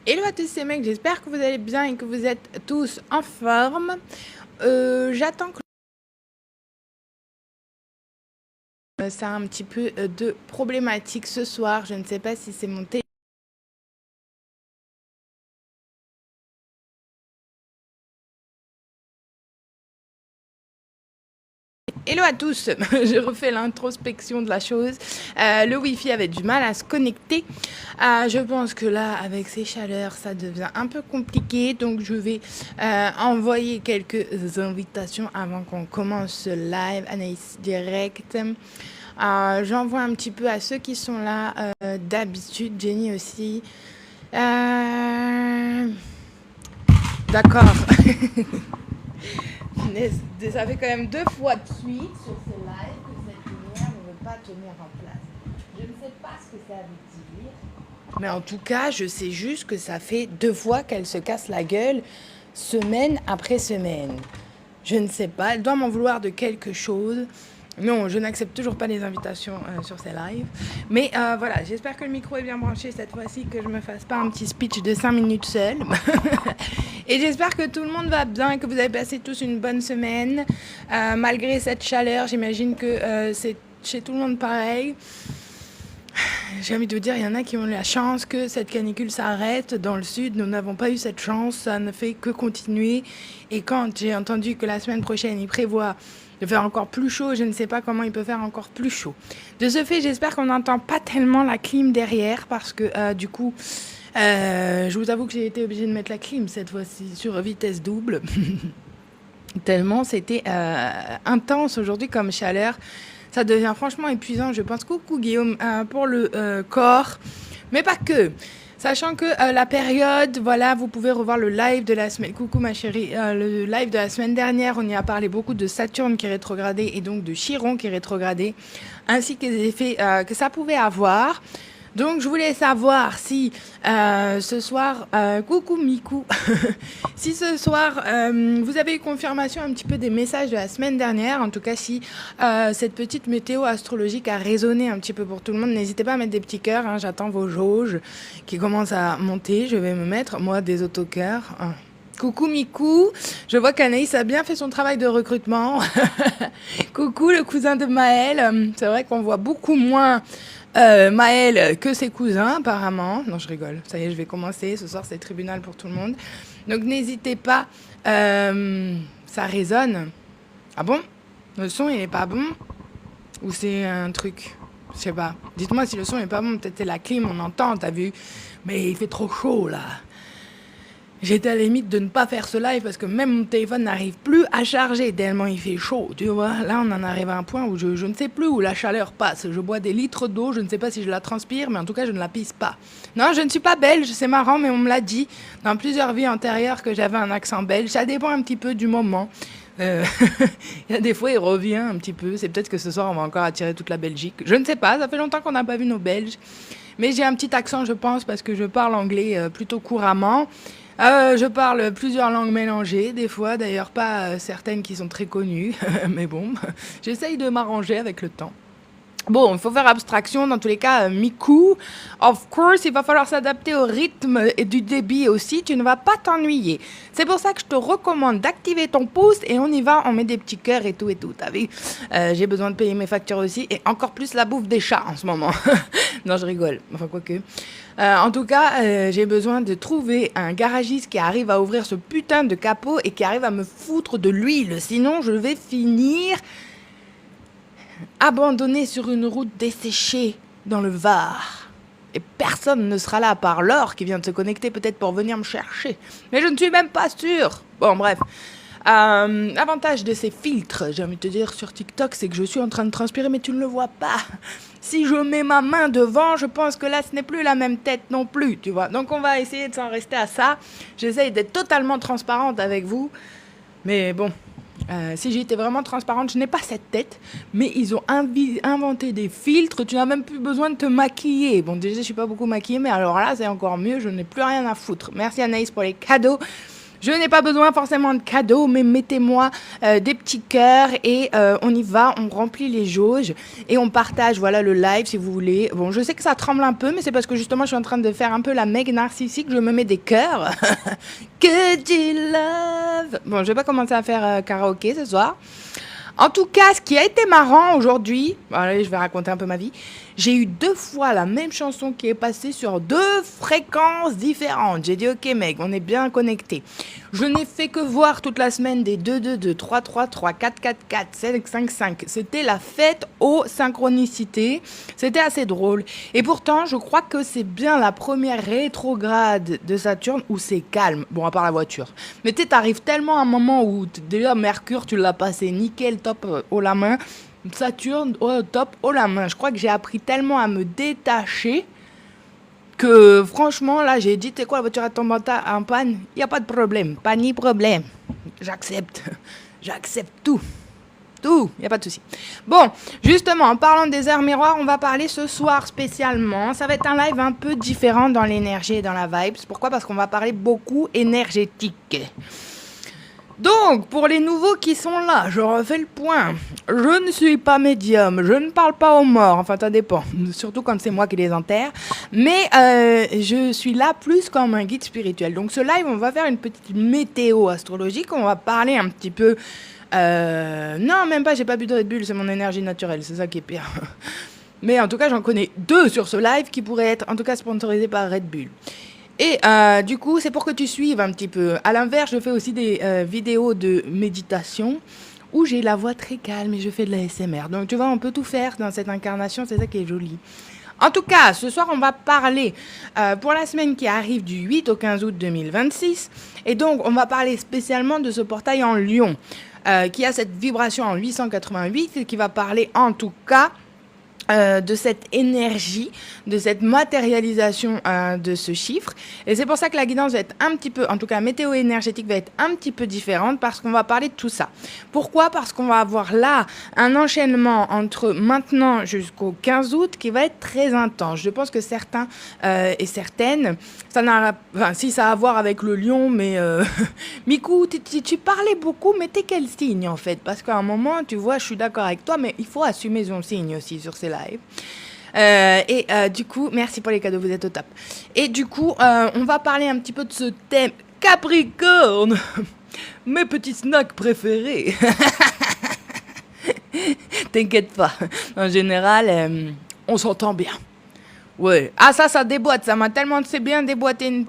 Hello à tous ces mecs, j'espère que vous allez bien et que vous êtes tous en forme. J'attends que ça a un petit peu de problématique ce soir. Je ne sais pas si c'est mon téléphone. Hello à tous, je refais l'introspection de la chose. Le Wi-Fi avait du mal à se connecter. Je pense que là, avec ces chaleurs, ça devient un peu compliqué. Donc, je vais envoyer quelques invitations avant qu'on commence ce live. Anaïs direct. J'envoie un petit peu à ceux qui sont là d'habitude. Jenny aussi. D'accord. Ça fait quand même 2 fois de suite sur ce live que cette lumière ne veut pas tenir en place. Je ne sais pas ce que ça veut dire. Mais en tout cas, je sais juste que ça fait 2 fois qu'elle se casse la gueule, semaine après semaine. Je ne sais pas, elle doit m'en vouloir de quelque chose. Non, je n'accepte toujours pas les invitations sur ces lives. Mais voilà, j'espère que le micro est bien branché cette fois-ci, que je ne me fasse pas un petit speech de 5 minutes seule. Et j'espère que tout le monde va bien et que vous avez passé tous une bonne semaine. Malgré cette chaleur, j'imagine que c'est chez tout le monde pareil. J'ai envie de vous dire, il y en a qui ont la chance que cette canicule s'arrête. Dans le sud, nous n'avons pas eu cette chance, ça ne fait que continuer. Et quand j'ai entendu que la semaine prochaine, il prévoit de faire encore plus chaud, je ne sais pas comment il peut faire encore plus chaud. De ce fait, j'espère qu'on n'entend pas tellement la clim derrière, parce que du coup, je vous avoue que j'ai été obligée de mettre la clim cette fois-ci sur vitesse double. Tellement c'était intense aujourd'hui comme chaleur. Ça devient franchement épuisant, je pense. Coucou Guillaume, pour le corps, mais pas que. Sachant que la période, voilà, vous pouvez revoir le live de la semaine. Coucou ma chérie, le live de la semaine dernière, on y a parlé beaucoup de Saturne qui rétrogradait et donc de Chiron qui rétrogradait, ainsi que les effets que ça pouvait avoir. Donc, je voulais savoir si ce soir, coucou Mikou, si ce soir, vous avez eu confirmation un petit peu des messages de la semaine dernière, en tout cas si cette petite météo astrologique a résonné un petit peu pour tout le monde. N'hésitez pas à mettre des petits cœurs, hein, j'attends vos jauges qui commencent à monter, je vais me mettre, moi, des autocœurs. Coucou Mikou, je vois qu'Anaïs a bien fait son travail de recrutement. Coucou le cousin de Maël, c'est vrai qu'on voit beaucoup moins Maël que ses cousins apparemment. Non, je rigole, ça y est, je vais commencer, ce soir c'est tribunal pour tout le monde. Donc n'hésitez pas, ça résonne. Ah bon? Le son il est pas bon? Ou c'est un truc? Je sais pas. Dites-moi si le son est pas bon, peut-être c'est la clim, on entend, t'as vu? Mais il fait trop chaud là. J'étais à la limite de ne pas faire ce live parce que même mon téléphone n'arrive plus à charger tellement il fait chaud, tu vois. Là, on en arrive à un point où je ne sais plus où la chaleur passe. Je bois des litres d'eau, je ne sais pas si je la transpire, mais en tout cas, je ne la pisse pas. Non, je ne suis pas belge, c'est marrant, mais on me l'a dit dans plusieurs vies antérieures que j'avais un accent belge. Ça dépend un petit peu du moment. Il y a des fois, il revient un petit peu. C'est peut-être que ce soir, on va encore attirer toute la Belgique. Je ne sais pas, ça fait longtemps qu'on n'a pas vu nos Belges. Mais j'ai un petit accent, je pense, parce que je parle anglais plutôt couramment. Je parle plusieurs langues mélangées, des fois, d'ailleurs pas certaines qui sont très connues, mais bon, j'essaye de m'arranger avec le temps. Bon, il faut faire abstraction, dans tous les cas, Mikou. Of course, il va falloir s'adapter au rythme et du débit aussi, tu ne vas pas t'ennuyer. C'est pour ça que je te recommande d'activer ton pouce et on y va, on met des petits cœurs et tout, t'as vu. J'ai besoin de payer mes factures aussi et encore plus la bouffe des chats en ce moment. Non, je rigole, enfin quoique. En tout cas, j'ai besoin de trouver un garagiste qui arrive à ouvrir ce putain de capot et qui arrive à me foutre de l'huile. Sinon, je vais finir abandonné sur une route desséchée dans le Var. Et personne ne sera là à part Laure qui vient de se connecter peut-être pour venir me chercher. Mais je ne suis même pas sûre. Bon, bref. L'avantage de ces filtres, j'ai envie de te dire, sur TikTok, c'est que je suis en train de transpirer, mais tu ne le vois pas. Si je mets ma main devant, je pense que là, ce n'est plus la même tête non plus, tu vois. Donc, on va essayer de s'en rester à ça. J'essaye d'être totalement transparente avec vous. Mais bon, si j'étais vraiment transparente, je n'ai pas cette tête, mais ils ont inventé des filtres, tu n'as même plus besoin de te maquiller. Bon, déjà, je ne suis pas beaucoup maquillée, mais alors là, c'est encore mieux, je n'ai plus rien à foutre. Merci Anaïs pour les cadeaux. Je n'ai pas besoin forcément de cadeaux, mais mettez-moi des petits cœurs et on y va, on remplit les jauges et on partage voilà le live si vous voulez. Bon, je sais que ça tremble un peu, mais c'est parce que justement je suis en train de faire un peu la mec narcissique, je me mets des cœurs. Que du love. Bon, je vais pas commencer à faire karaoké ce soir. En tout cas, ce qui a été marrant aujourd'hui, allez, je vais raconter un peu ma vie, j'ai eu 2 fois la même chanson qui est passée sur 2 fréquences différentes. J'ai dit, ok mec, on est bien connectés. Je n'ai fait que voir toute la semaine des 2-2-2, 3-3-3, 4-4-4, 5-5-5. C'était la fête aux synchronicités. C'était assez drôle. Et pourtant, je crois que c'est bien la première rétrograde de Saturne où c'est calme. Bon, à part la voiture. Mais tu sais, t'arrives tellement à un moment où déjà Mercure, tu l'as passé nickel, top, haut la main. Saturne, oh, top, haut la main. Je crois que j'ai appris tellement à me détacher que franchement, là, j'ai dit, tu sais quoi, la voiture est tombée en panne, il n'y a pas de problème, pas ni problème. J'accepte tout. Tout, il n'y a pas de souci. Bon, justement, en parlant des heures miroirs, on va parler ce soir spécialement. Ça va être un live un peu différent dans l'énergie et dans la vibe. Pourquoi ? Parce qu'on va parler beaucoup énergétique. Donc, pour les nouveaux qui sont là, je refais le point. Je ne suis pas médium, je ne parle pas aux morts, enfin ça dépend, surtout quand c'est moi qui les enterre. Mais je suis là plus comme un guide spirituel. Donc ce live, on va faire une petite météo astrologique, on va parler un petit peu... non, même pas, j'ai pas bu de Red Bull, c'est mon énergie naturelle, c'est ça qui est pire. Mais en tout cas, j'en connais 2 sur ce live qui pourraient être en tout cas sponsorisés par Red Bull. Et du coup, c'est pour que tu suives un petit peu. À l'inverse, je fais aussi des vidéos de méditation où j'ai la voix très calme et je fais de la SMR. Donc, tu vois, on peut tout faire dans cette incarnation, c'est ça qui est joli. En tout cas, ce soir, on va parler pour la semaine qui arrive du 8 au 15 août 2026. Et donc, on va parler spécialement de ce portail en Lion qui a cette vibration en 888 et qui va parler en tout cas... de cette énergie, de cette matérialisation de ce chiffre. Et c'est pour ça que la guidance va être un petit peu, en tout cas la météo énergétique va être un petit peu différente parce qu'on va parler de tout ça. Pourquoi ? Parce qu'on va avoir là un enchaînement entre maintenant jusqu'au 15 août qui va être très intense. Je pense que certains et certaines, ça n'a, enfin si ça a à voir avec le lion, mais Mikou, tu parlais beaucoup, mais t'es quel signe en fait ? Parce qu'à un moment, tu vois, je suis d'accord avec toi, mais il faut assumer son signe aussi sur ces lives. Du coup, merci pour les cadeaux, vous êtes au top. Et du coup, on va parler un petit peu de ce thème Capricorne, mes petits snacks préférés. T'inquiète pas, en général, on s'entend bien. Ouais. Ah ça déboîte, ça m'a tellement bien déboîté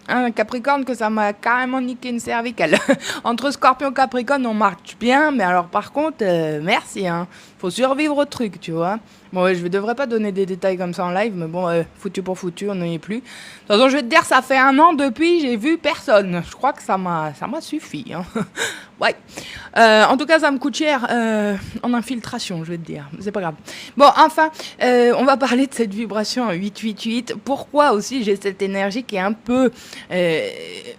un Capricorne que ça m'a carrément niqué une cervicale. Entre Scorpion et Capricorne, on marche bien, mais alors par contre, merci, hein. Faut survivre au truc, tu vois. Bon, ouais, je ne devrais pas donner des détails comme ça en live, mais bon, foutu pour foutu, on n'y est plus. De toute façon, je vais te dire, ça fait 1 an depuis, j'ai vu personne. Je crois que ça m'a suffi, hein. Ouais. En tout cas, ça me coûte cher en infiltration, je vais te dire. C'est pas grave. Bon, enfin, on va parler de cette vibration 888. Pourquoi aussi j'ai cette énergie qui est un peu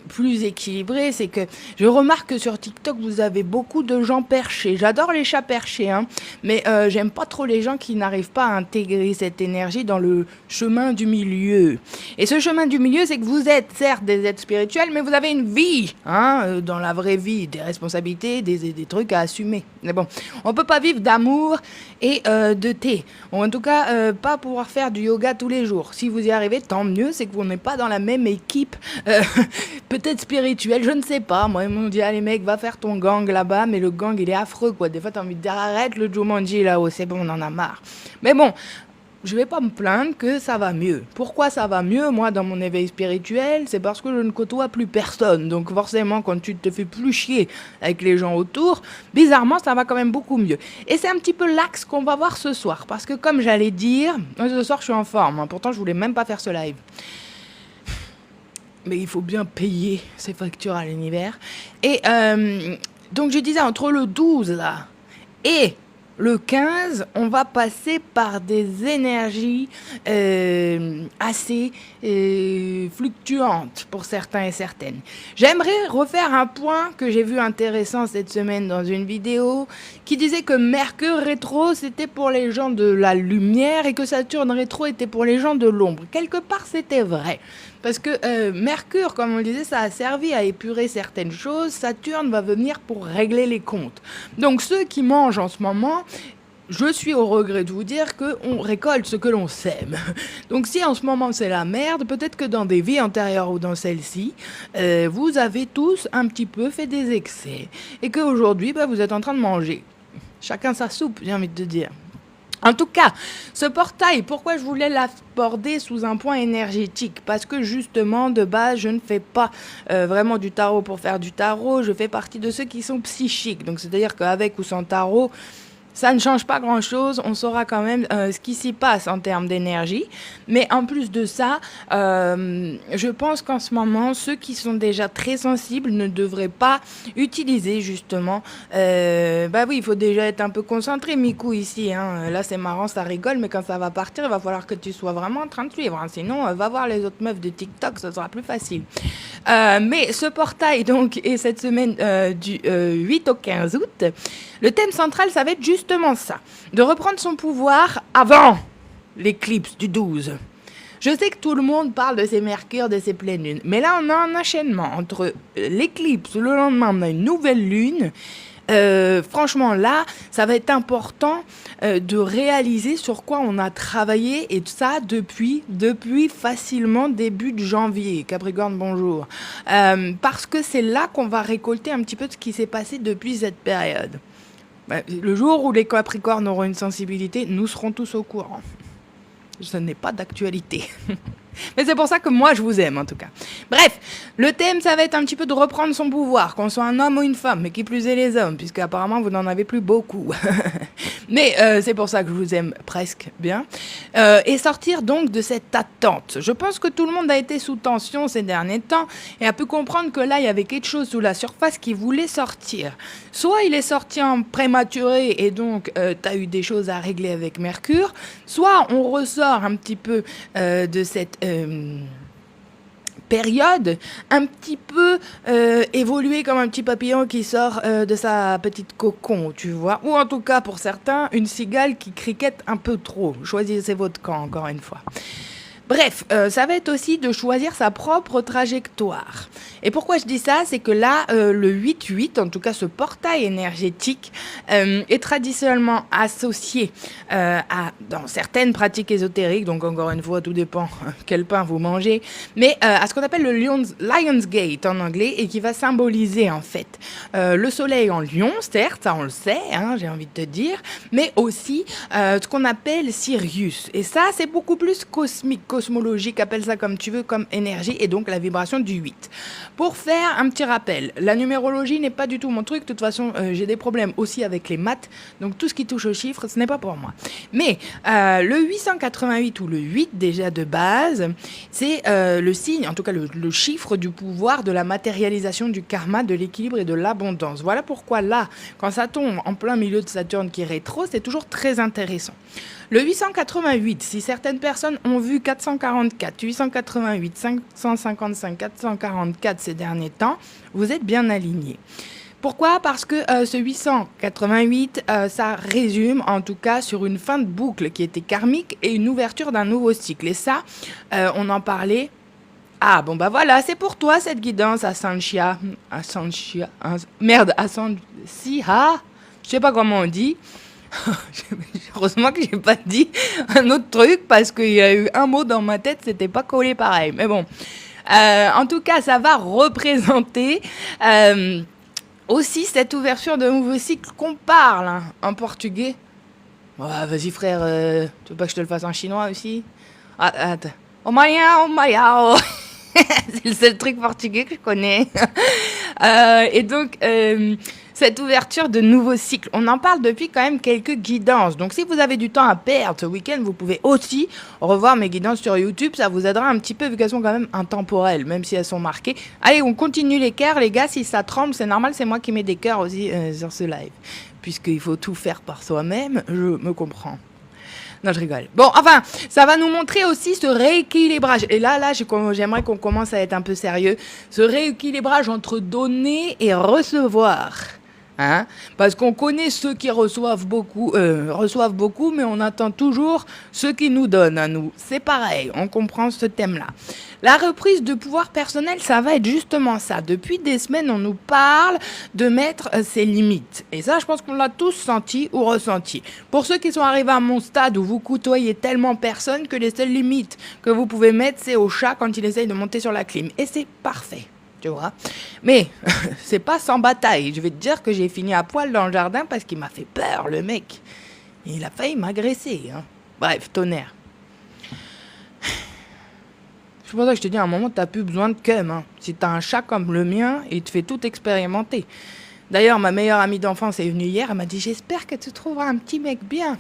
plus équilibrée ? C'est que je remarque que sur TikTok, vous avez beaucoup de gens perchés. J'adore les chats perchés, hein, mais j'aime pas trop les gens qui n'arrivent pas à intégrer cette énergie dans le chemin du milieu. Et ce chemin du milieu, c'est que vous êtes certes des êtres spirituels, mais vous avez une vie, hein, dans la vraie vie, des responsabilités, des trucs à assumer. Mais bon, on peut pas vivre d'amour et de thé. Ou en tout cas, pas pouvoir faire du yoga tous les jours. Si vous y arrivez, tant mieux, c'est que vous n'êtes pas dans la même équipe, peut-être spirituelle, je ne sais pas. Moi, ils m'ont dit, allez mec, va faire ton gang là-bas, mais le gang, il est affreux, quoi. Des fois, t'as envie de dire, arrête le Jumanji là-haut, c'est bon, on en a marre. Mais bon, je vais pas me plaindre que ça va mieux. Pourquoi ça va mieux, moi, dans mon éveil spirituel ? C'est parce que je ne côtoie plus personne. Donc forcément, quand tu te fais plus chier avec les gens autour, bizarrement, ça va quand même beaucoup mieux. Et c'est un petit peu l'axe qu'on va voir ce soir. Parce que comme j'allais dire, ce soir, je suis en forme, hein. Pourtant, je voulais même pas faire ce live. Mais il faut bien payer ses factures à l'univers. Et donc, je disais, entre le 12, là, et le 15, on va passer par des énergies assez fluctuantes pour certains et certaines. J'aimerais refaire un point que j'ai vu intéressant cette semaine dans une vidéo qui disait que Mercure rétro, c'était pour les gens de la lumière et que Saturne rétro était pour les gens de l'ombre. Quelque part, c'était vrai. Parce que Mercure, comme on le disait, ça a servi à épurer certaines choses. Saturne va venir pour régler les comptes. Donc ceux qui mangent en ce moment, je suis au regret de vous dire qu'on récolte ce que l'on sème. Donc si en ce moment c'est la merde, peut-être que dans des vies antérieures ou dans celle-ci, vous avez tous un petit peu fait des excès. Et qu'aujourd'hui, vous êtes en train de manger. Chacun sa soupe, j'ai envie de te dire. En tout cas, ce portail, pourquoi je voulais l'aborder sous un point énergétique? Parce que justement, de base, je ne fais pas vraiment du tarot pour faire du tarot. Je fais partie de ceux qui sont psychiques. Donc, c'est-à-dire qu'avec ou sans tarot, ça ne change pas grand-chose, on saura quand même ce qui s'y passe en termes d'énergie. Mais en plus de ça, je pense qu'en ce moment, ceux qui sont déjà très sensibles ne devraient pas utiliser justement... oui, il faut déjà être un peu concentré, Miku, ici. Hein. Là, c'est marrant, ça rigole, mais quand ça va partir, il va falloir que tu sois vraiment en train de suivre. Hein. Sinon, va voir les autres meufs de TikTok, ça sera plus facile. Mais ce portail, donc, est cette semaine du 8 au 15 août. Le thème central, ça va être justement ça, de reprendre son pouvoir avant l'éclipse du 12. Je sais que tout le monde parle de ces mercures, de ces pleines lunes, mais là, on a un enchaînement entre l'éclipse, le lendemain, on a une nouvelle lune. Franchement, là, ça va être important de réaliser sur quoi on a travaillé, et ça depuis facilement début de janvier. Capricorne, bonjour. Parce que c'est là qu'on va récolter un petit peu de ce qui s'est passé depuis cette période. Le jour où les Capricornes auront une sensibilité, nous serons tous au courant. Ce n'est pas d'actualité. Mais c'est pour ça que moi, je vous aime, en tout cas. Bref, le thème, ça va être un petit peu de reprendre son pouvoir, qu'on soit un homme ou une femme, mais qui plus est les hommes, puisque apparemment vous n'en avez plus beaucoup. Mais c'est pour ça que je vous aime presque bien. Et sortir donc de cette attente. Je pense que tout le monde a été sous tension ces derniers temps et a pu comprendre que là, il y avait quelque chose sous la surface qui voulait sortir. Soit il est sorti en prématuré et donc tu as eu des choses à régler avec Mercure, soit on ressort un petit peu de cette période un petit peu évoluée comme un petit papillon qui sort de sa petite cocon, tu vois. Ou en tout cas, pour certains, une cigale qui criquette un peu trop. Choisissez votre camp, encore une fois. Bref, ça va être aussi de choisir sa propre trajectoire. Et pourquoi je dis ça, c'est que là, le 8-8, en tout cas ce portail énergétique, est traditionnellement associé dans certaines pratiques ésotériques, donc encore une fois, tout dépend quel pain vous mangez, mais à ce qu'on appelle le Lion's Gate en anglais, et qui va symboliser en fait le soleil en lion, certes, ça on le sait, hein, j'ai envie de te dire, mais aussi ce qu'on appelle Sirius. Et ça, c'est beaucoup plus cosmique, cosmologique, appelle ça comme tu veux, comme énergie, et donc la vibration du 8. Pour faire un petit rappel, la numérologie n'est pas du tout mon truc, de toute façon j'ai des problèmes aussi avec les maths, donc tout ce qui touche aux chiffres, ce n'est pas pour moi. Mais le 888 ou le 8 déjà de base, c'est le signe, en tout cas le chiffre du pouvoir, de la matérialisation du karma, de l'équilibre et de l'abondance. Voilà pourquoi là, quand ça tombe en plein milieu de Saturne qui est rétro, c'est toujours très intéressant. Le 888, si certaines personnes ont vu 444, 888, 555, 444 ces derniers temps, vous êtes bien alignés. Pourquoi ? Parce que ce 888, ça résume en tout cas sur une fin de boucle qui était karmique et une ouverture d'un nouveau cycle. Et ça, on en parlait. Ah bon voilà, c'est pour toi cette guidance Ascensia. Je sais pas comment on dit. Heureusement que j'ai pas dit un autre truc parce qu'il y a eu un mot dans ma tête, c'était pas collé pareil. Mais bon, en tout cas, ça va représenter aussi cette ouverture de nouveau cycle qu'on parle en portugais. Ouais, vas-y frère, tu veux pas que je te le fasse en chinois aussi? Attends. Oh Maya. C'est le seul truc portugais que je connais. Et donc, cette ouverture de nouveaux cycles, on en parle depuis quand même quelques guidances. Donc, si vous avez du temps à perdre ce week-end, vous pouvez aussi revoir mes guidances sur YouTube. Ça vous aidera un petit peu vu qu'elles sont quand même intemporelles, même si elles sont marquées. Allez, on continue les cœurs, les gars. Si ça tremble, c'est normal. C'est moi qui mets des cœurs aussi sur ce live. puisqu'il faut tout faire par soi-même, je me comprends. Non, je rigole. Bon, enfin, ça va nous montrer aussi ce rééquilibrage. Et là, j'aimerais qu'on commence à être un peu sérieux. Ce rééquilibrage entre donner et recevoir. Hein? Parce qu'on connaît ceux qui reçoivent beaucoup, mais on attend toujours ceux qui nous donnent à nous. C'est pareil, on comprend ce thème-là. La reprise de pouvoir personnel, ça va être justement ça. Depuis des semaines, on nous parle de mettre ses limites. Et ça, je pense qu'on l'a tous senti ou ressenti. Pour ceux qui sont arrivés à mon stade où vous côtoyez tellement personne que les seules limites que vous pouvez mettre, c'est au chat quand il essaye de monter sur la clim. Et c'est parfait. Tu vois. Mais c'est pas sans bataille. Je vais te dire que j'ai fini à poil dans le jardin parce qu'il m'a fait peur, le mec. Il a failli m'agresser. Hein. Bref, tonnerre. C'est pour ça que je te dis, à un moment, t'as plus besoin de cum. Hein. Si t'as un chat comme le mien, il te fait tout expérimenter. D'ailleurs, ma meilleure amie d'enfance est venue hier. Elle m'a dit, j'espère que tu trouveras un petit mec bien.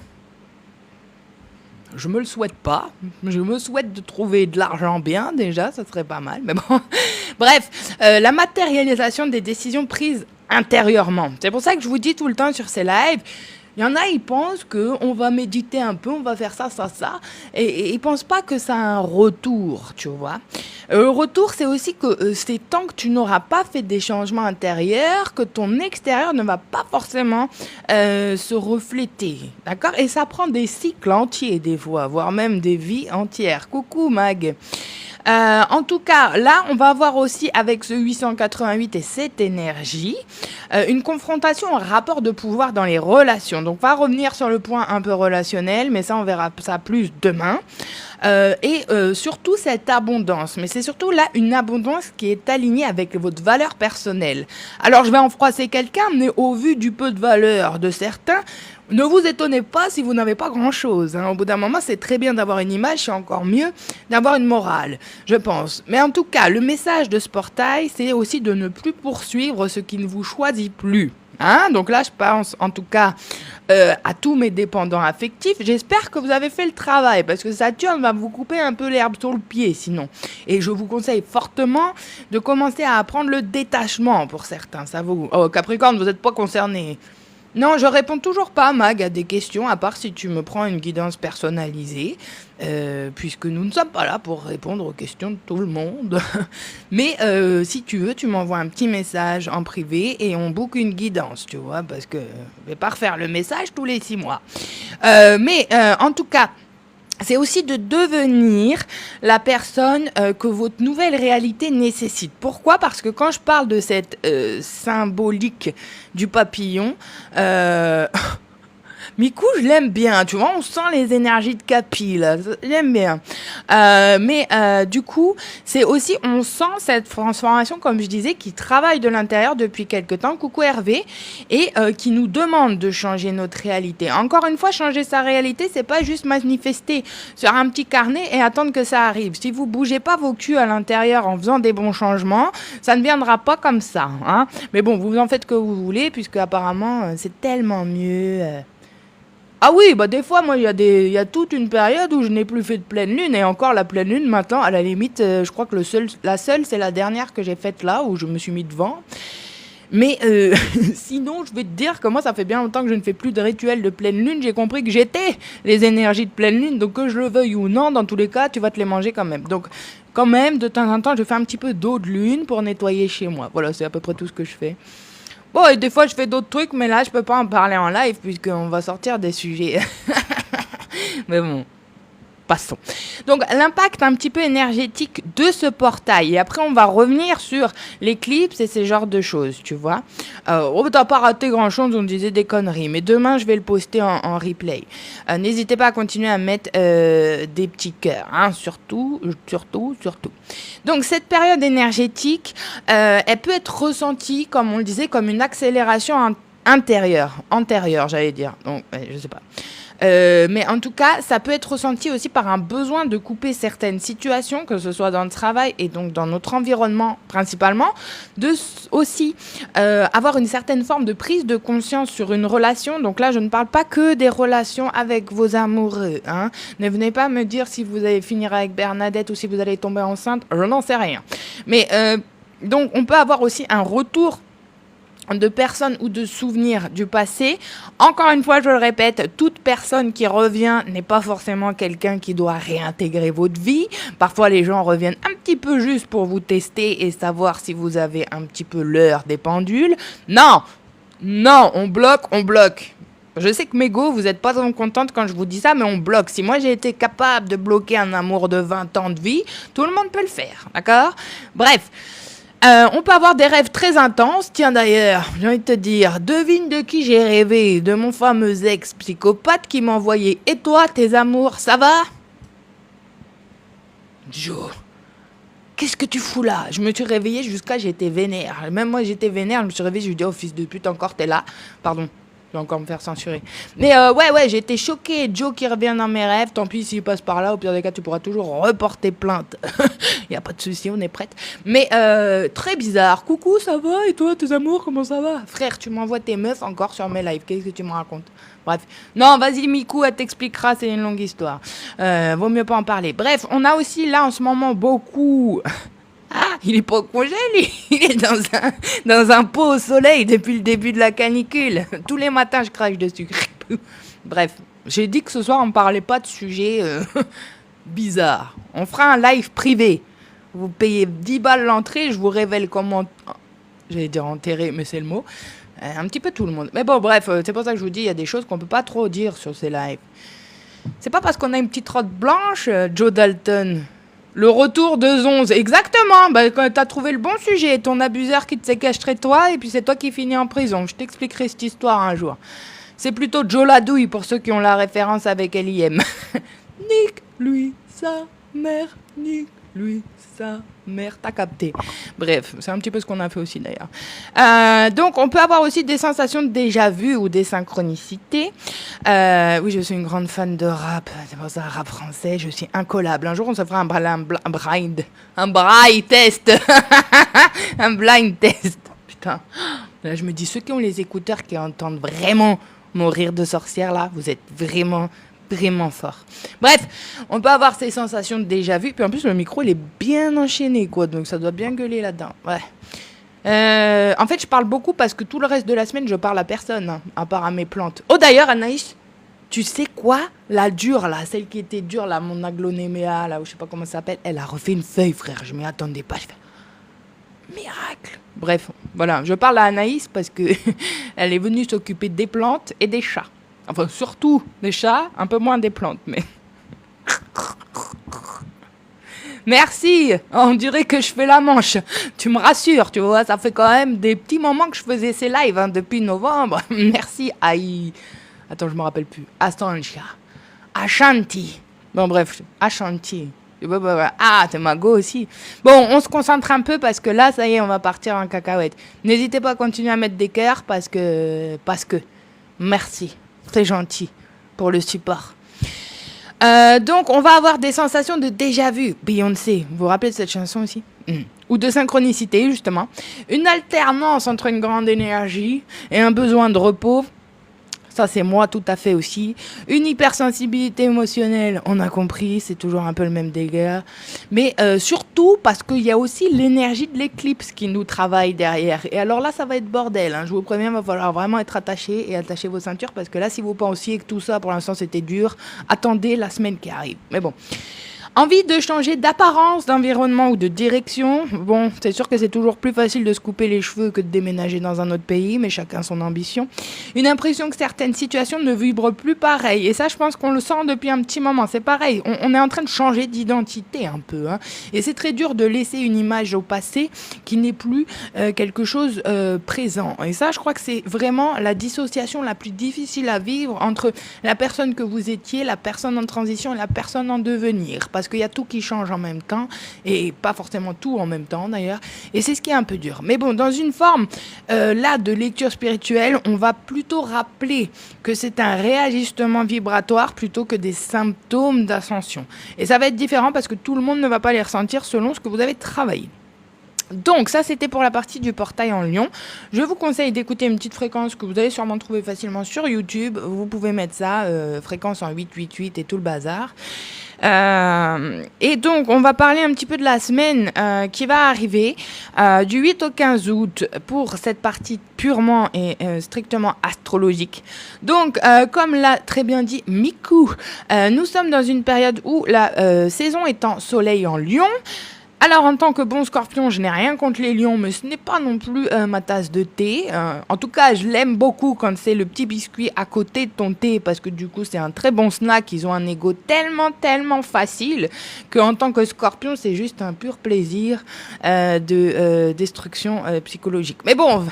Je me le souhaite pas. Je me souhaite de trouver de l'argent bien, déjà, ça serait pas mal. Mais bon, bref, la matérialisation des décisions prises intérieurement. C'est pour ça que je vous dis tout le temps sur ces lives, il y en a, ils pensent qu'on va méditer un peu, on va faire ça, et ils pensent pas que ça a un retour, tu vois. Le retour, c'est aussi que c'est tant que tu n'auras pas fait des changements intérieurs, que ton extérieur ne va pas forcément se refléter, d'accord? Et ça prend des cycles entiers des fois, voire même des vies entières. Coucou Mag. En tout cas, là, on va voir aussi avec ce 888 et cette énergie, une confrontation en rapport de pouvoir dans les relations. Donc, on va revenir sur le point un peu relationnel, mais ça, on verra ça plus demain. Et surtout cette abondance. Mais c'est surtout là une abondance qui est alignée avec votre valeur personnelle. Alors, je vais en froisser quelqu'un, mais au vu du peu de valeur de certains, ne vous étonnez pas si vous n'avez pas grand-chose. Hein. Au bout d'un moment, c'est très bien d'avoir une image, c'est encore mieux d'avoir une morale, je pense. Mais en tout cas, le message de ce portail, c'est aussi de ne plus poursuivre ce qui ne vous choisit plus. Hein? Donc là, je pense en tout cas à tous mes dépendants affectifs. J'espère que vous avez fait le travail parce que Saturne va vous couper un peu l'herbe sur le pied sinon. Et je vous conseille fortement de commencer à apprendre le détachement pour certains. Ça vous... Oh, Capricorne, vous n'êtes pas concerné. Non, je réponds toujours pas, Mag, à des questions, à part si tu me prends une guidance personnalisée, puisque nous ne sommes pas là pour répondre aux questions de tout le monde. Mais si tu veux, tu m'envoies un petit message en privé et on book une guidance, tu vois, parce que je vais pas refaire le message tous les 6 mois. Mais en tout cas, c'est aussi de devenir la personne que votre nouvelle réalité nécessite. Pourquoi ? Parce que quand je parle de cette symbolique du papillon, Miku, je l'aime bien, tu vois, on sent les énergies de Capi, là, j'aime bien. Mais du coup, c'est aussi, on sent cette transformation, comme je disais, qui travaille de l'intérieur depuis quelque temps, coucou Hervé, et qui nous demande de changer notre réalité. Encore une fois, changer sa réalité, c'est pas juste manifester sur un petit carnet et attendre que ça arrive. Si vous bougez pas vos culs à l'intérieur en faisant des bons changements, ça ne viendra pas comme ça, hein. Mais bon, vous en faites que vous voulez, puisque apparemment, c'est tellement mieux... Ah oui, bah des fois, moi, il y a toute une période où je n'ai plus fait de pleine lune. Et encore, la pleine lune, maintenant, à la limite, je crois que la seule, c'est la dernière que j'ai faite là, où je me suis mis devant. Mais sinon, je vais te dire que moi, ça fait bien longtemps que je ne fais plus de rituel de pleine lune. J'ai compris que j'étais les énergies de pleine lune. Donc, que je le veuille ou non, dans tous les cas, tu vas te les manger quand même. Donc, quand même, de temps en temps, je fais un petit peu d'eau de lune pour nettoyer chez moi. Voilà, c'est à peu près tout ce que je fais. Bon, et des fois, je fais d'autres trucs, mais là, je peux pas en parler en live puisqu'on va sortir des sujets. Mais bon, passons. Donc, l'impact un petit peu énergétique de ce portail. Et après, on va revenir sur l'éclipse et ces genres de choses, tu vois. T'as pas raté grand-chose, on disait des conneries. Mais demain, je vais le poster en replay. N'hésitez pas à continuer à mettre des petits cœurs, hein, surtout. Donc, cette période énergétique, elle peut être ressentie, comme on le disait, comme une accélération antérieure, j'allais dire. Donc, je sais pas. Mais en tout cas, ça peut être ressenti aussi par un besoin de couper certaines situations, que ce soit dans le travail et donc dans notre environnement principalement, de aussi avoir une certaine forme de prise de conscience sur une relation. Donc là, je ne parle pas que des relations avec vos amoureux, hein. Ne venez pas me dire si vous allez finir avec Bernadette ou si vous allez tomber enceinte, je n'en sais rien. Mais donc, on peut avoir aussi un retour de personnes ou de souvenirs du passé. Encore une fois, je le répète, toute personne qui revient n'est pas forcément quelqu'un qui doit réintégrer votre vie. Parfois, les gens reviennent un petit peu juste pour vous tester et savoir si vous avez un petit peu l'heure des pendules. Non, on bloque. Je sais que mes go, vous n'êtes pas trop contente quand je vous dis ça, mais on bloque. Si moi j'ai été capable de bloquer un amour de 20 ans de vie, tout le monde peut le faire, d'accord ? Bref. On peut avoir des rêves très intenses. Tiens d'ailleurs, j'ai envie de te dire, devine de qui j'ai rêvé, de mon fameux ex-psychopathe qui m'a envoyé « Et toi, tes amours, ça va ?» Joe, qu'est-ce que tu fous là ? Je me suis réveillée jusqu'à j'étais vénère. Même moi j'étais vénère, je me suis réveillée, je me suis dit « Oh fils de pute, encore t'es là ?» Pardon. Je vais encore me faire censurer. Mais ouais, j'ai été choquée. Joe qui revient dans mes rêves. Tant pis s'il passe par là. Au pire des cas, tu pourras toujours reporter plainte. Il n'y a pas de souci, on est prête. Mais très bizarre. Coucou, ça va ? Et toi, tes amours, comment ça va ? Frère, tu m'envoies tes meufs encore sur mes lives. Qu'est-ce que tu me racontes ? Bref. Non, vas-y, Mikou, elle t'expliquera. C'est une longue histoire. Vaut mieux pas en parler. Bref, on a aussi là en ce moment beaucoup... Ah, il est pas au congé, lui. Il est dans un pot au soleil depuis le début de la canicule. Tous les matins, je crache dessus. Bref, j'ai dit que ce soir, on ne parlait pas de sujets bizarres. On fera un live privé. Vous payez 10 balles l'entrée, je vous révèle comment... J'allais dire enterrer, mais c'est le mot. Un petit peu tout le monde. Mais bon, bref, c'est pour ça que je vous dis, il y a des choses qu'on ne peut pas trop dire sur ces lives. C'est pas parce qu'on a une petite robe blanche, Joe Dalton... Le retour de Zonz, exactement. Bah, quand t'as trouvé le bon sujet, ton abuseur qui te séquestrait toi, et puis c'est toi qui finis en prison. Je t'expliquerai cette histoire un jour. C'est plutôt Joe Ladouille pour ceux qui ont la référence avec L.I.M. Nique-lui sa mère, nique-lui sa mère. T'as capté. Bref, c'est un petit peu ce qu'on a fait aussi d'ailleurs. Donc, on peut avoir aussi des sensations de déjà-vu ou des synchronicités. Oui, je suis une grande fan de rap. C'est pour ça, rap français, je suis incollable. Un jour, on se fera un braille test. Un blind test. Putain. Là, je me dis, ceux qui ont les écouteurs qui entendent vraiment mon rire de sorcière, là, vous êtes vraiment fort. Bref, on peut avoir ces sensations de déjà-vu. Puis en plus, le micro, il est bien enchaîné, quoi. Donc, ça doit bien gueuler là-dedans. Ouais. En fait, je parle beaucoup parce que tout le reste de la semaine, je parle à personne, hein, à part à mes plantes. Oh, d'ailleurs, Anaïs, tu sais quoi ? La dure, là, celle qui était dure, là, mon aglonéméa, là, ou je sais pas comment ça s'appelle, elle a refait une feuille, frère. Je m'y attendais pas. Je fais miracle. Bref, voilà, je parle à Anaïs parce que elle est venue s'occuper des plantes et des chats. Enfin, surtout des chats, un peu moins des plantes, mais... Merci, on dirait que je fais la manche. Tu me rassures, tu vois, ça fait quand même des petits moments que je faisais ces lives hein, depuis novembre. Merci, aïe. Attends, je me rappelle plus. Ashanti. Bon, bref, Ashanti. Ah, t'es ma go aussi. Bon, on se concentre un peu parce que là, ça y est, on va partir en cacahuète. N'hésitez pas à continuer à mettre des cœurs parce que... Merci. C'est gentil pour le support. Donc, on va avoir des sensations de déjà-vu. Beyoncé, vous vous rappelez de cette chanson aussi ? Ou de synchronicité, justement. Une alternance entre une grande énergie et un besoin de repos. Ça, c'est moi tout à fait aussi. Une hypersensibilité émotionnelle, on a compris, c'est toujours un peu le même délire. Mais surtout parce qu'il y a aussi l'énergie de l'éclipse qui nous travaille derrière. Et alors là, ça va être bordel. Hein. Je vous préviens, il va falloir vraiment être attaché et attacher vos ceintures parce que là, si vous pensiez que tout ça, pour l'instant, c'était dur, attendez la semaine qui arrive. Mais bon... Envie de changer d'apparence, d'environnement ou de direction. Bon, c'est sûr que c'est toujours plus facile de se couper les cheveux que de déménager dans un autre pays, mais chacun son ambition. Une impression que certaines situations ne vibrent plus pareil. Et ça, je pense qu'on le sent depuis un petit moment. C'est pareil, on est en train de changer d'identité un peu. Hein. Et c'est très dur de laisser une image au passé qui n'est plus quelque chose présent. Et ça, je crois que c'est vraiment la dissociation la plus difficile à vivre entre la personne que vous étiez, la personne en transition et la personne en devenir. Parce qu'il y a tout qui change en même temps, et pas forcément tout en même temps d'ailleurs, et c'est ce qui est un peu dur. Mais bon, dans une forme là de lecture spirituelle, on va plutôt rappeler que c'est un réajustement vibratoire plutôt que des symptômes d'ascension. Et ça va être différent parce que tout le monde ne va pas les ressentir selon ce que vous avez travaillé. Donc ça c'était pour la partie du portail en Lion. Je vous conseille d'écouter une petite fréquence que vous allez sûrement trouver facilement sur YouTube. Vous pouvez mettre ça, fréquence en 888 et tout le bazar. Et donc, on va parler un petit peu de la semaine qui va arriver du 8 au 15 août pour cette partie purement et strictement astrologique. Donc, comme l'a très bien dit Miku, nous sommes dans une période où la saison est en soleil en lion. Alors, en tant que bon scorpion, je n'ai rien contre les lions, mais ce n'est pas non plus ma tasse de thé. En tout cas, je l'aime beaucoup quand c'est le petit biscuit à côté de ton thé, parce que du coup, c'est un très bon snack. Ils ont un ego tellement facile qu'en tant que scorpion, c'est juste un pur plaisir de destruction psychologique. Mais bon...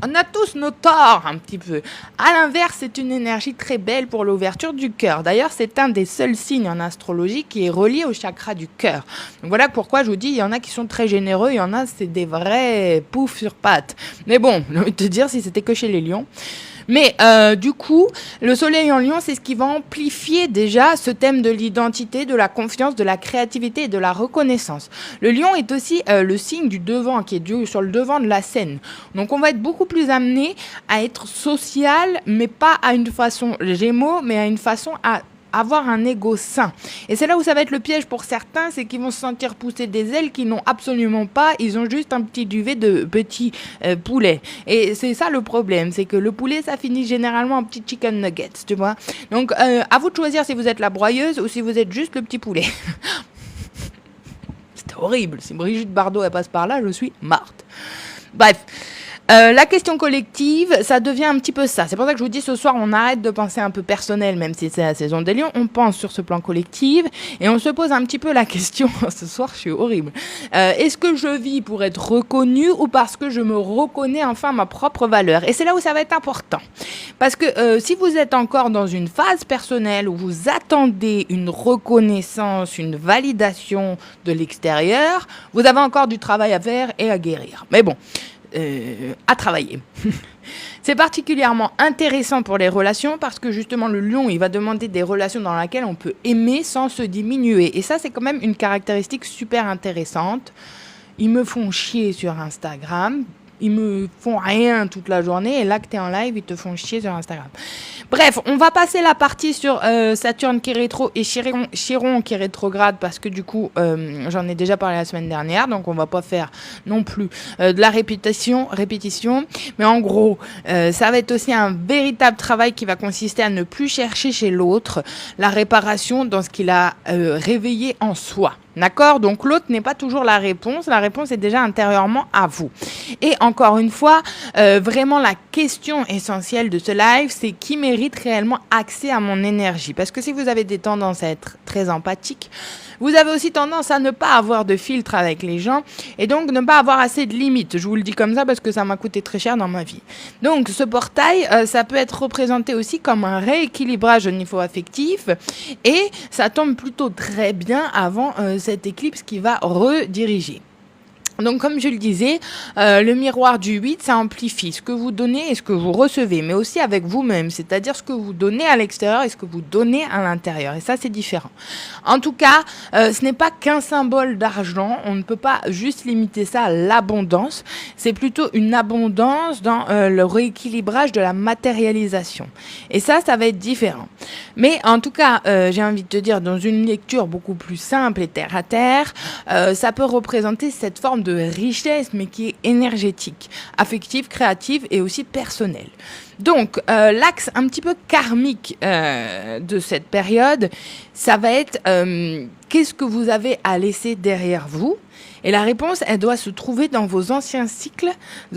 On a tous nos torts un petit peu. À l'inverse, c'est une énergie très belle pour l'ouverture du cœur. D'ailleurs, c'est un des seuls signes en astrologie qui est relié au chakra du cœur. Donc voilà pourquoi je vous dis, il y en a qui sont très généreux, il y en a c'est des vrais poufs sur pattes. Mais bon, j'ai envie de te dire, si c'était que chez les lions. Mais du coup, le soleil en lion, c'est ce qui va amplifier déjà ce thème de l'identité, de la confiance, de la créativité et de la reconnaissance. Le lion est aussi le signe du devant, qui est sur le devant de la scène. Donc on va être beaucoup plus amené à être social, mais pas à une façon Gémeaux, mais à une façon à avoir un ego sain. Et c'est là où ça va être le piège pour certains, c'est qu'ils vont se sentir pousser des ailes qu'ils n'ont absolument pas, ils ont juste un petit duvet de petits poulets. Et c'est ça le problème, c'est que le poulet, ça finit généralement en petits chicken nuggets, tu vois. Donc, à vous de choisir si vous êtes la broyeuse ou si vous êtes juste le petit poulet. C'était horrible. Si Brigitte Bardot, elle passe par là, je suis morte. Bref. La question collective, ça devient un petit peu ça. C'est pour ça que je vous dis ce soir, on arrête de penser un peu personnel, même si c'est la saison des lions. On pense sur ce plan collectif et on se pose un petit peu la question. Ce soir, je suis horrible. Est-ce que je vis pour être reconnue ou parce que je me reconnais enfin ma propre valeur? Et c'est là où ça va être important. Parce que si vous êtes encore dans une phase personnelle où vous attendez une reconnaissance, une validation de l'extérieur, vous avez encore du travail à faire et à guérir. Mais bon. À travailler. C'est particulièrement intéressant pour les relations parce que justement le lion, il va demander des relations dans lesquelles on peut aimer sans se diminuer. Et ça, c'est quand même une caractéristique super intéressante. Ils me font chier sur Instagram. Ils me font rien toute la journée et là que t'es en live, ils te font chier sur Instagram. Bref, on va passer la partie sur Saturne qui est rétro et Chiron qui est rétrograde parce que du coup, j'en ai déjà parlé la semaine dernière, donc on va pas faire non plus de la répétition. Mais en gros, ça va être aussi un véritable travail qui va consister à ne plus chercher chez l'autre la réparation dans ce qu'il a réveillé en soi. D'accord? Donc l'autre n'est pas toujours la réponse est déjà intérieurement à vous. Et encore une fois, vraiment la question essentielle de ce live, c'est qui mérite réellement accès à mon énergie. Parce que si vous avez des tendances à être très empathique, vous avez aussi tendance à ne pas avoir de filtre avec les gens et donc ne pas avoir assez de limites. Je vous le dis comme ça parce que ça m'a coûté très cher dans ma vie. Donc ce portail, ça peut être représenté aussi comme un rééquilibrage au niveau affectif et ça tombe plutôt très bien avant cette éclipse qui va rediriger. Donc, comme je le disais, le miroir du 8, ça amplifie ce que vous donnez et ce que vous recevez, mais aussi avec vous-même, c'est-à-dire ce que vous donnez à l'extérieur et ce que vous donnez à l'intérieur. Et ça, c'est différent. En tout cas, ce n'est pas qu'un symbole d'argent. On ne peut pas juste limiter ça à l'abondance. C'est plutôt une abondance dans le rééquilibrage de la matérialisation. Et ça va être différent. Mais en tout cas, j'ai envie de te dire, dans une lecture beaucoup plus simple et terre à terre, ça peut représenter cette forme de richesse, mais qui est énergétique, affective, créative et aussi personnelle. Donc, l'axe un petit peu karmique de cette période, ça va être qu'est-ce que vous avez à laisser derrière vous? Et la réponse, elle doit se trouver dans vos anciens cycles,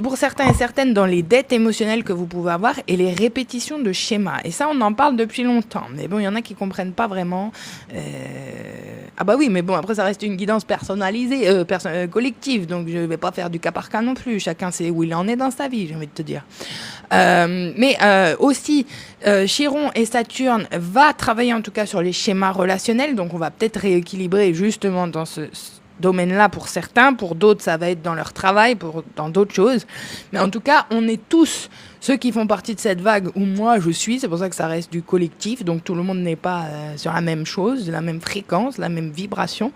pour certains et certaines dans les dettes émotionnelles que vous pouvez avoir et les répétitions de schémas. Et ça, on en parle depuis longtemps. Mais bon, il y en a qui comprennent pas vraiment. Ah bah oui, mais bon, après, ça reste une guidance personnalisée, collective. Donc, je vais pas faire du cas par cas non plus. Chacun sait où il en est dans sa vie, j'ai envie de te dire. Mais aussi, Chiron et Saturne va travailler en tout cas sur les schémas relationnels. Donc, on va peut-être rééquilibrer justement dans ce domaine-là pour certains, pour d'autres ça va être dans leur travail, dans d'autres choses, mais en tout cas on est tous ceux qui font partie de cette vague où moi je suis, c'est pour ça que ça reste du collectif, donc tout le monde n'est pas sur la même chose, la même fréquence, la même vibration.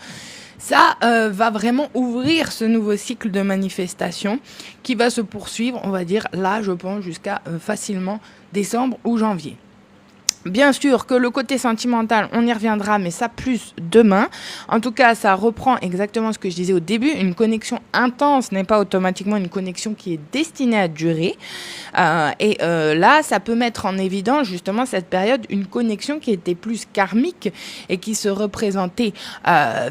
Ça va vraiment ouvrir ce nouveau cycle de manifestation qui va se poursuivre, on va dire là je pense jusqu'à facilement décembre ou janvier. Bien sûr que le côté sentimental, on y reviendra, mais ça plus demain. En tout cas, ça reprend exactement ce que je disais au début. Une connexion intense n'est pas automatiquement une connexion qui est destinée à durer. Là, ça peut mettre en évidence justement cette période, une connexion qui était plus karmique et qui se représentait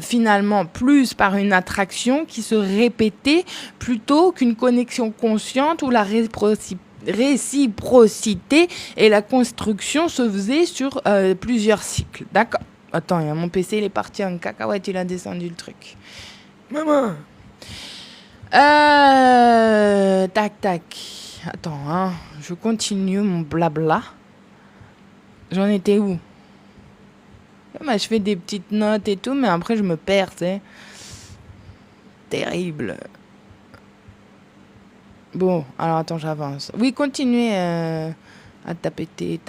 finalement plus par une attraction qui se répétait plutôt qu'une connexion consciente où la réciprocité et la construction se faisait sur plusieurs cycles. D'accord. Attends, mon PC il est parti en cacahuète, il a descendu le truc. Maman. Tac. Attends, hein. Je continue mon blabla. J'en étais où? Je fais des petites notes et tout, mais après je me perds, c'est terrible. Bon, alors attends, j'avance. Oui, continuez à tapoter.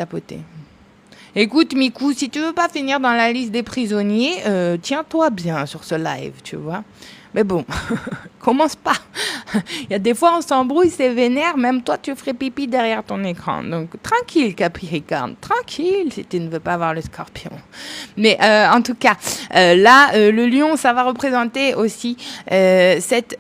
Écoute, Mikou, si tu veux pas finir dans la liste des prisonniers, tiens-toi bien sur ce live, tu vois. Mais bon, commence pas. Il y a des fois, on s'embrouille, c'est vénère. Même toi, tu ferais pipi derrière ton écran. Donc, tranquille, Capricorne. Tranquille, si tu ne veux pas voir le scorpion. Mais en tout cas, là, le lion, ça va représenter aussi cette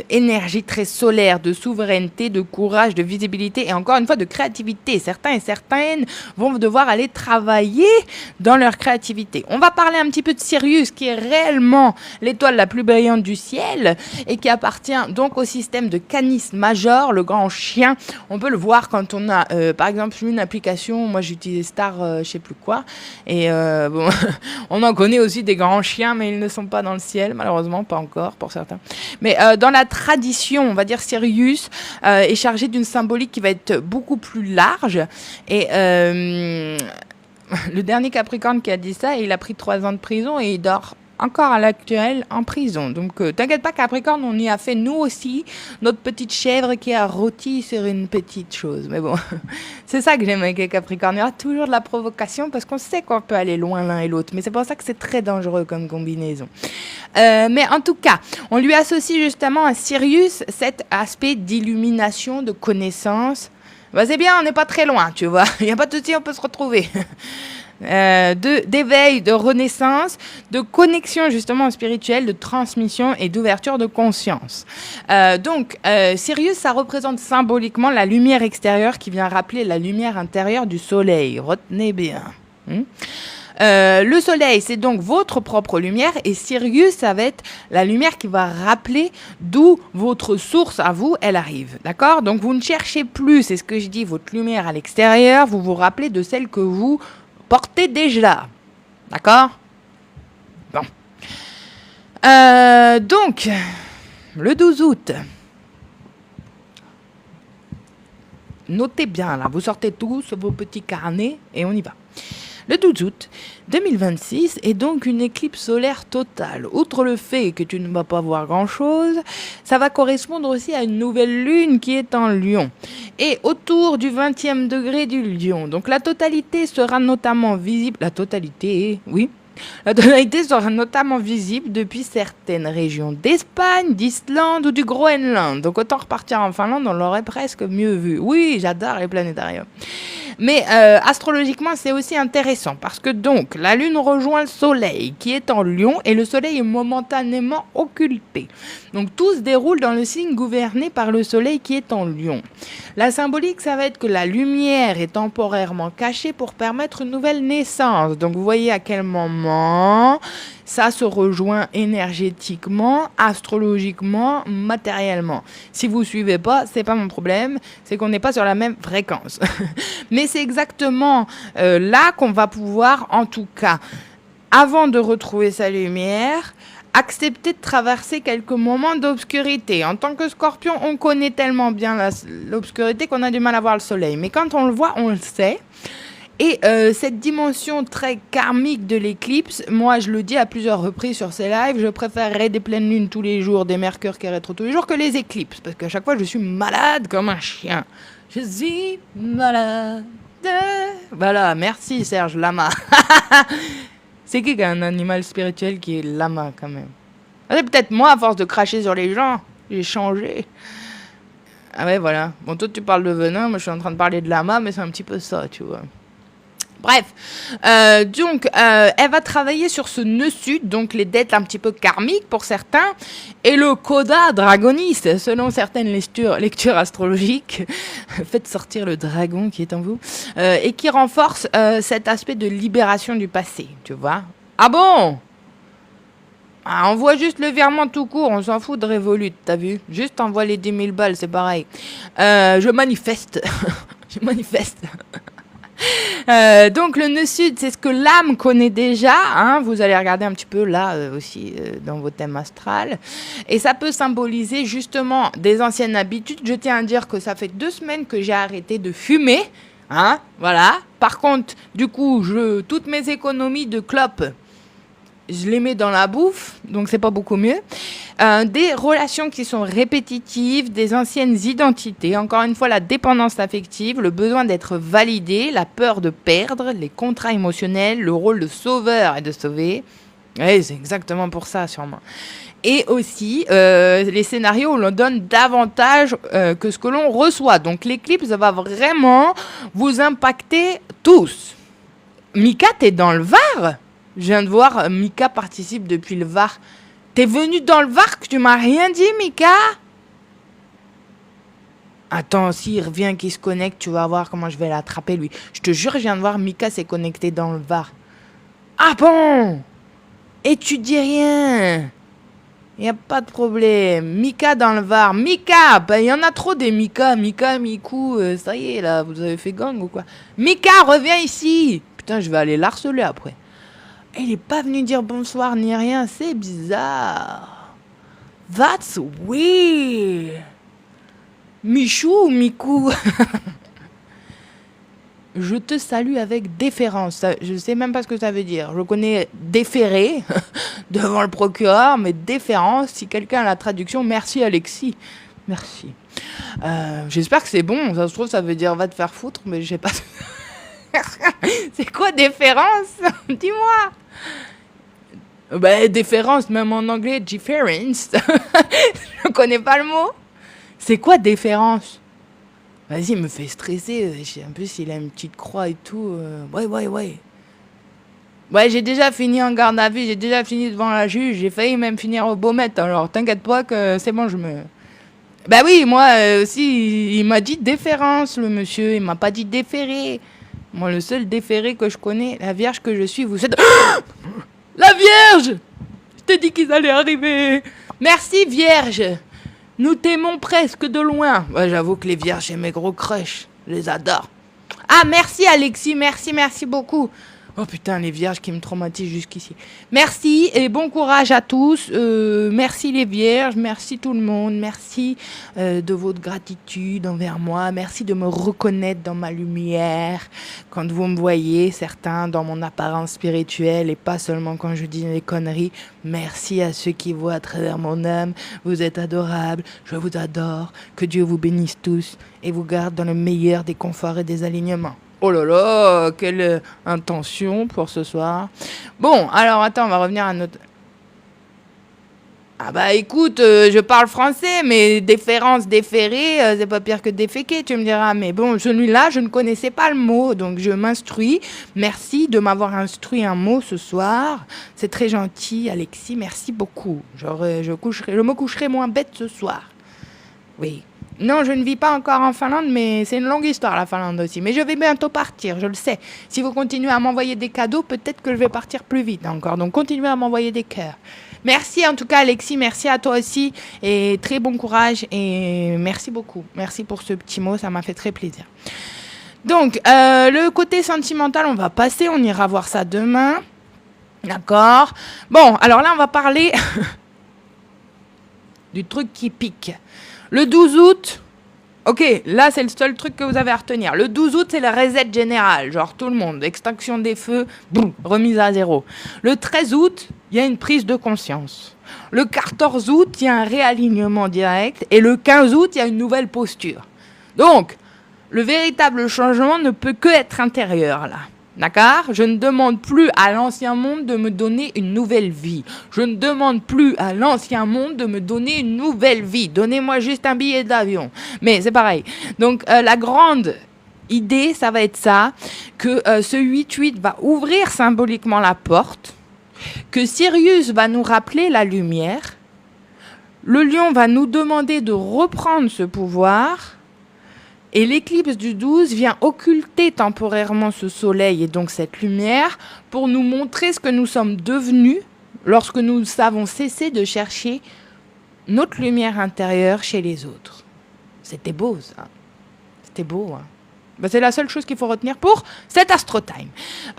énergie très solaire de souveraineté, de courage, de visibilité et encore une fois de créativité. Certains et certaines vont devoir aller travailler dans leur créativité. On va parler un petit peu de Sirius, qui est réellement l'étoile la plus brillante du ciel et qui appartient donc au système de Canis Major, le grand chien. On peut le voir quand on a par exemple une application, moi j'utilise Star je sais plus quoi, et bon, on en connaît aussi des grands chiens, mais ils ne sont pas dans le ciel, malheureusement, pas encore pour certains. Mais dans la tradition, on va dire, Sirius est chargé d'une symbolique qui va être beaucoup plus large. Et le dernier Capricorne qui a dit ça, il a pris 3 ans de prison et il dort encore à l'actuel en prison. Donc t'inquiète pas, Capricorne, on y a fait nous aussi notre petite chèvre qui a rôti sur une petite chose. Mais bon, c'est ça que j'aime avec les Capricornes. Il y aura toujours de la provocation parce qu'on sait qu'on peut aller loin l'un et l'autre. Mais c'est pour ça que c'est très dangereux comme combinaison. Mais en tout cas, on lui associe justement à Sirius cet aspect d'illumination, de connaissance. Bah, c'est bien, on n'est pas très loin, tu vois. Il n'y a pas de souci, on peut se retrouver. D'éveil, de renaissance, de connexion justement spirituelle, de transmission et d'ouverture de conscience. Donc, Sirius, ça représente symboliquement la lumière extérieure qui vient rappeler la lumière intérieure du soleil. Retenez bien. Le soleil, c'est donc votre propre lumière et Sirius, ça va être la lumière qui va rappeler d'où votre source à vous, elle arrive. D'accord? Donc, vous ne cherchez plus, c'est ce que je dis, votre lumière à l'extérieur, vous vous rappelez de celle que vous portez déjà. D'accord? Bon. Donc, le 12 août. Notez bien, là, vous sortez tous vos petits carnets et on y va. Le 12 août 2026 est donc une éclipse solaire totale. Outre le fait que tu ne vas pas voir grand-chose, ça va correspondre aussi à une nouvelle lune qui est en Lion. Et autour du 20e degré du Lion. Donc la totalité sera notamment visible... La totalité, oui. La tonalité sera notamment visible depuis certaines régions d'Espagne, d'Islande ou du Groenland. Donc autant repartir en Finlande, on l'aurait presque mieux vu. Oui, j'adore les planétariums. Mais astrologiquement, c'est aussi intéressant parce que donc la Lune rejoint le Soleil qui est en Lion et le Soleil est momentanément occulté. Donc tout se déroule dans le signe gouverné par le Soleil qui est en Lion. La symbolique, ça va être que la lumière est temporairement cachée pour permettre une nouvelle naissance. Donc vous voyez à quel moment ça se rejoint énergétiquement, astrologiquement, matériellement. Si vous ne suivez pas, c'est pas mon problème, c'est qu'on n'est pas sur la même fréquence. Mais c'est exactement là qu'on va pouvoir, en tout cas, avant de retrouver sa lumière, accepter de traverser quelques moments d'obscurité. En tant que Scorpion, on connaît tellement bien l'obscurité qu'on a du mal à voir le soleil. Mais quand on le voit, on le sait. Et cette dimension très karmique de l'éclipse, moi je le dis à plusieurs reprises sur ces lives, je préférerais des pleines lunes tous les jours, des mercures qui rétro tous les jours que les éclipses. Parce qu'à chaque fois je suis malade comme un chien. Je suis malade. Voilà, merci Serge Lama. C'est qui a un animal spirituel qui est lama quand même? C'est peut-être moi à force de cracher sur les gens, j'ai changé. Ah ouais, voilà. Bon, toi tu parles de venin, moi je suis en train de parler de lama, mais c'est un petit peu ça, tu vois. Bref, donc elle va travailler sur ce nœud sud, donc les dettes un petit peu karmiques pour certains, et le coda dragoniste, selon certaines lectures astrologiques, faites sortir le dragon qui est en vous, et qui renforce cet aspect de libération du passé, tu vois. Ah bon? Ah, on voit juste le virement tout court, on s'en fout de Revolut, t'as vu? Juste envoie les 10 000 balles, c'est pareil. Je manifeste. Je manifeste. Donc le nœud sud, c'est ce que l'âme connaît déjà, hein, vous allez regarder un petit peu là aussi dans vos thèmes astrales, et ça peut symboliser justement des anciennes habitudes. Je tiens à dire que ça fait 2 semaines que j'ai arrêté de fumer, hein, voilà. Par contre, du coup, toutes mes économies de clopes, je les mets dans la bouffe, donc c'est pas beaucoup mieux. Des relations qui sont répétitives, des anciennes identités, encore une fois la dépendance affective, le besoin d'être validé, la peur de perdre, les contrats émotionnels, le rôle de sauveur et de sauver. Oui, c'est exactement pour ça sûrement. Et aussi les scénarios où l'on donne davantage que ce que l'on reçoit. Donc l'éclipse va vraiment vous impacter tous. Mika, t'es dans le Var ? Je viens de voir, Mika participe depuis le Var. T'es venu dans le Var que tu m'as rien dit, Mika? Attends, s'il revient, qu'il se connecte, tu vas voir comment je vais l'attraper, lui. Je te jure, je viens de voir, Mika s'est connecté dans le Var. Ah bon? Et tu dis rien? Y a pas de problème. Mika dans le Var. Mika! Ben, y en a trop des Mika. Mika, Miku, ça y est, là, vous avez fait gang ou quoi? Mika, reviens ici! Putain, je vais aller l'harceler après. Il n'est pas venu dire bonsoir ni rien, c'est bizarre. That's weird. Michou ou Mikou? Je te salue avec déférence. Je ne sais même pas ce que ça veut dire. Je connais déférer devant le procureur, mais déférence, si quelqu'un a la traduction, merci Alexis. Merci. J'espère que c'est bon. Ça se trouve, ça veut dire va te faire foutre, mais je sais pas. C'est quoi déférence? Dis-moi. Ben, déférence, même en anglais, difference. Je connais pas le mot. C'est quoi déférence? Vas-y, il me fait stresser. En plus, il a une petite croix et tout. Ouais. Ouais, j'ai déjà fini en garde à vue, j'ai déjà fini devant la juge, j'ai failli même finir au Baumette. Alors, t'inquiète pas que c'est bon, je me... Bah oui, moi aussi, il m'a dit déférence, le monsieur. Il m'a pas dit déféré. Moi, le seul déféré que je connais, la Vierge que je suis, vous êtes... La Vierge! Je t'ai dit qu'ils allaient arriver. Merci, Vierge. Nous t'aimons presque de loin. Ouais, j'avoue que les Vierges, c'est mes gros crushs. Je les adore. Ah, merci, Alexis. Merci beaucoup. Oh putain, les Vierges qui me traumatisent jusqu'ici. Merci et bon courage à tous. Merci les Vierges, merci tout le monde. Merci de votre gratitude envers moi. Merci de me reconnaître dans ma lumière. Quand vous me voyez, certains, dans mon apparence spirituelle et pas seulement quand je dis des conneries. Merci à ceux qui voient à travers mon âme. Vous êtes adorables. Je vous adore. Que Dieu vous bénisse tous et vous garde dans le meilleur des conforts et des alignements. Oh là là, quelle intention pour ce soir. Bon, alors attends, on va revenir à notre... Ah bah écoute, je parle français, mais déférence, déféré, c'est pas pire que déféquer, tu me diras. Mais bon, celui-là, je ne connaissais pas le mot, donc je m'instruis. Merci de m'avoir instruit un mot ce soir. C'est très gentil, Alexis, merci beaucoup. Je me coucherai moins bête ce soir. Oui. Non, je ne vis pas encore en Finlande, mais c'est une longue histoire, la Finlande aussi. Mais je vais bientôt partir, je le sais. Si vous continuez à m'envoyer des cadeaux, peut-être que je vais partir plus vite encore. Donc, continuez à m'envoyer des cœurs. Merci en tout cas, Alexis. Merci à toi aussi. Et très bon courage. Et merci beaucoup. Merci pour ce petit mot, ça m'a fait très plaisir. Donc, le côté sentimental, on va passer. On ira voir ça demain. D'accord. Bon, alors là, on va parler du truc qui pique. Le 12 août, ok, là c'est le seul truc que vous avez à retenir. Le 12 août, c'est le reset général, genre tout le monde, extinction des feux, boum, remise à zéro. Le 13 août, il y a une prise de conscience. Le 14 août, il y a un réalignement direct. Et le 15 août, il y a une nouvelle posture. Donc, le véritable changement ne peut que être intérieur, là. D'accord? Je ne demande plus à l'ancien monde de me donner une nouvelle vie. Je ne demande plus à l'ancien monde de me donner une nouvelle vie. Donnez-moi juste un billet d'avion. Mais c'est pareil. Donc, la grande idée, ça va être ça, que ce 8-8 va ouvrir symboliquement la porte, que Sirius va nous rappeler la lumière, le lion va nous demander de reprendre ce pouvoir, et l'éclipse du 12 vient occulter temporairement ce soleil et donc cette lumière pour nous montrer ce que nous sommes devenus lorsque nous avons cessé de chercher notre lumière intérieure chez les autres. C'était beau, ça. C'était beau, hein. Ben, c'est la seule chose qu'il faut retenir pour cet Astro Time.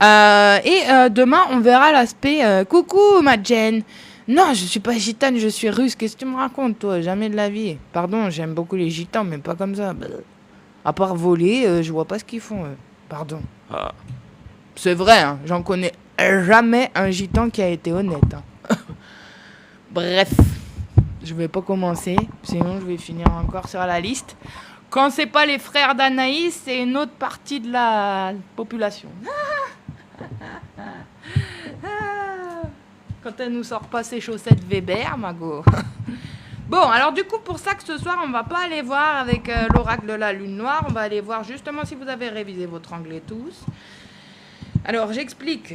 Demain, on verra l'aspect coucou, ma Jen. Non, je suis pas gitane, je suis russe. Qu'est-ce que tu me racontes, toi? Jamais de la vie. Pardon, j'aime beaucoup les gitans, mais pas comme ça. À part voler, je vois pas ce qu'ils font. Pardon. Ah. C'est vrai, hein, j'en connais jamais un gitan qui a été honnête. Hein. Bref, je vais pas commencer, sinon je vais finir encore sur la liste. Quand c'est pas les frères d'Anaïs, c'est une autre partie de la population. Quand elle nous sort pas ses chaussettes Weber, Mago. Bon, alors du coup, pour ça que ce soir, on va pas aller voir avec l'oracle de la lune noire. On va aller voir justement si vous avez révisé votre anglais tous. Alors, j'explique.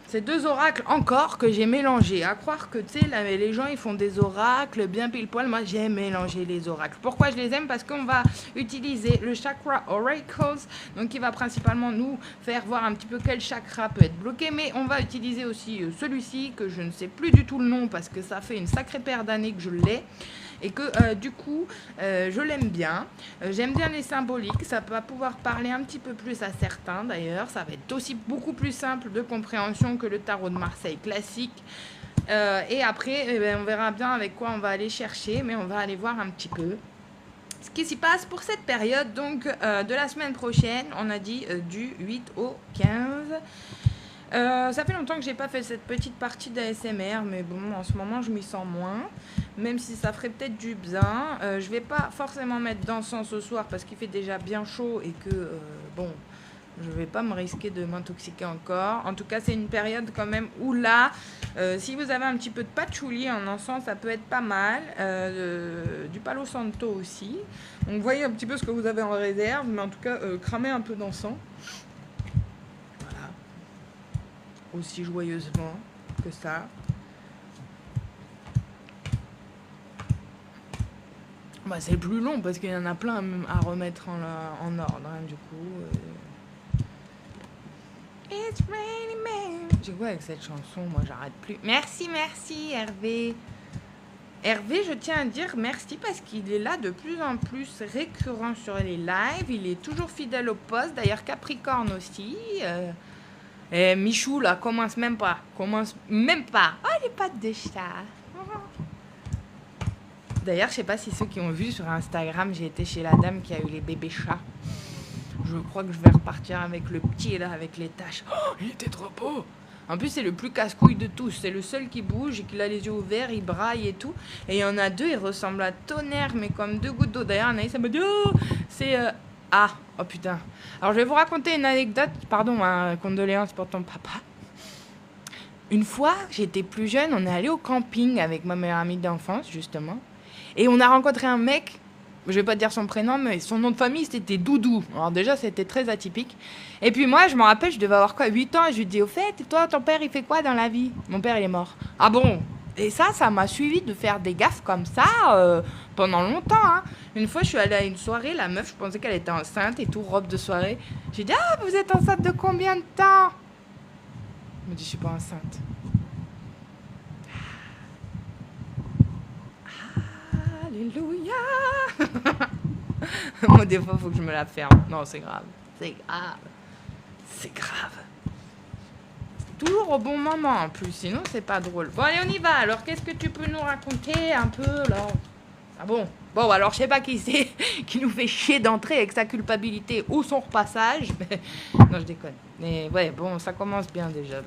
C'est 2 oracles encore que j'ai mélangés. À croire que, tu sais, les gens, ils font des oracles bien pile poil. Moi, j'ai mélangé les oracles. Pourquoi je les aime? Parce qu'on va utiliser le chakra oracles, donc qui va principalement nous faire voir un petit peu quel chakra peut être bloqué. Mais on va utiliser aussi celui-ci, que je ne sais plus du tout le nom, parce que ça fait une sacrée paire d'années que je l'ai. Et que du coup, je l'aime bien. J'aime bien les symboliques. Ça va pouvoir parler un petit peu plus à certains d'ailleurs. Ça va être aussi beaucoup plus simple de compréhension que le tarot de Marseille classique. Et après, on verra bien avec quoi on va aller chercher. Mais on va aller voir un petit peu ce qui s'y passe pour cette période. Donc, de la semaine prochaine, on a dit du 8 au 15. Ça fait longtemps que j'ai pas fait cette petite partie d'ASMR, mais bon, en ce moment, je m'y sens moins. Même si ça ferait peut-être du bien. Je vais pas forcément mettre d'encens ce soir parce qu'il fait déjà bien chaud et que, bon, je vais pas me risquer de m'intoxiquer encore. En tout cas, c'est une période quand même où là, si vous avez un petit peu de patchouli en encens, ça peut être pas mal. Du Palo Santo aussi. Donc, voyez un petit peu ce que vous avez en réserve, mais en tout cas, cramez un peu d'encens. Voilà. Aussi joyeusement que ça. Bah, c'est plus long parce qu'il y en a plein à remettre en ordre, hein, du coup. It's raining man. J'ai quoi avec cette chanson? Moi, j'arrête plus. Merci, Hervé. Hervé, je tiens à dire merci parce qu'il est là de plus en plus récurrent sur les lives. Il est toujours fidèle au poste. D'ailleurs, Capricorne aussi. Et Michou, là, commence même pas. Oh, les pattes de chat. D'ailleurs, je sais pas si ceux qui ont vu sur Instagram, j'ai été chez la dame qui a eu les bébés chats. Je crois que je vais repartir avec le petit là, avec les taches. Oh, il était trop beau. En plus, c'est le plus casse-couille de tous. C'est le seul qui bouge et qui a les yeux ouverts, il braille et tout. Et il y en a 2, ils ressemblent à tonnerre, mais comme 2 gouttes d'eau. D'ailleurs, Anaïs, elle m'a dit, oh, c'est... Ah, oh putain. Alors, je vais vous raconter une anecdote. Pardon, hein, condoléances pour ton papa. Une fois, j'étais plus jeune, on est allé au camping avec ma meilleure amie d'enfance, justement. Et on a rencontré un mec, je vais pas dire son prénom, mais son nom de famille, c'était Doudou. Alors déjà, c'était très atypique. Et puis moi, je me rappelle, je devais avoir quoi, 8 ans, et je lui dis, au fait, et toi, ton père, il fait quoi dans la vie? Mon père, il est mort. Ah bon? Et ça m'a suivi de faire des gaffes comme ça pendant longtemps. Hein. Une fois, je suis allée à une soirée, la meuf, je pensais qu'elle était enceinte et tout, robe de soirée. J'ai dit, ah, vous êtes enceinte de combien de temps? Elle me dit, je suis pas enceinte. Alléluia. Moi, des fois, il faut que je me la ferme. Non, c'est grave. C'est grave. Toujours au bon moment, en plus. Sinon, c'est pas drôle. Bon, allez, on y va. Alors, qu'est-ce que tu peux nous raconter un peu, là? Ah bon? Bon, alors, je sais pas qui c'est qui nous fait chier d'entrer avec sa culpabilité ou son repassage. Mais... Non, je déconne. Mais ouais, bon, ça commence bien, déjà.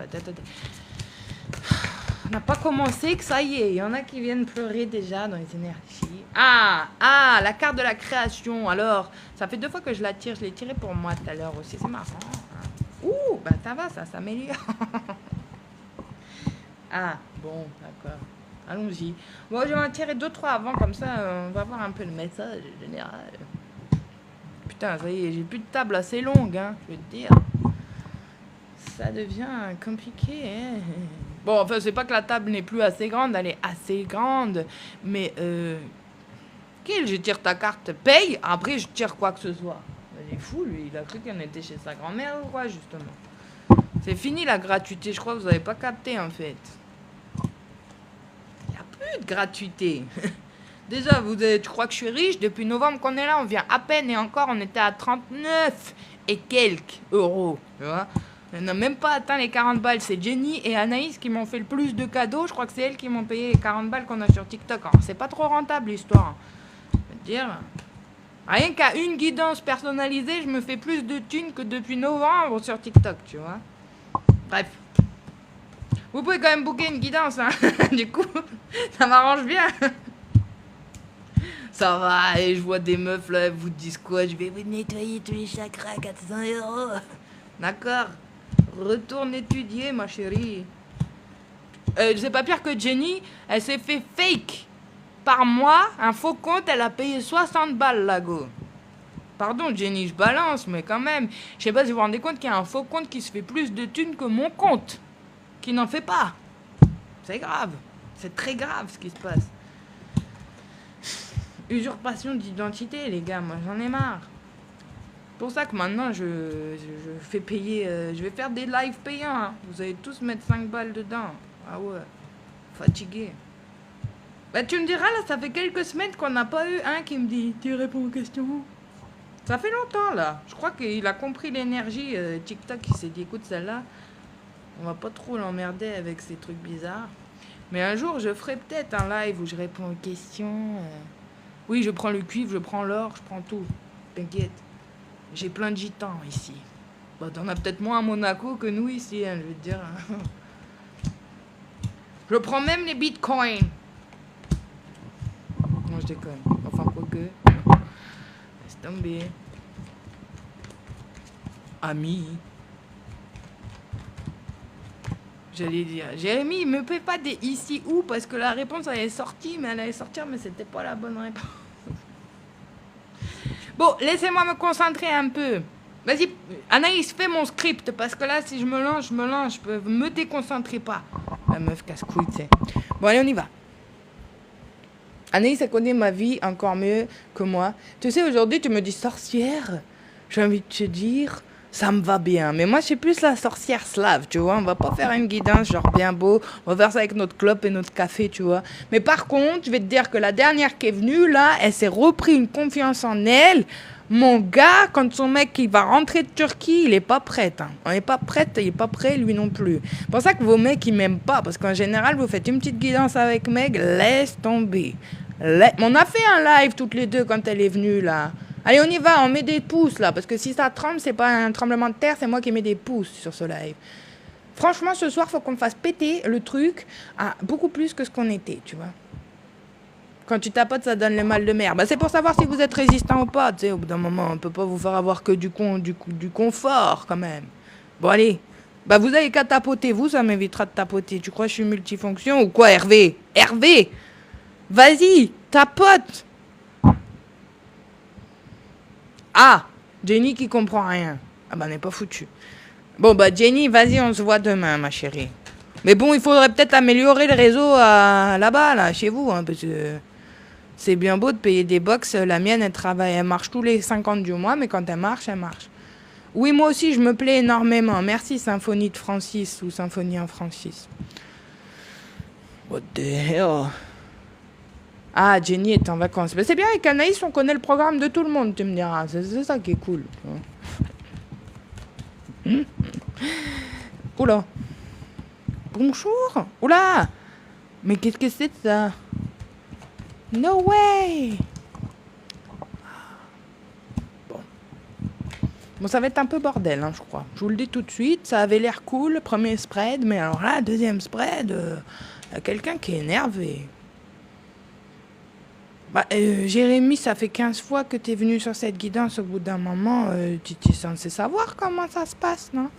On n'a pas commencé que ça y est. Il y en a qui viennent pleurer déjà dans les énergies. Ah, la carte de la création. Alors, ça fait 2 fois que je la tire. Je l'ai tirée pour moi tout à l'heure aussi. C'est marrant. Ouh, bah ça va, ça s'améliore. Ah, bon, d'accord. Allons-y. Bon, je vais en tirer 2-3 avant, comme ça, on va voir un peu le message général. putain, ça y est, j'ai plus de table assez longue, hein, je veux te dire. Ça devient compliqué, hein. Bon, enfin, c'est pas que la table n'est plus assez grande, elle est assez grande, mais Kill, je tire ta carte, paye, après je tire quoi que ce soit. Il est fou, lui, il a cru qu'on était chez sa grand-mère ou quoi, justement. C'est fini la gratuité, je crois que vous avez pas capté, en fait. Il n'y a plus de gratuité. Déjà, tu crois que je suis riche? Depuis novembre qu'on est là, on vient à peine et encore, on était à 39 et quelques euros, tu vois. On n'a même pas atteint les 40 balles. C'est Jenny et Anaïs qui m'ont fait le plus de cadeaux. Je crois que c'est elles qui m'ont payé les 40 balles qu'on a sur TikTok. Alors, c'est pas trop rentable, l'histoire. Je veux dire, rien qu'à une guidance personnalisée, je me fais plus de thunes que depuis novembre sur TikTok, tu vois. Bref. Vous pouvez quand même booker une guidance, hein. Du coup, ça m'arrange bien. Ça va, et je vois des meufs là, elles vous disent quoi? Je vais vous nettoyer tous les chakras, 400 euros. D'accord. Retourne étudier, ma chérie. C'est pas pire que Jenny, elle s'est fait fake. Par mois, un faux compte, elle a payé 60 balles, la go. Pardon, Jenny, je balance, mais quand même. Je sais pas si vous vous rendez compte qu'il y a un faux compte qui se fait plus de thunes que mon compte. Qui n'en fait pas. C'est grave. C'est très grave ce qui se passe. Usurpation d'identité, les gars, moi j'en ai marre. C'est pour ça que maintenant je fais payer. Je vais faire des lives payants. Hein. Vous allez tous mettre 5 balles dedans. Ah ouais. Fatigué. Bah tu me diras là, ça fait quelques semaines qu'on n'a pas eu un qui me dit tu réponds aux questions. Ça fait longtemps là. Je crois qu'il a compris l'énergie. TikTok il s'est dit écoute celle-là, on va pas trop l'emmerder avec ces trucs bizarres. Mais un jour je ferai peut-être un live où je réponds aux questions. Oui, je prends le cuivre, je prends l'or, je prends tout. T'inquiète. J'ai plein de gitans ici. Bah, t'en as peut-être moins à Monaco que nous ici, hein, je veux te dire. Je prends même les bitcoins. Non, je déconne. Enfin, quoi que. Laisse tomber. Ami. J'allais dire. Jérémy, il me paie pas des ici où parce que la réponse elle est sortie, mais elle allait sortir, mais c'était pas la bonne réponse. Bon, laissez-moi me concentrer un peu. Vas-y, Anaïs, fais mon script parce que là, si je me lance, je peux me déconcentrer pas. La meuf casse-couille, tu sais. Bon, allez, on y va. Anaïs, elle connaît ma vie encore mieux que moi. Tu sais, aujourd'hui, tu me dis sorcière. J'ai envie de te dire. Ça me va bien. Mais moi, je suis plus la sorcière slave, tu vois. On va pas faire une guidance genre bien beau. On va faire ça avec notre clope et notre café, tu vois. Mais par contre, je vais te dire que la dernière qui est venue, là, elle s'est repris une confiance en elle. Mon gars, quand son mec il va rentrer de Turquie, il est pas prêt. Hein. On n'est pas prête, il est pas prêt, lui non plus. C'est pour ça que vos mecs, ils m'aiment pas. Parce qu'en général, vous faites une petite guidance avec Meg, laisse tomber. On a fait un live toutes les deux quand elle est venue, là. Allez, on y va, on met des pouces là, parce que si ça tremble, c'est pas un tremblement de terre, c'est moi qui mets des pouces sur ce live. Franchement, ce soir, faut qu'on me fasse péter le truc à beaucoup plus que ce qu'on était, tu vois. Quand tu tapotes, ça donne le mal de mer. Bah, c'est pour savoir si vous êtes résistant ou pas, tu sais, au bout d'un moment, on peut pas vous faire avoir que du confort, quand même. Bon, allez. Bah, vous avez qu'à tapoter, vous, ça m'évitera de tapoter. Tu crois que je suis multifonction ou quoi, Hervé? Hervé! Vas-y, tapote! Ah, Jenny qui comprend rien. Ah bah, on n'est pas foutu. Bon, bah, Jenny, vas-y, on se voit demain, ma chérie. Mais bon, il faudrait peut-être améliorer le réseau là-bas, là, chez vous, hein, parce que c'est bien beau de payer des box. La mienne, elle travaille, elle marche tous les 50 du mois, mais quand elle marche, elle marche. Oui, moi aussi, je me plais énormément. Merci, Symphonie de Francis ou Symphonie en Francis. What the hell? Ah, Jenny est en vacances. Mais c'est bien, avec Anaïs, on connaît le programme de tout le monde, tu me diras. C'est ça qui est cool. Oula. Bonjour. Oula. Mais qu'est-ce que c'est ça? No way. Bon, ça va être un peu bordel, hein, je crois. Je vous le dis tout de suite, ça avait l'air cool, le premier spread, mais alors là, deuxième spread, y a quelqu'un qui est énervé. Bah, Jérémy, ça fait 15 fois que t'es venu sur cette guidance. Au bout d'un moment, tu es censé savoir comment ça se passe, non?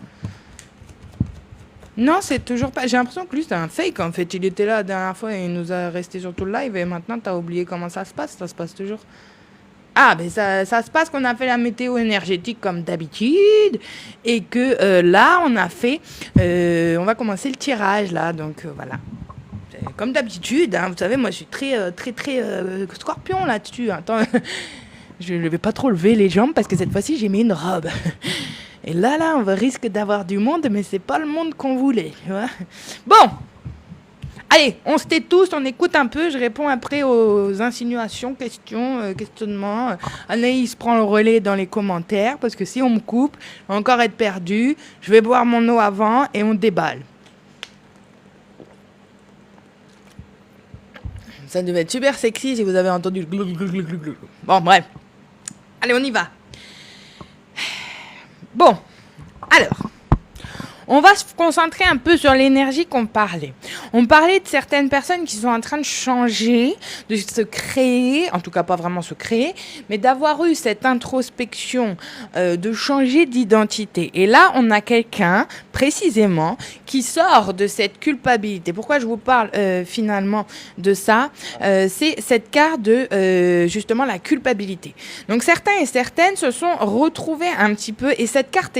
Non, c'est toujours pas... J'ai l'impression que lui, c'est un fake, en fait. Il était là la dernière fois et il nous a resté sur tout le live. Et maintenant, t'as oublié comment ça se passe. Ça se passe toujours. Ah, ben ça se passe qu'on a fait la météo énergétique comme d'habitude et que là, on a fait... on va commencer le tirage, là, donc voilà. Comme d'habitude, hein, vous savez, moi, je suis très scorpion là-dessus. Attends, je ne vais pas trop lever les jambes parce que cette fois-ci, j'ai mis une robe. Et là, on risque d'avoir du monde, mais c'est pas le monde qu'on voulait. Tu vois. Bon, allez, on se tait tous, on écoute un peu. Je réponds après aux insinuations, questions, questionnements. Anaïs prend le relais dans les commentaires parce que si on me coupe, on va encore être perdu. Je vais boire mon eau avant et on déballe. Ça devait être super sexy si vous avez entendu le glou, glou, glou, glou, glou. Bon, bref. Allez, on y va. Bon, alors, on va se concentrer un peu sur l'énergie qu'on parlait. On parlait de certaines personnes qui sont en train de changer, de se créer, en tout cas pas vraiment se créer, mais d'avoir eu cette introspection, de changer d'identité. Et là, on a quelqu'un, précisément, qui sort de cette culpabilité. Pourquoi je vous parle finalement de ça c'est cette carte de, justement, la culpabilité. Donc, certains et certaines se sont retrouvés un petit peu, et cette carte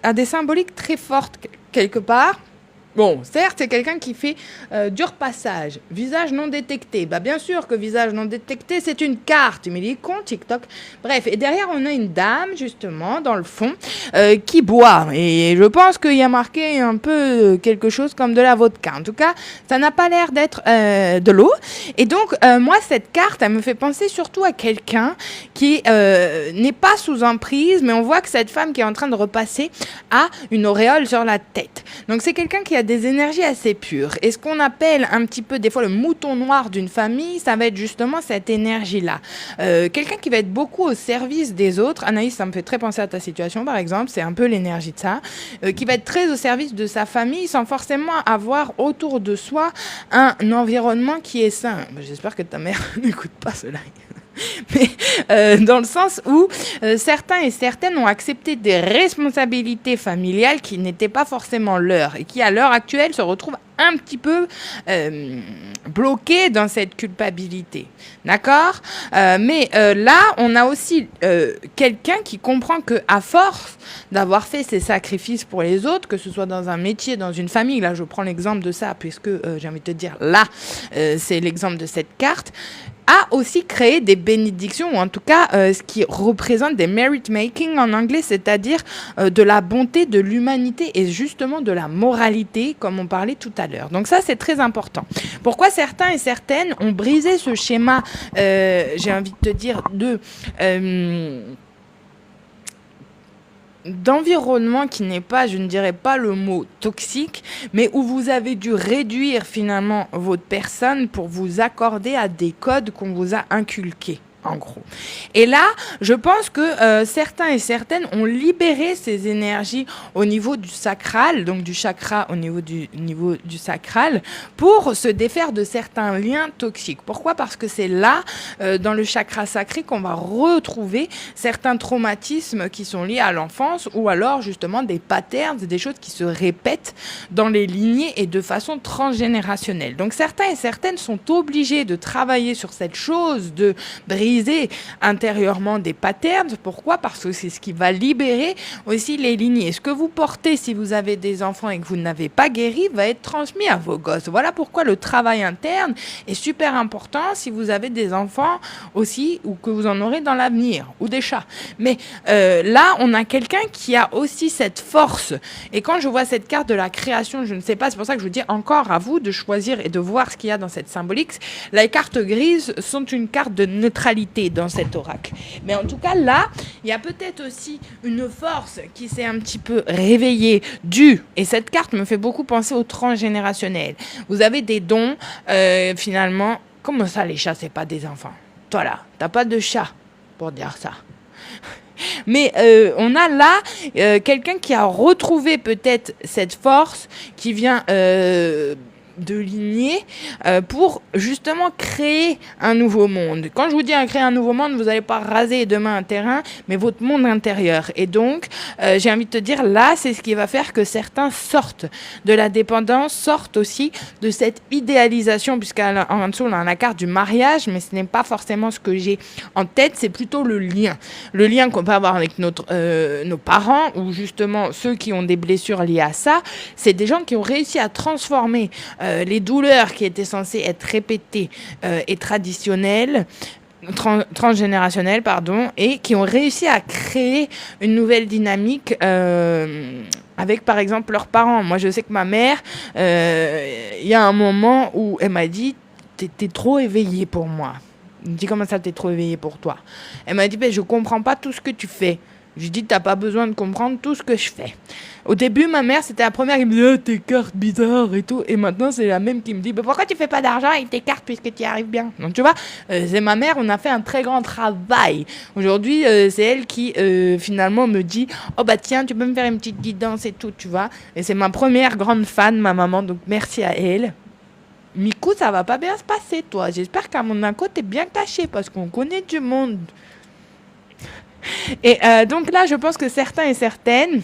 a des symboliques très fortes quelque part. Bon, certes, c'est quelqu'un qui fait du repassage. Visage non détecté. Bah, bien sûr que visage non détecté, c'est une carte. Mais il est con, TikTok. Bref, et derrière, on a une dame, justement, dans le fond, qui boit. Et je pense qu'il y a marqué un peu quelque chose comme de la vodka. En tout cas, ça n'a pas l'air d'être de l'eau. Et donc, moi, cette carte, elle me fait penser surtout à quelqu'un qui n'est pas sous emprise, mais on voit que cette femme qui est en train de repasser a une auréole sur la tête. Donc, c'est quelqu'un qui a des énergies assez pures. Et ce qu'on appelle un petit peu des fois le mouton noir d'une famille, ça va être justement cette énergie-là. Quelqu'un qui va être beaucoup au service des autres. Anaïs, ça me fait très penser à ta situation, par exemple. C'est un peu l'énergie de ça. Qui va être très au service de sa famille sans forcément avoir autour de soi un environnement qui est sain. J'espère que ta mère n'écoute pas cela. Mais dans le sens où certains et certaines ont accepté des responsabilités familiales qui n'étaient pas forcément leurs et qui, à l'heure actuelle, se retrouvent un petit peu bloqués dans cette culpabilité. D'accord mais là, on a aussi quelqu'un qui comprend qu'à force d'avoir fait ces sacrifices pour les autres, que ce soit dans un métier, dans une famille, là, je prends l'exemple de ça, puisque j'ai envie de te dire, là, c'est l'exemple de cette carte, a aussi créé des bénédictions, ou en tout cas ce qui représente des merit making en anglais, c'est-à-dire de la bonté, de l'humanité et justement de la moralité, comme on parlait tout à l'heure. Donc ça, c'est très important. Pourquoi certains et certaines ont brisé ce schéma, j'ai envie de te dire, d'environnement qui n'est pas, je ne dirais pas le mot toxique, mais où vous avez dû réduire finalement votre personne pour vous accorder à des codes qu'on vous a inculqués. En gros. Et là, je pense que certains et certaines ont libéré ces énergies au niveau du sacral, donc du chakra au niveau du sacral, pour se défaire de certains liens toxiques. Pourquoi ? Parce que c'est là, dans le chakra sacré, qu'on va retrouver certains traumatismes qui sont liés à l'enfance ou alors justement des patterns, des choses qui se répètent dans les lignées et de façon transgénérationnelle. Donc certains et certaines sont obligés de travailler sur cette chose, de briser intérieurement des patterns. Pourquoi ? Parce que c'est ce qui va libérer aussi les lignées. Ce que vous portez si vous avez des enfants et que vous n'avez pas guéri va être transmis à vos gosses. Voilà pourquoi le travail interne est super important si vous avez des enfants aussi ou que vous en aurez dans l'avenir ou des chats. Mais là, on a quelqu'un qui a aussi cette force. Et quand je vois cette carte de la création, je ne sais pas, c'est pour ça que je vous dis encore à vous de choisir et de voir ce qu'il y a dans cette symbolique. Les cartes grises sont une carte de neutralité dans cet oracle. Mais en tout cas, là, il y a peut-être aussi une force qui s'est un petit peu réveillée et cette carte me fait beaucoup penser au transgénérationnel. Vous avez des dons, finalement. Comment ça, les chats, c'est pas des enfants ? Toi, là, t'as pas de chat pour dire ça. Mais on a là quelqu'un qui a retrouvé peut-être cette force qui vient de lignée pour justement créer un nouveau monde. Quand je vous dis créer un nouveau monde, vous n'allez pas raser demain un terrain, mais votre monde intérieur. Et donc, j'ai envie de te dire, là, c'est ce qui va faire que certains sortent de la dépendance, sortent aussi de cette idéalisation, puisqu'en dessous, on a la carte du mariage, mais ce n'est pas forcément ce que j'ai en tête, c'est plutôt le lien. Le lien qu'on peut avoir avec nos parents, ou justement ceux qui ont des blessures liées à ça, c'est des gens qui ont réussi à transformer les douleurs qui étaient censées être répétées et traditionnelles, transgénérationnelles, pardon, et qui ont réussi à créer une nouvelle dynamique avec, par exemple, leurs parents. Moi, je sais que ma mère, il y a un moment où elle m'a dit « T'es trop éveillée pour moi ». Je me dis « Comment ça, t'es trop éveillée pour toi ?» Elle m'a dit « Je comprends pas tout ce que tu fais. » Je lui dis « T'as pas besoin de comprendre tout ce que je fais. » Au début, ma mère, c'était la première qui me disait tes cartes bizarres et tout. Et maintenant, c'est la même qui me dit pourquoi tu fais pas d'argent avec tes cartes puisque tu y arrives bien. Donc, tu vois, c'est ma mère, on a fait un très grand travail. Aujourd'hui, c'est elle qui, finalement, me dit oh bah tiens, tu peux me faire une petite guidance et tout, tu vois. Et c'est ma première grande fan, ma maman. Donc, merci à elle. Mikou, ça va pas bien se passer, toi. J'espère qu'à Monaco, t'es bien caché parce qu'on connaît du monde. Et donc là, je pense que certains et certaines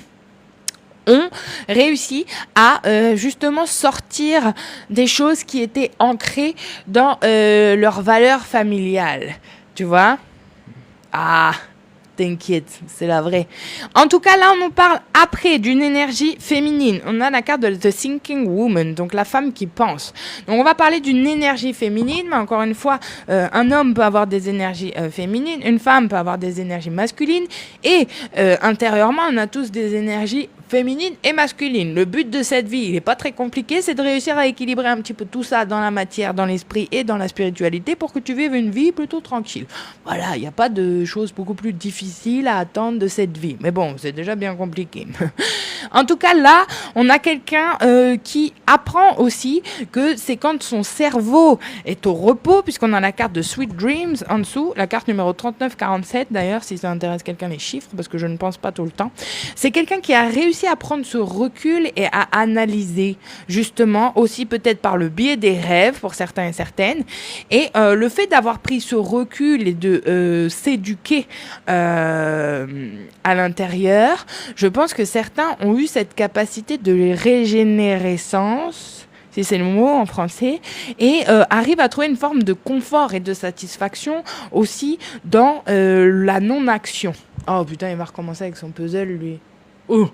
ont réussi à justement sortir des choses qui étaient ancrées dans leurs valeurs familiales. Tu vois ? Ah, t'inquiète, c'est la vraie. En tout cas, là, on nous parle après d'une énergie féminine. On a la carte de The Thinking Woman, donc la femme qui pense. Donc, on va parler d'une énergie féminine, mais encore une fois, un homme peut avoir des énergies féminines, une femme peut avoir des énergies masculines, et intérieurement, on a tous des énergies féminine et masculine. Le but de cette vie, il n'est pas très compliqué, c'est de réussir à équilibrer un petit peu tout ça dans la matière, dans l'esprit et dans la spiritualité pour que tu vives une vie plutôt tranquille. Voilà, il n'y a pas de choses beaucoup plus difficiles à attendre de cette vie. Mais bon, c'est déjà bien compliqué. En tout cas, là, on a quelqu'un qui apprend aussi que c'est quand son cerveau est au repos, puisqu'on a la carte de Sweet Dreams en dessous, la carte numéro 3947 d'ailleurs, si ça intéresse quelqu'un les chiffres, parce que je ne pense pas tout le temps. C'est quelqu'un qui a réussi à prendre ce recul et à analyser, justement, aussi peut-être par le biais des rêves, pour certains et certaines. Et le fait d'avoir pris ce recul et de s'éduquer à l'intérieur, je pense que certains ont eu cette capacité de régénérescence, si c'est le mot en français, et arrivent à trouver une forme de confort et de satisfaction aussi dans la non-action. Oh putain, il va recommencer avec son puzzle, lui. Oh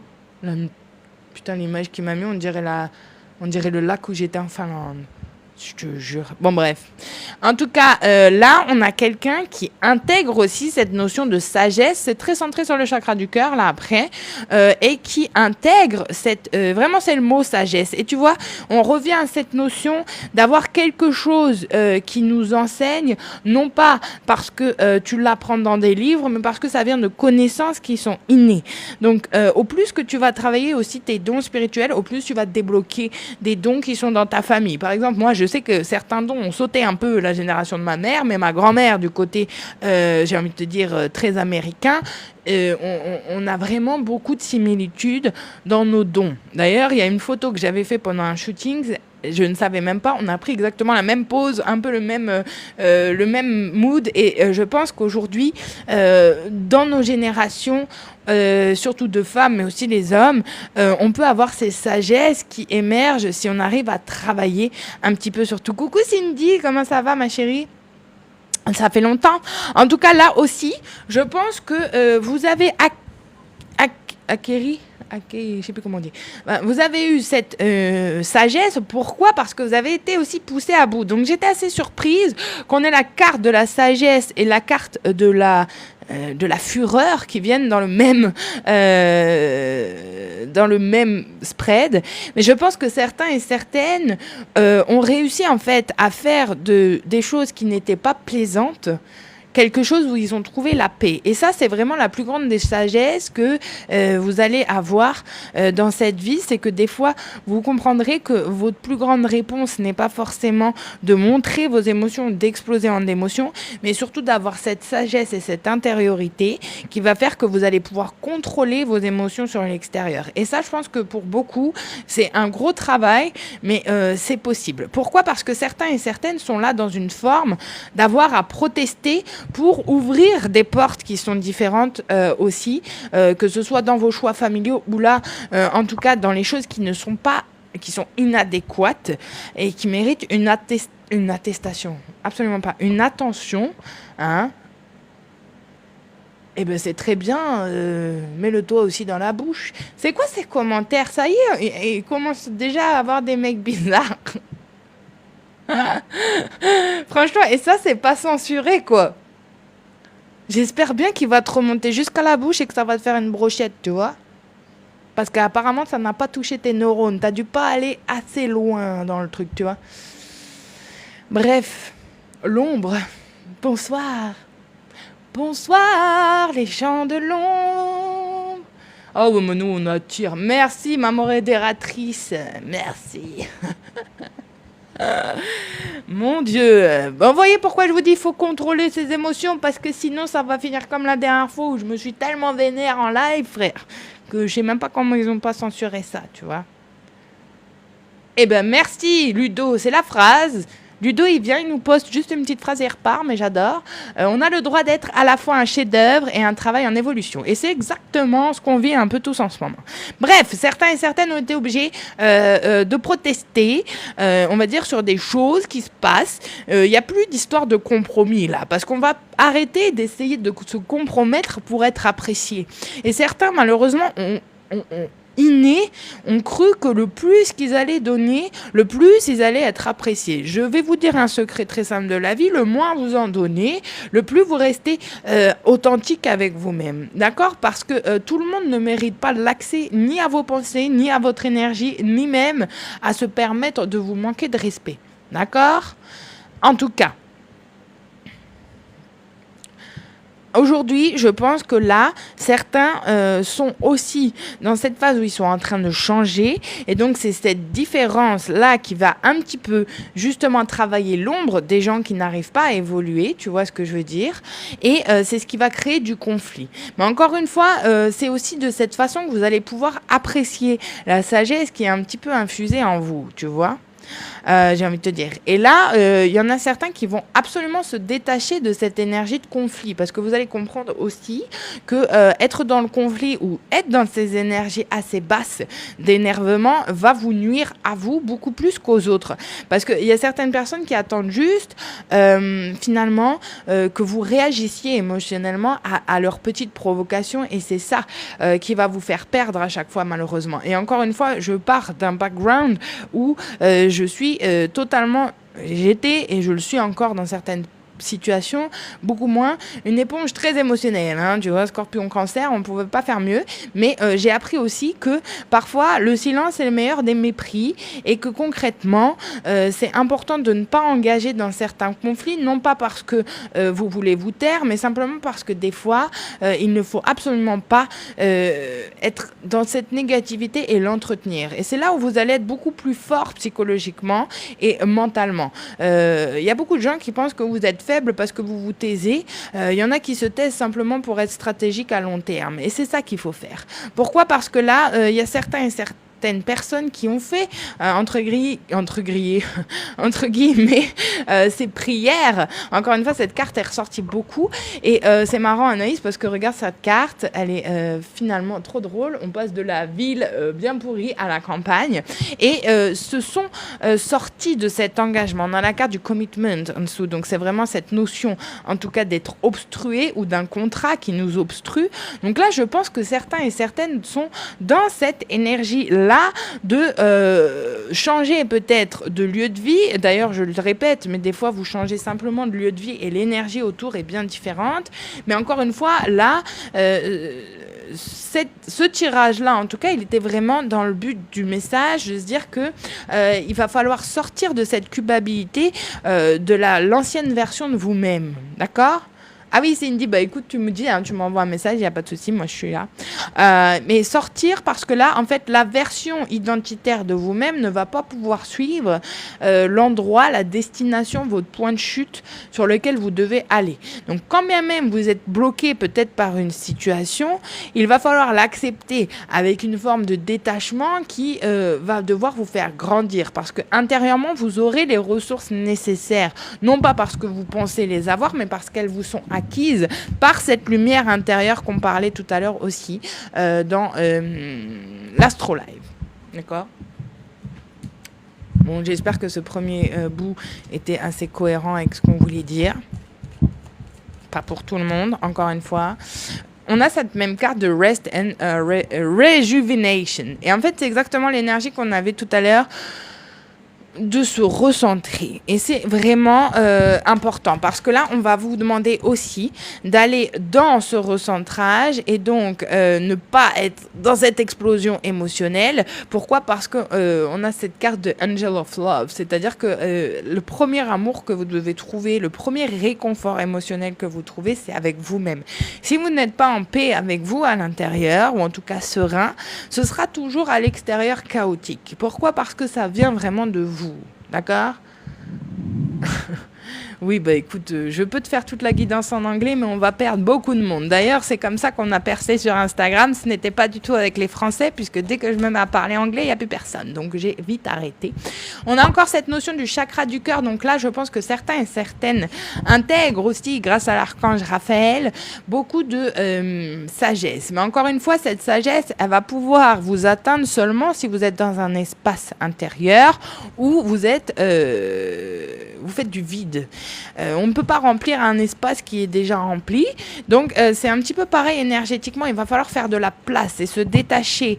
putain, l'image qu'il m'a mis, on dirait le lac où j'étais en Finlande. Je te jure. Bon, bref. En tout cas, là, on a quelqu'un qui intègre aussi cette notion de sagesse. C'est très centré sur le chakra du cœur, là, après. Et qui intègre vraiment, c'est le mot sagesse. Et tu vois, on revient à cette notion d'avoir quelque chose qui nous enseigne, non pas parce que tu l'apprends dans des livres, mais parce que ça vient de connaissances qui sont innées. Donc, au plus que tu vas travailler aussi tes dons spirituels, au plus tu vas débloquer des dons qui sont dans ta famille. Par exemple, moi, je sais que certains dons ont sauté un peu la génération de ma mère, mais ma grand-mère, du côté, j'ai envie de te dire, très américain, on a vraiment beaucoup de similitudes dans nos dons. D'ailleurs, il y a une photo que j'avais fait pendant un shooting, je ne savais même pas, on a pris exactement la même pose, un peu le même mood, et je pense qu'aujourd'hui, dans nos générations, surtout de femmes, mais aussi les hommes, on peut avoir ces sagesses qui émergent si on arrive à travailler un petit peu sur tout. Coucou Cindy, comment ça va ma chérie ? Ça fait longtemps. En tout cas, là aussi, je pense que vous avez acquéri, je sais plus comment on dit. Vous avez eu cette sagesse. Pourquoi ? Parce que vous avez été aussi poussé à bout. Donc, j'étais assez surprise qu'on ait la carte de la sagesse et la carte de la fureur qui viennent dans le même spread. Mais je pense que certains et certaines ont réussi en fait à faire des choses qui n'étaient pas plaisantes, quelque chose où ils ont trouvé la paix. Et ça, c'est vraiment la plus grande des sagesses que vous allez avoir dans cette vie. C'est que des fois, vous comprendrez que votre plus grande réponse n'est pas forcément de montrer vos émotions, d'exploser en émotions, mais surtout d'avoir cette sagesse et cette intériorité qui va faire que vous allez pouvoir contrôler vos émotions sur l'extérieur. Et ça, je pense que pour beaucoup, c'est un gros travail, mais c'est possible. Pourquoi ? Parce que certains et certaines sont là dans une forme d'avoir à protester pour ouvrir des portes qui sont différentes aussi, que ce soit dans vos choix familiaux ou là, en tout cas, dans les choses qui ne sont pas, qui sont inadéquates et qui méritent une attestation, absolument pas, une attention, hein. Eh bien, c'est très bien, mets-le toi aussi dans la bouche. C'est quoi ces commentaires ? Ça y est, ils commencent déjà à avoir des mecs bizarres. Franchement, et ça, c'est pas censuré, quoi. J'espère bien qu'il va te remonter jusqu'à la bouche et que ça va te faire une brochette, tu vois. Parce qu'apparemment, ça n'a pas touché tes neurones. T'as dû pas aller assez loin dans le truc, tu vois. Bref, l'ombre. Bonsoir. Bonsoir, les gens de l'ombre. Oh, oui, mais nous, on attire. Merci, ma modératrice. Merci. Mon Dieu. Vous voyez pourquoi je vous dis qu'il faut contrôler ses émotions, parce que sinon, ça va finir comme la dernière fois où je me suis tellement vénère en live, frère, que je sais même pas comment ils n'ont pas censuré ça, tu vois. Eh ben, merci, Ludo. C'est la phrase. Ludo, il vient, il nous poste juste une petite phrase et il repart, mais j'adore. On a le droit d'être à la fois un chef-d'œuvre et un travail en évolution. Et c'est exactement ce qu'on vit un peu tous en ce moment. Bref, certains et certaines ont été obligés de protester, on va dire, sur des choses qui se passent. Il n'y a plus d'histoire de compromis, là, parce qu'on va arrêter d'essayer de se compromettre pour être apprécié. Et certains, malheureusement, innés ont cru que le plus qu'ils allaient donner, le plus ils allaient être appréciés. Je vais vous dire un secret très simple de la vie, le moins vous en donnez, le plus vous restez authentique avec vous-même. D'accord ? Parce que tout le monde ne mérite pas l'accès ni à vos pensées, ni à votre énergie, ni même à se permettre de vous manquer de respect. D'accord ? En tout cas, aujourd'hui, je pense que là, certains sont aussi dans cette phase où ils sont en train de changer. Et donc, c'est cette différence-là qui va un petit peu, justement, travailler l'ombre des gens qui n'arrivent pas à évoluer. Tu vois ce que je veux dire ? Et c'est ce qui va créer du conflit. Mais encore une fois, c'est aussi de cette façon que vous allez pouvoir apprécier la sagesse qui est un petit peu infusée en vous, tu vois ? J'ai envie de te dire. Et là, il y en a certains qui vont absolument se détacher de cette énergie de conflit, parce que vous allez comprendre aussi que être dans le conflit ou être dans ces énergies assez basses d'énervement va vous nuire à vous beaucoup plus qu'aux autres. Parce qu'il y a certaines personnes qui attendent juste, finalement, que vous réagissiez émotionnellement à leur petite provocation, et c'est ça qui va vous faire perdre à chaque fois, malheureusement. Et encore une fois, je pars d'un background où je suis totalement, j'étais et je le suis encore dans certaines situation, beaucoup moins, une éponge très émotionnelle, hein, tu vois, Scorpion Cancer, on ne pouvait pas faire mieux, mais j'ai appris aussi que parfois le silence est le meilleur des mépris et que concrètement c'est important de ne pas engager dans certains conflits, non pas parce que vous voulez vous taire, mais simplement parce que des fois il ne faut absolument pas être dans cette négativité et l'entretenir, et c'est là où vous allez être beaucoup plus fort psychologiquement et mentalement. Il y a beaucoup de gens qui pensent que vous êtes faible parce que vous vous taisez. Il y en a qui se taisent simplement pour être stratégique à long terme. Et c'est ça qu'il faut faire. Pourquoi ? Parce que là, il y a certains et certaines personnes qui ont fait entre guillemets ces prières. Encore une fois, cette carte est ressortie beaucoup et c'est marrant, Anaïs, parce que regarde cette carte, elle est finalement trop drôle. On passe de la ville bien pourrie à la campagne et se sont sortis de cet engagement. On a la carte du commitment en dessous, donc c'est vraiment cette notion en tout cas d'être obstrué ou d'un contrat qui nous obstrue. Donc là, je pense que certains et certaines sont dans cette énergie là de changer peut-être de lieu de vie. D'ailleurs, je le répète, mais des fois, vous changez simplement de lieu de vie et l'énergie autour est bien différente. Mais encore une fois, là, ce tirage-là, en tout cas, il était vraiment dans le but du message, de se dire que il va falloir sortir de cette culpabilité de l'ancienne version de vous-même. D'accord ? Ah oui, Cindy, bah écoute, tu me dis, hein, tu m'envoies un message, il n'y a pas de souci, moi je suis là. Mais sortir, parce que là, en fait, la version identitaire de vous-même ne va pas pouvoir suivre l'endroit, la destination, votre point de chute sur lequel vous devez aller. Donc, quand bien même vous êtes bloqué peut-être par une situation, il va falloir l'accepter avec une forme de détachement qui va devoir vous faire grandir, parce que intérieurement, vous aurez les ressources nécessaires, non pas parce que vous pensez les avoir, mais parce qu'elles vous sont acquises par cette lumière intérieure qu'on parlait tout à l'heure aussi dans l'Astrolive. D'accord ? Bon, j'espère que ce premier bout était assez cohérent avec ce qu'on voulait dire. Pas pour tout le monde, encore une fois. On a cette même carte de Rest and Rejuvenation. Et en fait, c'est exactement l'énergie qu'on avait tout à l'heure de se recentrer. Et c'est vraiment important, parce que là, on va vous demander aussi d'aller dans ce recentrage et donc ne pas être dans cette explosion émotionnelle. Pourquoi ? Parce que on a cette carte de Angel of Love, c'est-à-dire que le premier amour que vous devez trouver, le premier réconfort émotionnel que vous trouvez, c'est avec vous-même. Si vous n'êtes pas en paix avec vous à l'intérieur, ou en tout cas serein, ce sera toujours à l'extérieur chaotique. Pourquoi ? Parce que ça vient vraiment de vous. D'accord ? Oui, bah écoute, je peux te faire toute la guidance en anglais, mais on va perdre beaucoup de monde. D'ailleurs, c'est comme ça qu'on a percé sur Instagram. Ce n'était pas du tout avec les Français, puisque dès que je me mets à parler anglais, il n'y a plus personne. Donc, j'ai vite arrêté. On a encore cette notion du chakra du cœur. Donc là, je pense que certains et certaines intègrent aussi, grâce à l'archange Raphaël, beaucoup de sagesse. Mais encore une fois, cette sagesse, elle va pouvoir vous atteindre seulement si vous êtes dans un espace intérieur où vous êtes, vous faites du vide. On ne peut pas remplir un espace qui est déjà rempli. Donc, c'est un petit peu pareil énergétiquement. Il va falloir faire de la place et se détacher.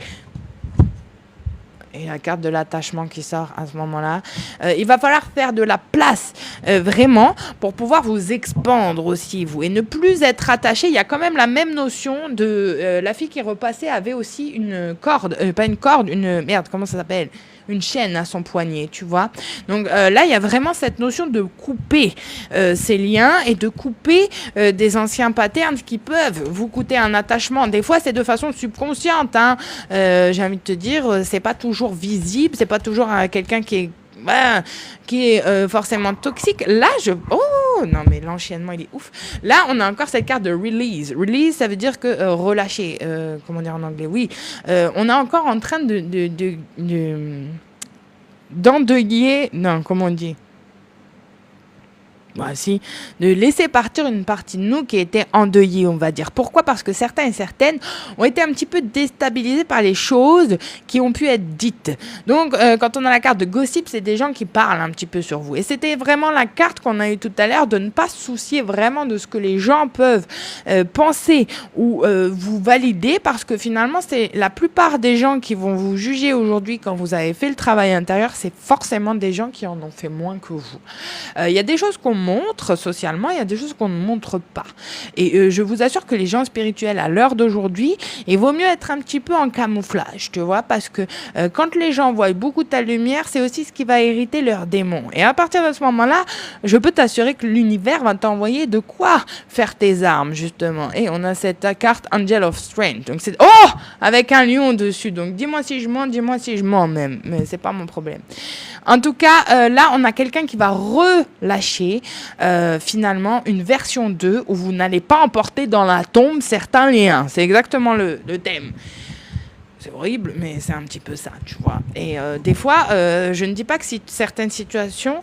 Et la carte de l'attachement qui sort à ce moment-là. Il va falloir faire de la place, vraiment, pour pouvoir vous expandre aussi, vous. Et ne plus être attaché. Il y a quand même la même notion de... la fille qui repassait avait aussi une corde. Pas une corde, une... Merde, comment ça s'appelle ? Une chaîne à son poignet, tu vois. Donc là, il y a vraiment cette notion de couper ces liens et de couper des anciens patterns qui peuvent vous coûter un attachement. Des fois, c'est de façon subconsciente. Hein. J'ai envie de te dire, c'est pas toujours visible, c'est pas toujours quelqu'un qui est forcément toxique. Là, oh non, mais l'enchaînement, il est ouf. Là, on a encore cette carte de release. Release, ça veut dire que relâcher. Comment dire en anglais ? Oui. On est encore en train d'endeuiller. Non, comment on dit ? Voici, de laisser partir une partie de nous qui était endeuillée, on va dire. Pourquoi ? Parce que certains et certaines ont été un petit peu déstabilisés par les choses qui ont pu être dites. Donc, quand on a la carte de gossip, c'est des gens qui parlent un petit peu sur vous. Et c'était vraiment la carte qu'on a eue tout à l'heure, de ne pas se soucier vraiment de ce que les gens peuvent penser ou vous valider, parce que finalement, c'est la plupart des gens qui vont vous juger aujourd'hui quand vous avez fait le travail intérieur, c'est forcément des gens qui en ont fait moins que vous. Il y a des choses qu'on montre socialement, il y a des choses qu'on ne montre pas. Et je vous assure que les gens spirituels à l'heure d'aujourd'hui, il vaut mieux être un petit peu en camouflage, tu vois, parce que quand les gens voient beaucoup ta lumière, c'est aussi ce qui va hériter leurs démons. Et à partir de ce moment-là, je peux t'assurer que l'univers va t'envoyer de quoi faire tes armes, justement. Et on a cette carte Angel of Strength. Donc c'est avec un lion dessus. Donc dis-moi si je mens même, mais c'est pas mon problème. En tout cas, là, on a quelqu'un qui va relâcher finalement une version 2 où vous n'allez pas emporter dans la tombe certains liens. C'est exactement le thème. C'est horrible, mais c'est un petit peu ça, tu vois. Et des fois, je ne dis pas que certaines situations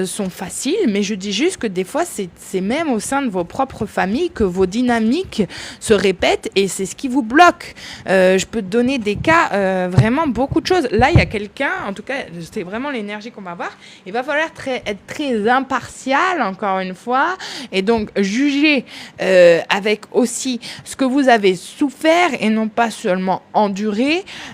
sont faciles, mais je dis juste que des fois, c'est même au sein de vos propres familles que vos dynamiques se répètent et c'est ce qui vous bloque. Je peux te donner des cas, vraiment beaucoup de choses. Là, il y a quelqu'un, en tout cas, c'est vraiment l'énergie qu'on va avoir. Il va falloir être très impartial, encore une fois, et donc juger avec aussi ce que vous avez souffert et non pas seulement endurer.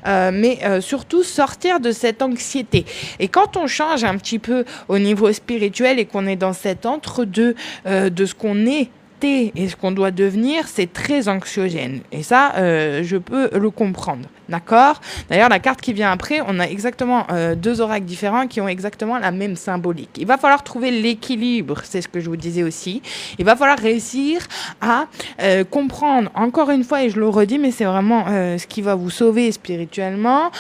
Mais surtout sortir de cette anxiété. Et quand on change un petit peu au niveau spirituel et qu'on est dans cet entre-deux de ce qu'on est était et ce qu'on doit devenir, c'est très anxiogène. Et ça, je peux le comprendre. D'accord ? D'ailleurs, la carte qui vient après, on a exactement 2 oracles différents qui ont exactement la même symbolique. Il va falloir trouver l'équilibre, c'est ce que je vous disais aussi. Il va falloir réussir à comprendre, encore une fois, et je le redis, mais c'est vraiment ce qui va vous sauver spirituellement.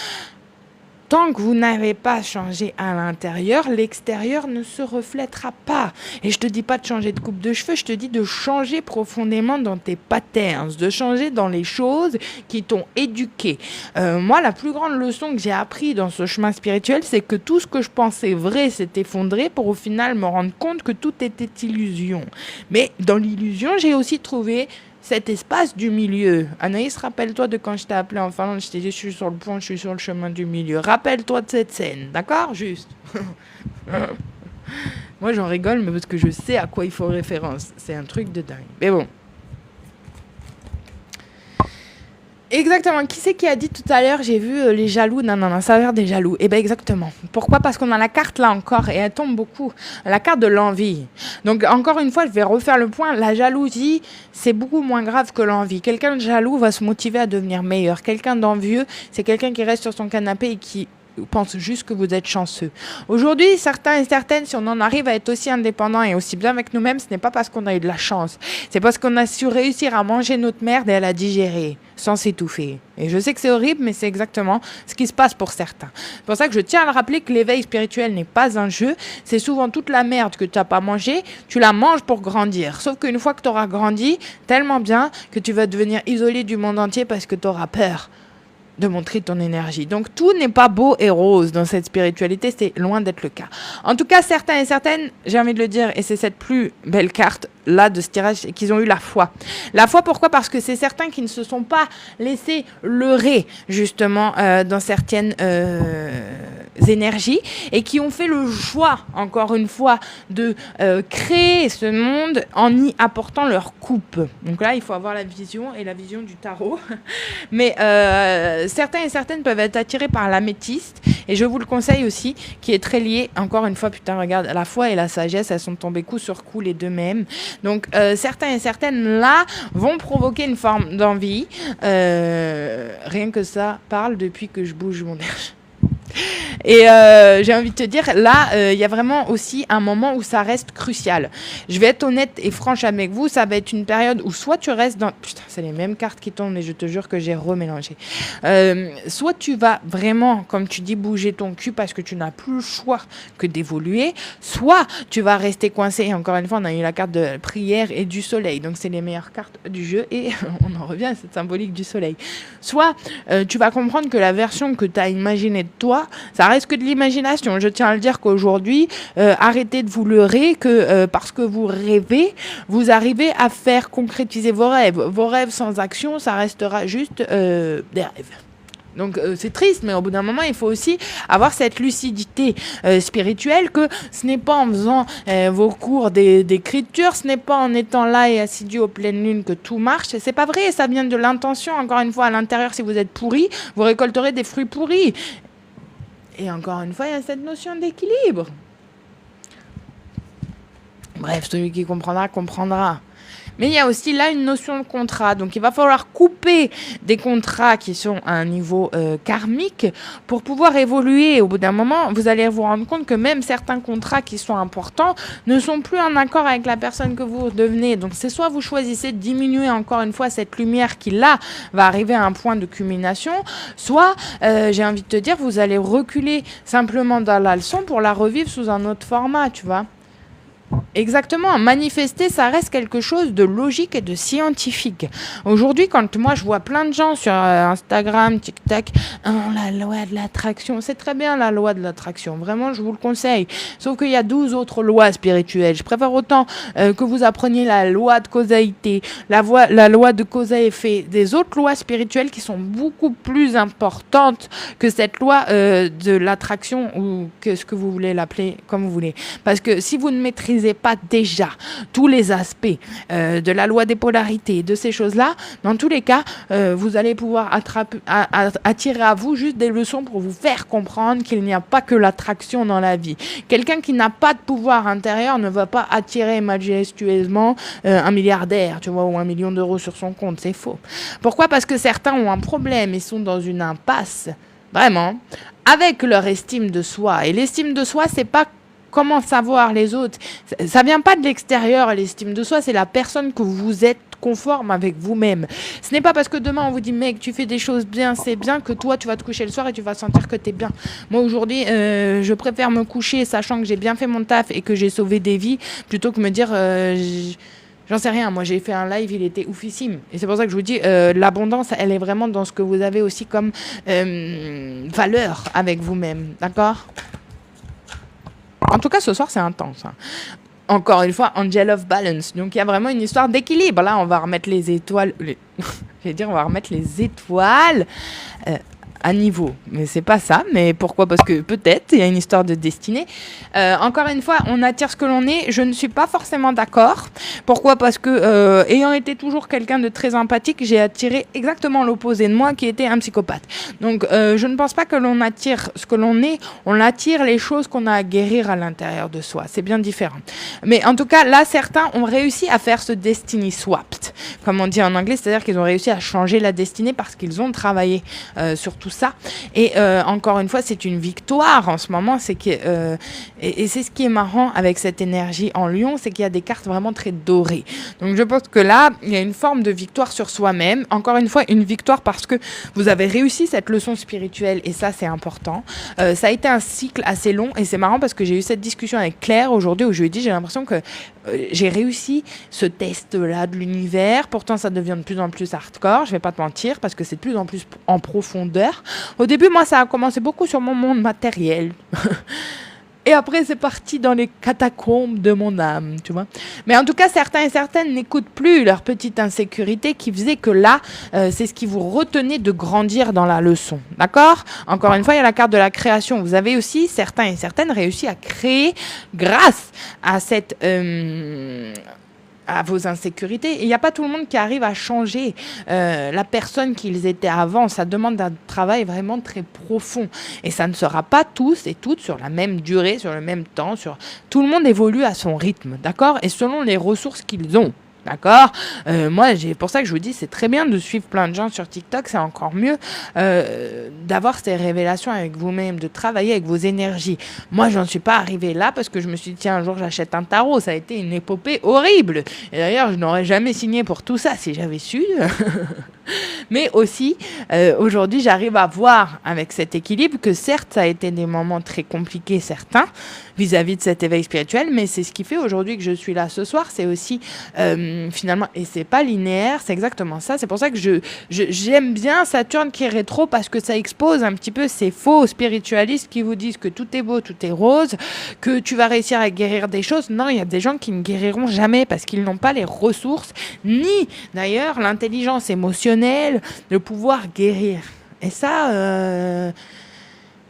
Tant que vous n'avez pas changé à l'intérieur, l'extérieur ne se reflètera pas. Et je te dis pas de changer de coupe de cheveux, je te dis de changer profondément dans tes patterns, de changer dans les choses qui t'ont éduqué. Moi, la plus grande leçon que j'ai appris dans ce chemin spirituel, c'est que tout ce que je pensais vrai s'est effondré pour au final me rendre compte que tout était illusion. Mais dans l'illusion, j'ai aussi trouvé cet espace du milieu. Anaïs, rappelle-toi de quand je t'ai appelé en Finlande, je t'ai dit je suis sur le pont, je suis sur le chemin du milieu. Rappelle-toi de cette scène, d'accord ? Juste. Moi, j'en rigole, mais parce que je sais à quoi il faut référence. C'est un truc de dingue. Mais bon. Exactement. Qui c'est qui a dit tout à l'heure, j'ai vu les jaloux, non, ça a l'air des jaloux. Eh bien, exactement. Pourquoi ? Parce qu'on a la carte là encore, et elle tombe beaucoup. La carte de l'envie. Donc, encore une fois, je vais refaire le point. La jalousie, c'est beaucoup moins grave que l'envie. Quelqu'un de jaloux va se motiver à devenir meilleur. Quelqu'un d'envieux, c'est quelqu'un qui reste sur son canapé et qui pense juste que vous êtes chanceux. Aujourd'hui, certains et certaines, si on en arrive à être aussi indépendants et aussi bien avec nous-mêmes, ce n'est pas parce qu'on a eu de la chance. C'est parce qu'on a su réussir à manger notre merde et à la digérer sans s'étouffer. Et je sais que c'est horrible, mais c'est exactement ce qui se passe pour certains. C'est pour ça que je tiens à le rappeler que l'éveil spirituel n'est pas un jeu. C'est souvent toute la merde que tu n'as pas mangée, tu la manges pour grandir. Sauf qu'une fois que tu auras grandi, tellement bien que tu vas devenir isolé du monde entier parce que tu auras peur de montrer ton énergie. Donc, tout n'est pas beau et rose dans cette spiritualité, c'est loin d'être le cas. En tout cas, certains et certaines, j'ai envie de le dire, et c'est cette plus belle carte là de ce tirage, qu'ils ont eu la foi. La foi, pourquoi ? Parce que c'est certains qui ne se sont pas laissés leurrer, justement, dans certaines énergies, et qui ont fait le choix, encore une fois, de créer ce monde en y apportant leur coupe. Donc là, il faut avoir la vision, et la vision du tarot. Mais certains et certaines peuvent être attirés par l'améthyste, et je vous le conseille aussi, qui est très lié, encore une fois, putain, regarde, la foi et la sagesse, elles sont tombées coup sur coup les deux mêmes. Donc, certains et certaines, là, vont provoquer une forme d'envie. Rien que ça parle depuis que je bouge mon air. Et j'ai envie de te dire, là, il y a vraiment aussi un moment où ça reste crucial. Je vais être honnête et franche avec vous, ça va être une période où soit tu restes dans... Putain, c'est les mêmes cartes qui tombent, mais je te jure que j'ai remélangé. Soit tu vas vraiment, comme tu dis, bouger ton cul parce que tu n'as plus le choix que d'évoluer, soit tu vas rester coincé. Et encore une fois, on a eu la carte de prière et du soleil. Donc, c'est les meilleures cartes du jeu et on en revient à cette symbolique du soleil. Soit tu vas comprendre que la version que tu as imaginée de toi, ça reste que de l'imagination. Je tiens à le dire qu'aujourd'hui, arrêtez de vous leurrer que parce que vous rêvez, vous arrivez à faire concrétiser vos rêves. Vos rêves sans action, ça restera juste des rêves. Donc c'est triste, mais au bout d'un moment, il faut aussi avoir cette lucidité spirituelle que ce n'est pas en faisant vos cours d'écriture, ce n'est pas en étant là et assidu aux pleines lunes que tout marche. C'est pas vrai, ça vient de l'intention. Encore une fois, à l'intérieur, si vous êtes pourri, vous récolterez des fruits pourris. Et encore une fois, il y a cette notion d'équilibre. Bref, celui qui comprendra, comprendra. Mais il y a aussi là une notion de contrat. Donc, il va falloir couper des contrats qui sont à un niveau karmique pour pouvoir évoluer. Au bout d'un moment, vous allez vous rendre compte que même certains contrats qui sont importants ne sont plus en accord avec la personne que vous devenez. Donc, c'est soit vous choisissez de diminuer encore une fois cette lumière qui, là, va arriver à un point de culmination, soit, j'ai envie de te dire, vous allez reculer simplement dans la leçon pour la revivre sous un autre format, tu vois. Exactement, manifester, ça reste quelque chose de logique et de scientifique. Aujourd'hui, quand moi je vois plein de gens sur Instagram, TikTok, la loi de l'attraction, c'est très bien la loi de l'attraction, vraiment je vous le conseille. Sauf qu'il y a 12 autres lois spirituelles. Je préfère autant que vous appreniez la loi de causalité, la loi de cause à effet, des autres lois spirituelles qui sont beaucoup plus importantes que cette loi de l'attraction ou que ce que vous voulez l'appeler comme vous voulez. Parce que si vous ne maîtrisez maîtrisez pas déjà tous les aspects de la loi des polarités, de ces choses-là, dans tous les cas, vous allez pouvoir attirer à vous juste des leçons pour vous faire comprendre qu'il n'y a pas que l'attraction dans la vie. Quelqu'un qui n'a pas de pouvoir intérieur ne va pas attirer majestueusement un milliardaire, tu vois, ou 1 million d'euros sur son compte. C'est faux. Pourquoi ? Parce que certains ont un problème et sont dans une impasse, vraiment, avec leur estime de soi. Et l'estime de soi, c'est pas comment savoir les autres. Ça vient pas de l'extérieur, l'estime de soi, c'est la personne que vous êtes conforme avec vous-même. Ce n'est pas parce que demain on vous dit mec tu fais des choses bien, c'est bien, que toi tu vas te coucher le soir et tu vas sentir que t'es bien. Moi aujourd'hui je préfère me coucher sachant que j'ai bien fait mon taf et que j'ai sauvé des vies plutôt que me dire j'en sais rien. Moi j'ai fait un live, il était oufissime et c'est pour ça que je vous dis l'abondance elle est vraiment dans ce que vous avez aussi comme valeur avec vous-même, d'accord? En tout cas ce soir c'est intense, hein. Encore une fois, Angel of Balance. Donc, il y a vraiment une histoire d'équilibre. Là, on va remettre les étoiles... on va remettre les étoiles à niveau. Mais c'est pas ça. Mais pourquoi ? Parce que peut-être, il y a une histoire de destinée. Encore une fois, on attire ce que l'on est. Je ne suis pas forcément d'accord. Pourquoi ? Parce que, ayant été toujours quelqu'un de très empathique, j'ai attiré exactement l'opposé de moi, qui était un psychopathe. Donc, je ne pense pas que l'on attire ce que l'on est. On attire les choses qu'on a à guérir à l'intérieur de soi. C'est bien différent. Mais en tout cas, là, certains ont réussi à faire ce destiny swapped, comme on dit en anglais. C'est-à-dire qu'ils ont réussi à changer la destinée parce qu'ils ont travaillé sur tout ça. Et encore une fois, c'est une victoire en ce moment. C'est que, et c'est ce qui est marrant avec cette énergie en Lion, c'est qu'il y a des cartes vraiment très dorées. Donc je pense que là, il y a une forme de victoire sur soi-même. Encore une fois, une victoire parce que vous avez réussi cette leçon spirituelle et ça, c'est important. Ça a été un cycle assez long et c'est marrant parce que j'ai eu cette discussion avec Claire aujourd'hui où je lui ai dit, j'ai l'impression que j'ai réussi ce test-là de l'univers. Pourtant, ça devient de plus en plus hardcore. Je vais pas te mentir parce que c'est de plus en plus en profondeur. Au début, moi, ça a commencé beaucoup sur mon monde matériel. Et après, c'est parti dans les catacombes de mon âme, tu vois. Mais en tout cas, certains et certaines n'écoutent plus leur petite insécurité qui faisait que là, c'est ce qui vous retenait de grandir dans la leçon. D'accord ? Encore une fois, il y a la carte de la création. Vous avez aussi, certains et certaines, réussi à créer grâce à cette... à vos insécurités. Et il n'y a pas tout le monde qui arrive à changer la personne qu'ils étaient avant. Ça demande un travail vraiment très profond. Et ça ne sera pas tous et toutes sur la même durée, sur le même temps. Tout le monde évolue à son rythme, d'accord ? Et selon les ressources qu'ils ont. D'accord ? Moi, pour ça que je vous dis, c'est très bien de suivre plein de gens sur TikTok, c'est encore mieux d'avoir ces révélations avec vous-même, de travailler avec vos énergies. Moi, j'en suis pas arrivée là parce que je me suis dit, tiens, un jour, j'achète un tarot. Ça a été une épopée horrible. Et d'ailleurs, je n'aurais jamais signé pour tout ça si j'avais su. Mais aussi, aujourd'hui, j'arrive à voir avec cet équilibre que certes, ça a été des moments très compliqués, certains, vis-à-vis de cet éveil spirituel, mais c'est ce qui fait aujourd'hui que je suis là ce soir. C'est aussi, finalement, et c'est pas linéaire, c'est exactement ça. C'est pour ça que j'aime bien Saturne qui est rétro, parce que ça expose un petit peu ces faux spiritualistes qui vous disent que tout est beau, tout est rose, que tu vas réussir à guérir des choses. Non, il y a des gens qui ne guériront jamais parce qu'ils n'ont pas les ressources, ni d'ailleurs l'intelligence émotionnelle, de pouvoir guérir. Et ça,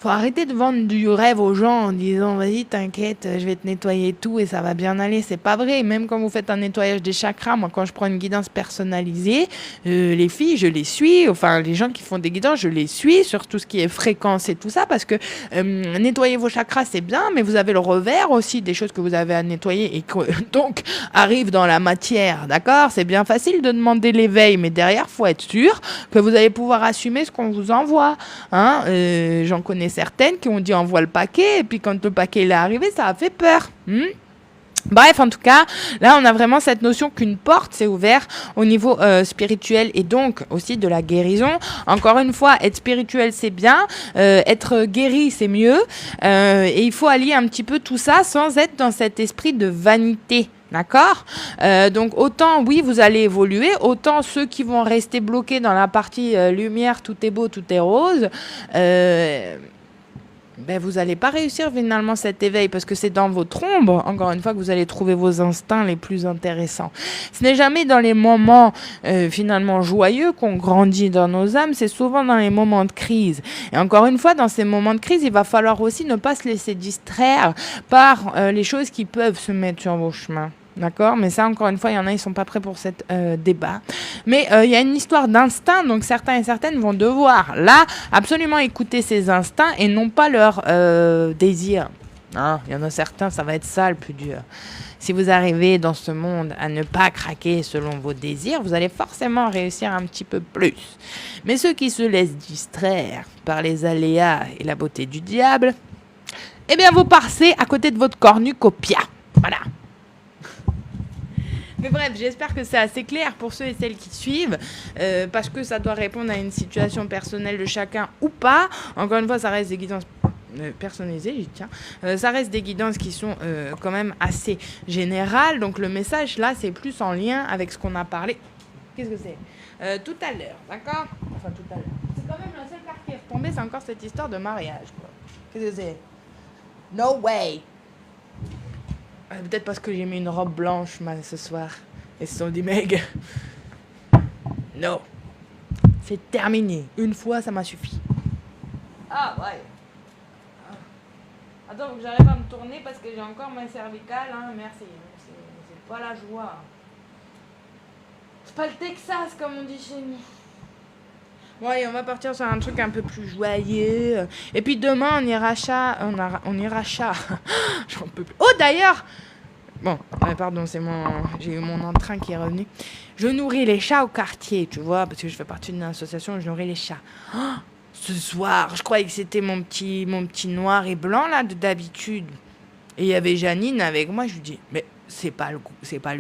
faut arrêter de vendre du rêve aux gens en disant vas-y t'inquiète, je vais te nettoyer tout et ça va bien aller. C'est pas vrai. Même quand vous faites un nettoyage des chakras, moi quand je prends une guidance personnalisée, les filles je les suis, enfin les gens qui font des guidances je les suis sur tout ce qui est fréquence et tout ça, parce que nettoyer vos chakras c'est bien, mais vous avez le revers aussi des choses que vous avez à nettoyer et que donc arrivent dans la matière, d'accord ? C'est bien facile de demander l'éveil, mais derrière faut être sûr que vous allez pouvoir assumer ce qu'on vous envoie, hein. J'en connais certaines qui ont dit envoie le paquet, et puis quand le paquet est arrivé, ça a fait peur. Bref, en tout cas, là, on a vraiment cette notion qu'une porte s'est ouverte au niveau spirituel et donc aussi de la guérison. Encore une fois, être spirituel, c'est bien. Être guéri, c'est mieux. Et il faut allier un petit peu tout ça sans être dans cet esprit de vanité. D'accord ? Donc autant oui vous allez évoluer, autant ceux qui vont rester bloqués dans la partie lumière, tout est beau, tout est rose, ben vous n'allez pas réussir finalement cet éveil parce que c'est dans votre ombre, encore une fois, que vous allez trouver vos instincts les plus intéressants. Ce n'est jamais dans les moments finalement joyeux qu'on grandit dans nos âmes, c'est souvent dans les moments de crise. Et encore une fois, dans ces moments de crise, il va falloir aussi ne pas se laisser distraire par les choses qui peuvent se mettre sur vos chemins. D'accord, mais ça, encore une fois, il y en a, ils sont pas prêts pour cet débat. Mais il y a une histoire d'instinct, donc certains et certaines vont devoir, là, absolument écouter ces instincts et non pas leurs désirs. Hein, il y en a certains, ça va être ça le plus dur. Si vous arrivez dans ce monde à ne pas craquer selon vos désirs, vous allez forcément réussir un petit peu plus. Mais ceux qui se laissent distraire par les aléas et la beauté du diable, eh bien, vous passez à côté de votre cornucopia. Voilà. Mais bref, j'espère que c'est assez clair pour ceux et celles qui suivent, parce que ça doit répondre à une situation personnelle de chacun ou pas. Encore une fois, ça reste des guidances personnalisées, ça reste des guidances qui sont quand même assez générales. Donc le message là, c'est plus en lien avec ce qu'on a parlé. Qu'est-ce que c'est tout à l'heure, d'accord? Enfin tout à l'heure. C'est quand même la seule carte qui est retombée, c'est encore cette histoire de mariage, quoi. Qu'est-ce que c'est? No way. Peut-être parce que j'ai mis une robe blanche ce soir. Et se sont dit, Meg, non, c'est terminé. Une fois, ça m'a suffi. Ah, ouais. Attends, faut que j'arrive à me tourner parce que j'ai encore ma cervicale. Hein. Merci. C'est pas la joie. C'est pas le Texas, comme on dit chez nous. Bon, allez, on va partir sur un truc un peu plus joyeux. Et puis demain, on ira chat. On ira chat. J'en peux plus. Oh, d'ailleurs. Bon, pardon, j'ai eu mon entrain qui est revenu. Je nourris les chats au quartier, tu vois, parce que je fais partie d'une association où je nourris les chats. Oh, ce soir, je croyais que c'était mon petit noir et blanc là d'habitude. Et il y avait Janine avec moi. Je lui dis, mais c'est pas le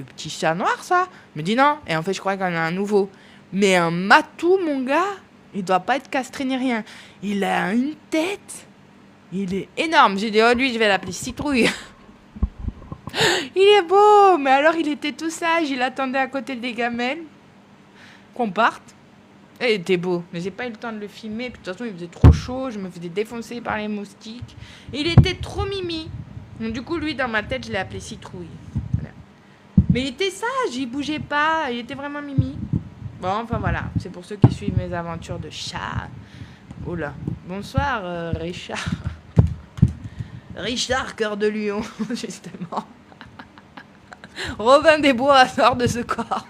petit chat noir ça? Elle me dit non. Et en fait, je crois qu'on a un nouveau. Mais un matou, mon gars. Il doit pas être castré ni rien. Il a une tête. Il est énorme. J'ai dit, oh, lui, je vais l'appeler Citrouille. Il est beau. Mais alors, il était tout sage. Il attendait à côté des gamelles qu'on parte. Et il était beau. Mais j'ai pas eu le temps de le filmer. Puis, de toute façon, il faisait trop chaud. Je me faisais défoncer par les moustiques. Et il était trop mimi. Donc, du coup, lui, dans ma tête, je l'ai appelé Citrouille. Voilà. Mais il était sage. Il bougeait pas. Il était vraiment mimi. Bon, enfin voilà, c'est pour ceux qui suivent mes aventures de chat. Oula, bonsoir Richard. Richard, cœur de lion, justement. Robin des Bois sort de ce corps.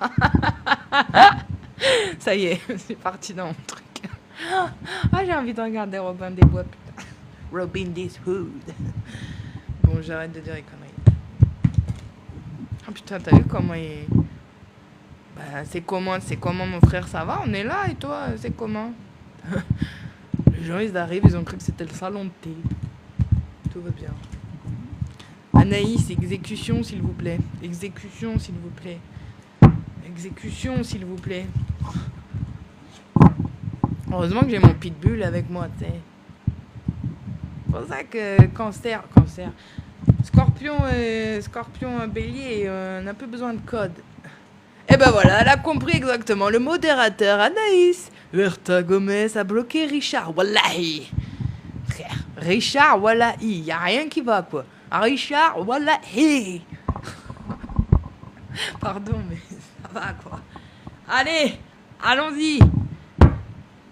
Ça y est, c'est parti dans mon truc. Ah, j'ai envie de regarder Robin des Bois, putain. Robin this Hood. Bon, j'arrête de dire les conneries. Ah putain, t'as vu comment il... c'est comment mon frère, ça va? On est là et toi, c'est comment? Les gens ils arrivent, ils ont cru que c'était le salon de thé. Tout va bien. Anaïs, exécution s'il vous plaît. Exécution s'il vous plaît. Exécution s'il vous plaît. Heureusement que j'ai mon pitbull avec moi, tu sais. C'est pour ça que cancer, Scorpion bélier, on n'a plus besoin de code. Et ben voilà, elle a compris exactement. Le modérateur Anaïs Bertha Gomez a bloqué Richard. Wallahi. Frère, Richard, wallahi. Y a rien qui va, quoi. Richard, wallahi. Pardon, mais ça va, quoi. Allez, allons-y.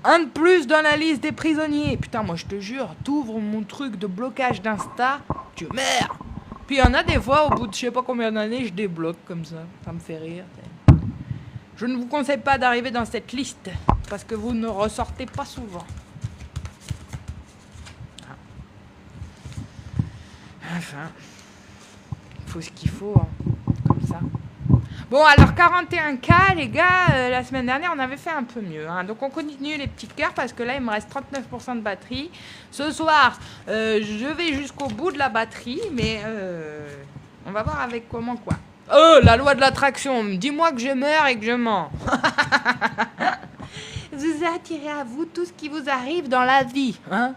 Un de plus dans la liste des prisonniers. Putain, moi, je te jure, t'ouvres mon truc de blocage d'Insta, tu meurs. Puis il y en a des fois, au bout de je sais pas combien d'années, je débloque comme ça. Ça me fait rire. Je ne vous conseille pas d'arriver dans cette liste, parce que vous ne ressortez pas souvent. Enfin, il faut ce qu'il faut, hein, comme ça. Bon, alors 41K, les gars, la semaine dernière, on avait fait un peu mieux. Hein. Donc, on continue les petits cœurs, parce que là, il me reste 39% de batterie. Ce soir, je vais jusqu'au bout de la batterie, mais on va voir avec comment, quoi. Oh, la loi de l'attraction, dis-moi que je meurs et que je mens. Vous attirez à vous tout ce qui vous arrive dans la vie, hein.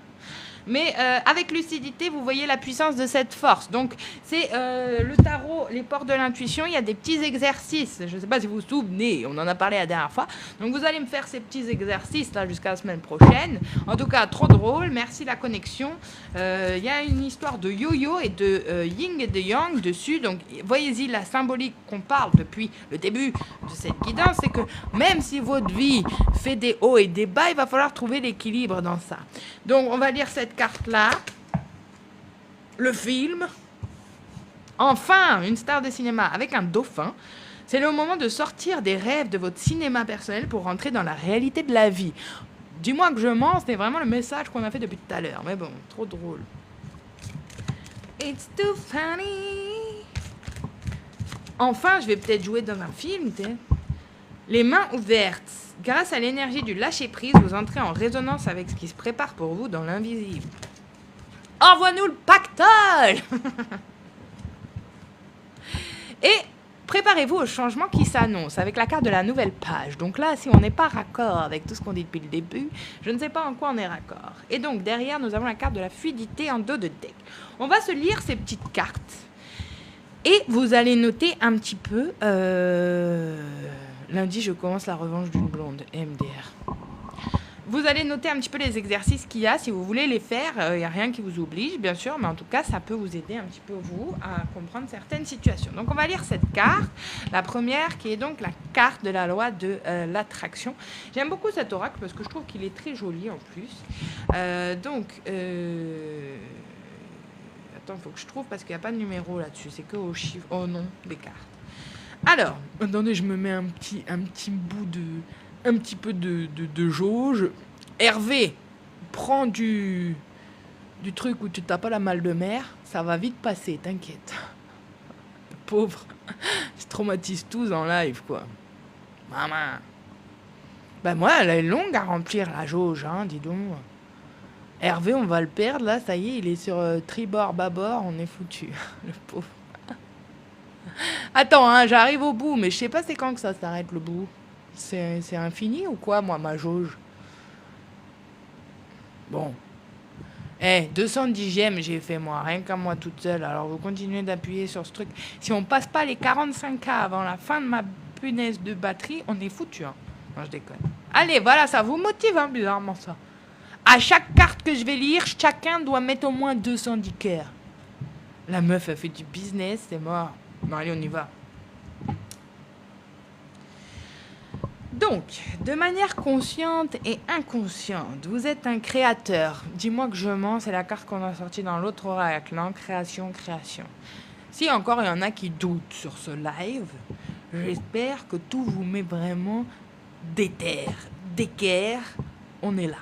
Mais avec lucidité, vous voyez la puissance de cette force. Donc, c'est le tarot, les portes de l'intuition. Il y a des petits exercices. Je ne sais pas si vous vous souvenez, on en a parlé la dernière fois. Donc, vous allez me faire ces petits exercices là jusqu'à la semaine prochaine. En tout cas, trop drôle. Merci la connexion. Il y a une histoire de yo-yo et de yin et de yang dessus. Donc, voyez-y la symbolique qu'on parle depuis le début de cette guidance. C'est que même si votre vie fait des hauts et des bas, il va falloir trouver l'équilibre dans ça. Donc, on va lire cette carte-là. Le film. Enfin, une star de cinéma avec un dauphin. C'est le moment de sortir des rêves de votre cinéma personnel pour rentrer dans la réalité de la vie. Dis-moi que je mens, c'est vraiment le message qu'on a fait depuis tout à l'heure. Mais bon, trop drôle. It's too funny. Enfin, je vais peut-être jouer dans un film, t'sais. Les mains ouvertes. Grâce à l'énergie du lâcher-prise, vous entrez en résonance avec ce qui se prépare pour vous dans l'invisible. Envoie-nous le pactole. Et préparez-vous au changement qui s'annonce avec la carte de la nouvelle page. Donc là, si on n'est pas raccord avec tout ce qu'on dit depuis le début, je ne sais pas en quoi on est raccord. Et donc, derrière, nous avons la carte de la fluidité en dos de deck. On va se lire ces petites cartes. Et vous allez noter un petit peu... Lundi, je commence la revanche d'une blonde, MDR. Vous allez noter un petit peu les exercices qu'il y a. Si vous voulez les faire, il n'y a rien qui vous oblige, bien sûr. Mais en tout cas, ça peut vous aider un petit peu, vous, à comprendre certaines situations. Donc, on va lire cette carte. La première, qui est donc la carte de la loi de l'attraction. J'aime beaucoup cet oracle parce que je trouve qu'il est très joli en plus. Attends, il faut que je trouve parce qu'il n'y a pas de numéro là-dessus. C'est que au chiffre, au nom des cartes. Alors, attendez, je me mets un petit peu de jauge. Hervé, prends du truc où tu t'as pas la mal de mer. Ça va vite passer, t'inquiète. Pauvre. Je traumatise tous en live, quoi. Maman. Ben moi, elle est longue à remplir, la jauge, hein, dis donc. Hervé, on va le perdre, là, ça y est, il est sur tribord, bâbord, on est foutu. Le pauvre. Attends, hein, j'arrive au bout, mais je sais pas c'est quand que ça s'arrête, le bout. C'est infini ou quoi, moi, ma jauge? Bon. 210 gemmes, j'ai fait, moi, rien qu'à moi toute seule. Alors, vous continuez d'appuyer sur ce truc. Si on passe pas les 45K avant la fin de ma punaise de batterie, on est foutu, hein. Non, je déconne. Allez, voilà, ça vous motive, hein, bizarrement, ça. À chaque carte que je vais lire, chacun doit mettre au moins 210 cœurs. La meuf a fait du business, c'est mort. Bon, allez, on y va. Donc, de manière consciente et inconsciente, vous êtes un créateur. Dis-moi que je mens, c'est la carte qu'on a sortie dans l'autre oracle, hein, création. Si encore il y en a qui doutent sur ce live, j'espère que tout vous met vraiment d'équerre. On est là.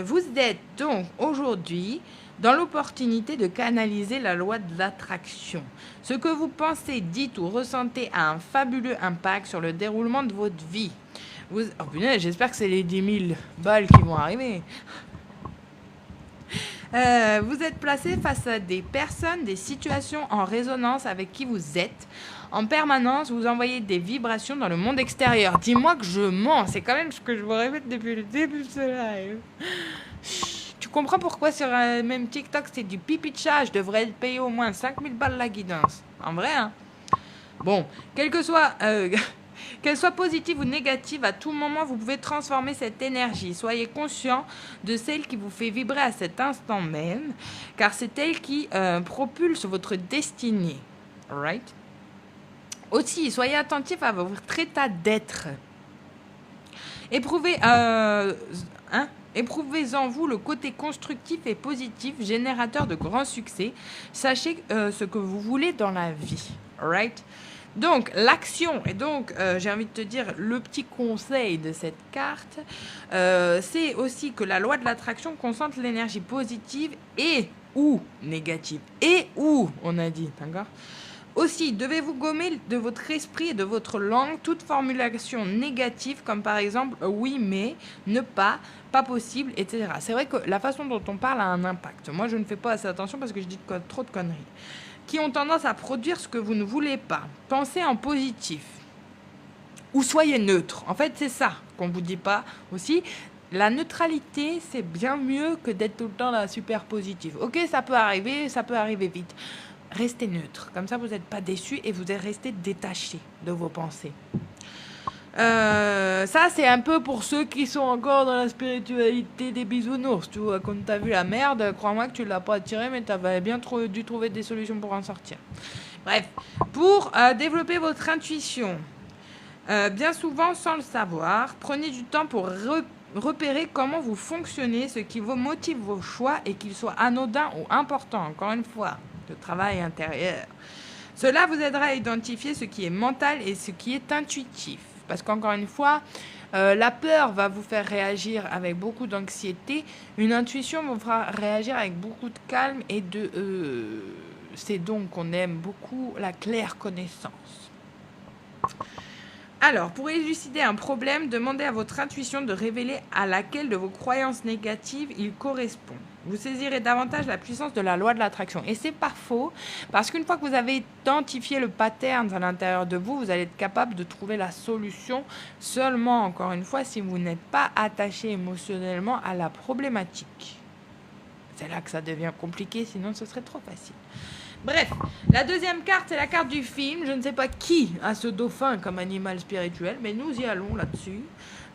Vous êtes donc aujourd'hui dans l'opportunité de canaliser la loi de l'attraction. Ce que vous pensez, dites ou ressentez a un fabuleux impact sur le déroulement de votre vie. Oh punaise, j'espère que c'est les 10 000 balles qui vont arriver. Vous êtes placé face à des personnes, des situations en résonance avec qui vous êtes. En permanence, vous envoyez des vibrations dans le monde extérieur. Dis-moi que je mens, c'est quand même ce que je vous répète depuis le début de ce live. Tu comprends pourquoi sur même TikTok c'est du pipi de chat? Je devrais payer au moins 5000 balles la guidance. En vrai, hein. Bon, qu'elle soit positive ou négative, à tout moment vous pouvez transformer cette énergie. Soyez conscient de celle qui vous fait vibrer à cet instant même, car c'est elle qui propulse votre destinée. Alright? Aussi, soyez attentif à votre état d'être. Éprouvez en vous le côté constructif et positif, générateur de grands succès. Sachez ce que vous voulez dans la vie. Right? Donc, l'action, et donc, j'ai envie de te dire, le petit conseil de cette carte, c'est aussi que la loi de l'attraction concentre l'énergie positive et ou négative. Et ou, on a dit, d'accord? Aussi, devez-vous gommer de votre esprit et de votre langue toute formulation négative, comme par exemple oui, mais, ne pas, pas possible, etc. C'est vrai que la façon dont on parle a un impact. Moi, je ne fais pas assez attention parce que je dis trop de conneries. Qui ont tendance à produire ce que vous ne voulez pas. Pensez en positif. Ou soyez neutre. En fait, c'est ça qu'on ne vous dit pas aussi. la neutralité, c'est bien mieux que d'être tout le temps là super positif. Ok, ça peut arriver vite. Restez neutre, comme ça vous n'êtes pas déçu et vous êtes resté détaché de vos pensées. Ça, c'est un peu pour ceux qui sont encore dans la spiritualité des bisounours. Tu vois, quand t'as vu la merde, crois-moi que tu l'as pas attiré, mais t'avais bien dû trouver des solutions pour en sortir. Bref, pour développer votre intuition, bien souvent sans le savoir, prenez du temps pour repérer comment vous fonctionnez, ce qui vous motive vos choix et qu'ils soient anodins ou importants. Encore une fois, le travail intérieur. Cela vous aidera à identifier ce qui est mental et ce qui est intuitif. Parce qu'encore une fois, la peur va vous faire réagir avec beaucoup d'anxiété. Une intuition vous fera réagir avec beaucoup de calme et de... c'est donc qu'on aime beaucoup la claire connaissance. Alors, pour élucider un problème, demandez à votre intuition de révéler à laquelle de vos croyances négatives il correspond. Vous saisirez davantage la puissance de la loi de l'attraction. Et c'est pas faux, parce qu'une fois que vous avez identifié le pattern à l'intérieur de vous, vous allez être capable de trouver la solution seulement, encore une fois, si vous n'êtes pas attaché émotionnellement à la problématique. C'est là que ça devient compliqué, sinon ce serait trop facile. Bref, la deuxième carte, c'est la carte du film. Je ne sais pas qui a ce dauphin comme animal spirituel, mais nous y allons là-dessus.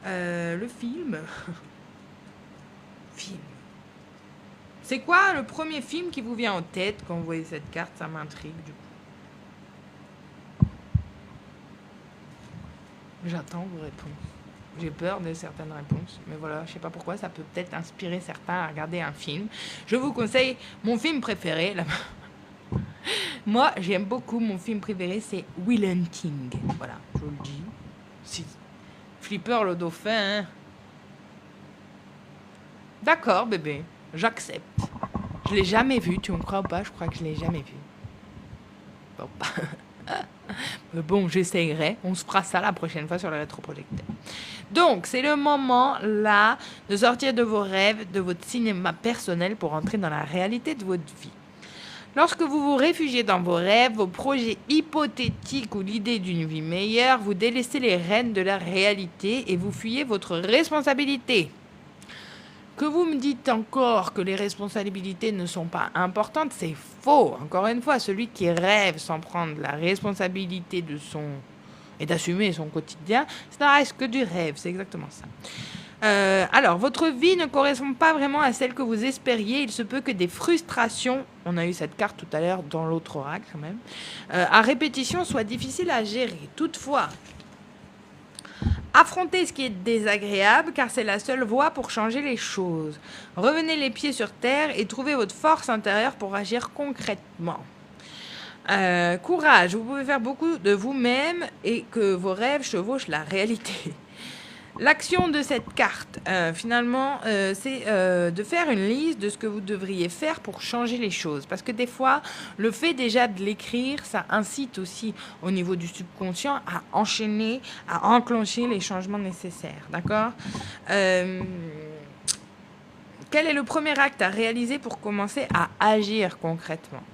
Le film. Film. C'est quoi le premier film qui vous vient en tête quand vous voyez cette carte? Ça m'intrigue du coup. J'attends vos réponses. J'ai peur de certaines réponses, mais voilà, je sais pas pourquoi, ça peut peut-être inspirer certains à regarder un film. Je vous conseille mon film préféré. Moi, j'aime beaucoup, mon film préféré, c'est Will Hunting. Voilà, je vous le dis. Si. Flipper le dauphin, hein. D'accord, bébé, j'accepte. Je l'ai jamais vu, tu me crois ou pas? Je crois que je l'ai jamais vu. Bon, mais bon, j'essayerai. On se fera ça la prochaine fois sur le rétroprojecteur. Donc, c'est le moment, là, de sortir de vos rêves, de votre cinéma personnel pour entrer dans la réalité de votre vie. Lorsque vous vous réfugiez dans vos rêves, vos projets hypothétiques ou l'idée d'une vie meilleure, vous délaissez les rênes de la réalité et vous fuyez votre responsabilité. Que vous me dites encore que les responsabilités ne sont pas importantes, c'est faux. Encore une fois, celui qui rêve sans prendre la responsabilité de son... et d'assumer son quotidien, ça reste que du rêve, c'est exactement ça. Alors, votre vie ne correspond pas vraiment à celle que vous espériez. Il se peut que des frustrations, on a eu cette carte tout à l'heure dans l'autre oracle quand même, à répétition soient difficiles à gérer. Toutefois, affrontez ce qui est désagréable car c'est la seule voie pour changer les choses. Revenez les pieds sur terre et trouvez votre force intérieure pour agir concrètement. Courage, vous pouvez faire beaucoup de vous-même et que vos rêves chevauchent la réalité. L'action de cette carte, finalement, c'est de faire une liste de ce que vous devriez faire pour changer les choses. Parce que des fois, le fait déjà de l'écrire, ça incite aussi au niveau du subconscient à enchaîner, à enclencher les changements nécessaires. D'accord ? Quel est le premier acte à réaliser pour commencer à agir concrètement ?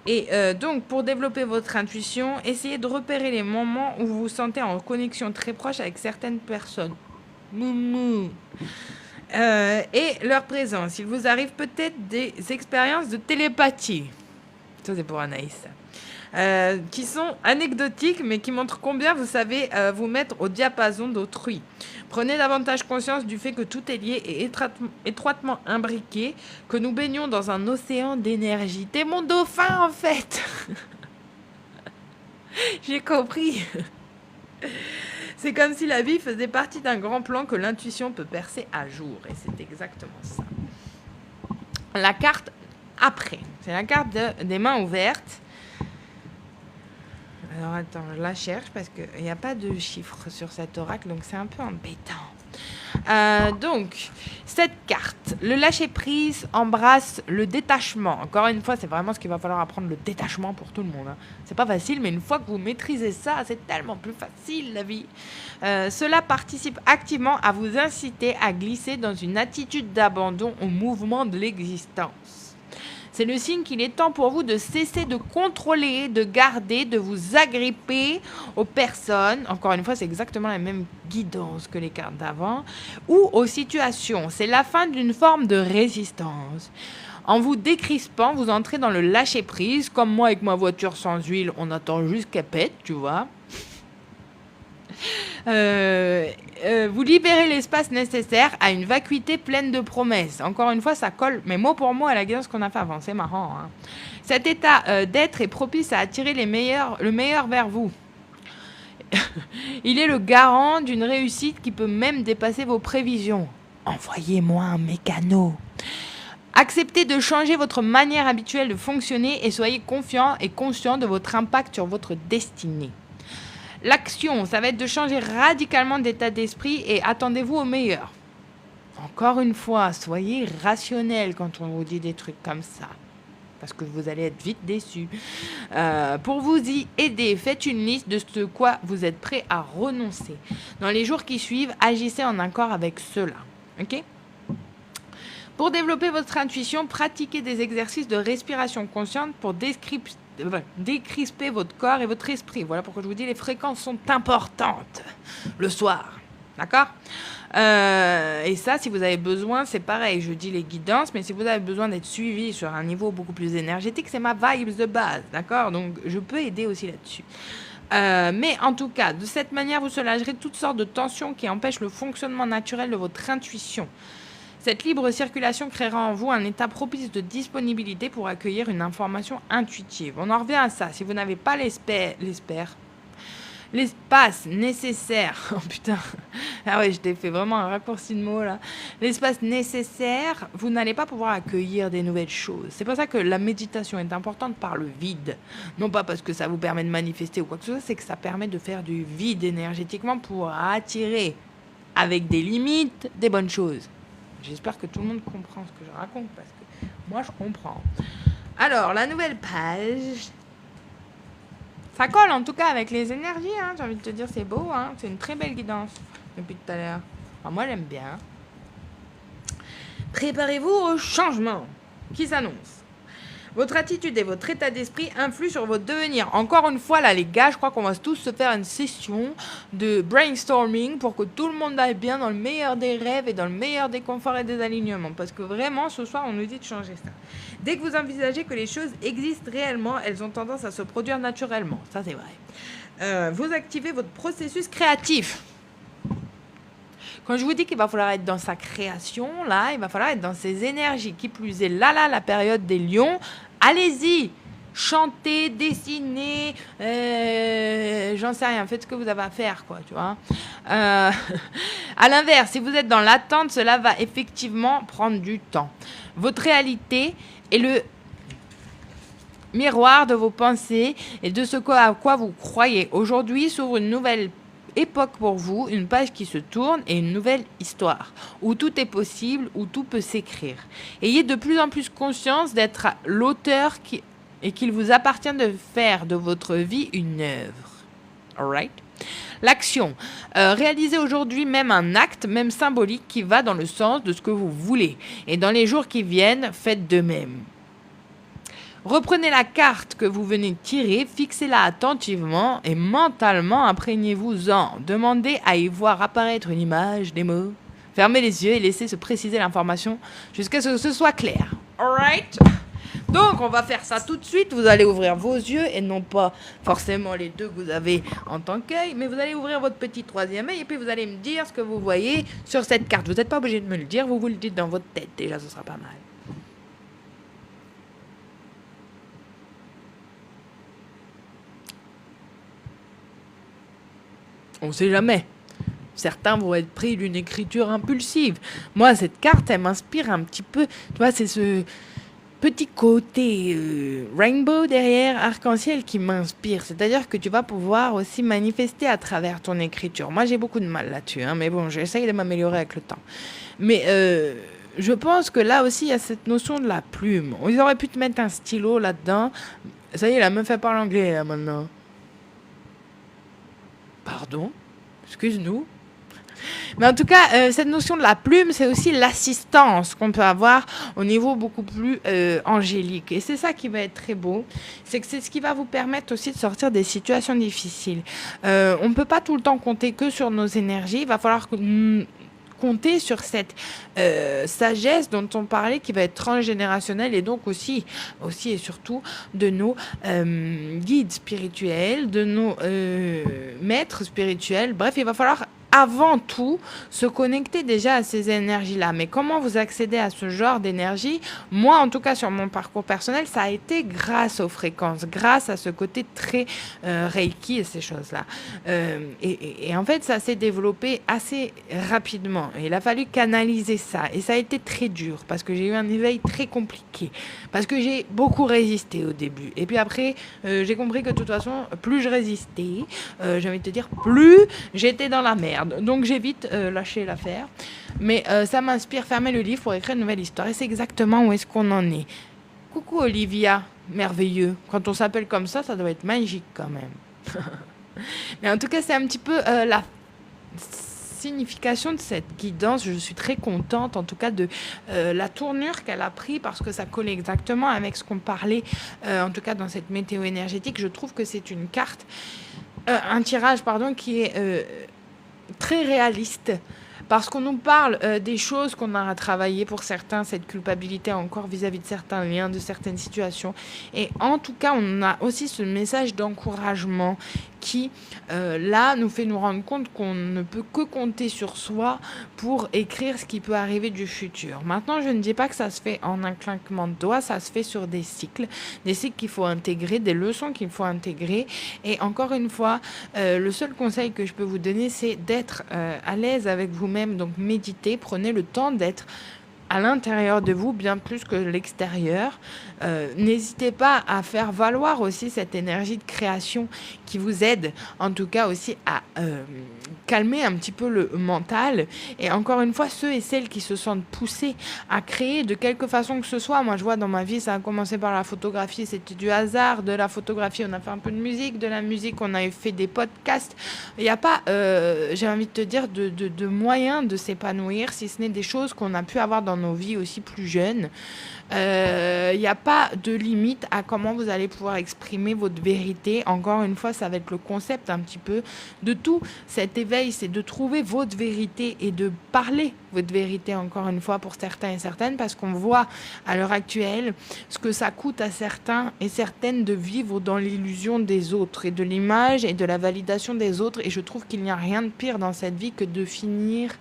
Et donc, pour développer votre intuition, essayez de repérer les moments où vous vous sentez en connexion très proche avec certaines personnes. Et leur présence. Il vous arrive peut-être des expériences de télépathie. Ça, c'est pour Anaïs. Qui sont anecdotiques, mais qui montrent combien vous savez vous mettre au diapason d'autrui. Prenez davantage conscience du fait que tout est lié et étroitement imbriqué, que nous baignons dans un océan d'énergie. T'es mon dauphin, en fait. J'ai compris. C'est comme si la vie faisait partie d'un grand plan que l'intuition peut percer à jour. Et c'est exactement ça. La carte après, c'est la carte des mains ouvertes. Alors attends, je la cherche parce qu'il n'y a pas de chiffres sur cet oracle, donc c'est un peu embêtant. Donc, cette carte, le lâcher-prise embrasse le détachement. Encore une fois, c'est vraiment ce qu'il va falloir apprendre, le détachement pour tout le monde. Hein. C'est pas facile, mais une fois que vous maîtrisez ça, c'est tellement plus facile la vie. Cela participe activement à vous inciter à glisser dans une attitude d'abandon au mouvement de l'existence. C'est le signe qu'il est temps pour vous de cesser de contrôler, de garder, de vous agripper aux personnes. Encore une fois, c'est exactement la même guidance que les cartes d'avant. Ou aux situations. C'est la fin d'une forme de résistance. En vous décrispant, vous entrez dans le lâcher-prise. Comme moi avec ma voiture sans huile, on attend juste qu'elle pète, tu vois. Vous libérez l'espace nécessaire à une vacuité pleine de promesses. Encore une fois, ça colle, mais mot pour mot, à la guidance qu'on a fait avant. C'est marrant. Hein. Cet état d'être est propice à attirer le meilleur vers vous. Il est le garant d'une réussite qui peut même dépasser vos prévisions. Envoyez-moi un mécano. Acceptez de changer votre manière habituelle de fonctionner et soyez confiant et conscient de votre impact sur votre destinée. L'action, ça va être de changer radicalement d'état d'esprit et attendez-vous au meilleur. Encore une fois, soyez rationnel quand on vous dit des trucs comme ça. Parce que vous allez être vite déçus. Pour vous y aider, faites une liste de ce quoi vous êtes prêt à renoncer. Dans les jours qui suivent, agissez en accord avec cela. Ok ? Pour développer votre intuition, pratiquez des exercices de respiration consciente pour décrisper votre corps et votre esprit. Voilà pourquoi je vous dis les fréquences sont importantes le soir. D'accord ? Et ça, si vous avez besoin, c'est pareil. Je dis les guidances, mais si vous avez besoin d'être suivi sur un niveau beaucoup plus énergétique, c'est ma vibe de base. D'accord ? Donc, je peux aider aussi là-dessus. Mais en tout cas, de cette manière, vous soulagerez toutes sortes de tensions qui empêchent le fonctionnement naturel de votre intuition. Cette libre circulation créera en vous un état propice de disponibilité pour accueillir une information intuitive. On en revient à ça. Si vous n'avez pas l'espace nécessaire... Oh putain. Ah ouais, je t'ai fait vraiment un raccourci de mots là. L'espace nécessaire, vous n'allez pas pouvoir accueillir des nouvelles choses. C'est pour ça que la méditation est importante par le vide. Non pas parce que ça vous permet de manifester ou quoi que ce soit, c'est que ça permet de faire du vide énergétiquement pour attirer, avec des limites, des bonnes choses. J'espère que tout le monde comprend ce que je raconte parce que moi je comprends. Alors, la nouvelle page. Ça colle en tout cas avec les énergies. Hein. J'ai envie de te dire, c'est beau. Hein. C'est une très belle guidance depuis tout à l'heure. Enfin, moi j'aime bien. Préparez-vous au changement qui s'annonce. Votre attitude et votre état d'esprit influent sur votre devenir. Encore une fois, là, les gars, je crois qu'on va tous se faire une session de brainstorming pour que tout le monde aille bien dans le meilleur des rêves et dans le meilleur des conforts et des alignements. Parce que vraiment, ce soir, on nous dit de changer ça. Dès que vous envisagez que les choses existent réellement, elles ont tendance à se produire naturellement. Ça, c'est vrai. Vous activez votre processus créatif. Quand je vous dis qu'il va falloir être dans sa création, là, il va falloir être dans ses énergies. Qui plus est, là, la période des lions, allez-y, chantez, dessinez, j'en sais rien, faites ce que vous avez à faire, quoi, tu vois. À l'inverse, si vous êtes dans l'attente, cela va effectivement prendre du temps. Votre réalité est le miroir de vos pensées et de ce à quoi vous croyez. Aujourd'hui s'ouvre une nouvelle époque pour vous, une page qui se tourne et une nouvelle histoire, où tout est possible, où tout peut s'écrire. Ayez de plus en plus conscience d'être l'auteur et qu'il vous appartient de faire de votre vie une œuvre. Alright? L'action. Réalisez aujourd'hui même un acte, même symbolique, qui va dans le sens de ce que vous voulez. Et dans les jours qui viennent, faites de même. Reprenez la carte que vous venez de tirer, fixez-la attentivement et mentalement imprégnez-vous-en. Demandez à y voir apparaître une image, des mots. Fermez les yeux et laissez se préciser l'information jusqu'à ce que ce soit clair. Alright? Donc, on va faire ça tout de suite. Vous allez ouvrir vos yeux et non pas forcément les deux que vous avez en tant qu'œil, mais vous allez ouvrir votre petit troisième œil et puis vous allez me dire ce que vous voyez sur cette carte. Vous n'êtes pas obligé de me le dire, vous le dites dans votre tête. Déjà, ce sera pas mal. On ne sait jamais. Certains vont être pris d'une écriture impulsive. Moi, cette carte, elle m'inspire un petit peu. Tu vois, c'est ce petit côté rainbow derrière, arc-en-ciel qui m'inspire. C'est-à-dire que tu vas pouvoir aussi manifester à travers ton écriture. Moi, j'ai beaucoup de mal là-dessus, hein, mais bon, j'essaye de m'améliorer avec le temps. Mais je pense que là aussi, il y a cette notion de la plume. Ils auraient pu te mettre un stylo là-dedans. Ça y est, la meuf, elle parle anglais, là, maintenant. Pardon, excuse-nous. Mais en tout cas, cette notion de la plume, c'est aussi l'assistance qu'on peut avoir au niveau beaucoup plus angélique. Et c'est ça qui va être très beau. C'est que c'est ce qui va vous permettre aussi de sortir des situations difficiles. On ne peut pas tout le temps compter que sur nos énergies. Il va falloir compter sur cette sagesse dont on parlait qui va être transgénérationnelle et donc aussi et surtout de nos guides spirituels, de nos maîtres spirituels. Bref, il va falloir avant tout se connecter déjà à ces énergies-là. Mais comment vous accédez à ce genre d'énergie? Moi, en tout cas, sur mon parcours personnel, ça a été grâce aux fréquences, grâce à ce côté très Reiki et ces choses-là. Et en fait, ça s'est développé assez rapidement. Et il a fallu canaliser ça. Et ça a été très dur parce que j'ai eu un éveil très compliqué. Parce que j'ai beaucoup résisté au début. Et puis après, j'ai compris que de toute façon, plus je résistais, j'ai envie de te dire, plus j'étais dans la merde. Donc j'ai vite lâché l'affaire. Mais ça m'inspire, fermer le livre pour écrire une nouvelle histoire. Et c'est exactement où est-ce qu'on en est. Coucou Olivia, merveilleux. Quand on s'appelle comme ça doit être magique quand même. Mais en tout cas, c'est un petit peu la signification de cette guidance. Je suis très contente en tout cas de la tournure qu'elle a pris parce que ça colle exactement avec ce qu'on parlait en tout cas dans cette météo énergétique. Je trouve que c'est une carte, un tirage pardon, qui est très réaliste parce qu'on nous parle des choses qu'on a à travailler pour certains, cette culpabilité encore vis-à-vis de certains liens, de certaines situations. Et en tout cas, on a aussi ce message d'encouragement qui, là, nous fait nous rendre compte qu'on ne peut que compter sur soi pour écrire ce qui peut arriver du futur. Maintenant, je ne dis pas que ça se fait en un claquement de doigts, ça se fait sur des cycles qu'il faut intégrer, des leçons qu'il faut intégrer. Et encore une fois, le seul conseil que je peux vous donner, c'est d'être à l'aise avec vous-même. Donc méditez, prenez le temps d'être à l'intérieur de vous, bien plus que l'extérieur. N'hésitez pas à faire valoir aussi cette énergie de création qui vous aide, en tout cas aussi à calmer un petit peu le mental. Et encore une fois, ceux et celles qui se sentent poussés à créer de quelque façon que ce soit. Moi, je vois dans ma vie, ça a commencé par la photographie, c'était du hasard. De la photographie, on a fait un peu de musique. De la musique, on a fait des podcasts. Il n'y a pas, j'ai envie de te dire, de moyens de s'épanouir, si ce n'est des choses qu'on a pu avoir dans nos vies aussi plus jeunes. Il n'y a pas de limite à comment vous allez pouvoir exprimer votre vérité. Encore une fois, ça va être le concept un petit peu de tout cet éveil, c'est de trouver votre vérité et de parler votre vérité, encore une fois, pour certains et certaines, parce qu'on voit à l'heure actuelle ce que ça coûte à certains et certaines de vivre dans l'illusion des autres et de l'image et de la validation des autres. Et je trouve qu'il n'y a rien de pire dans cette vie que de finir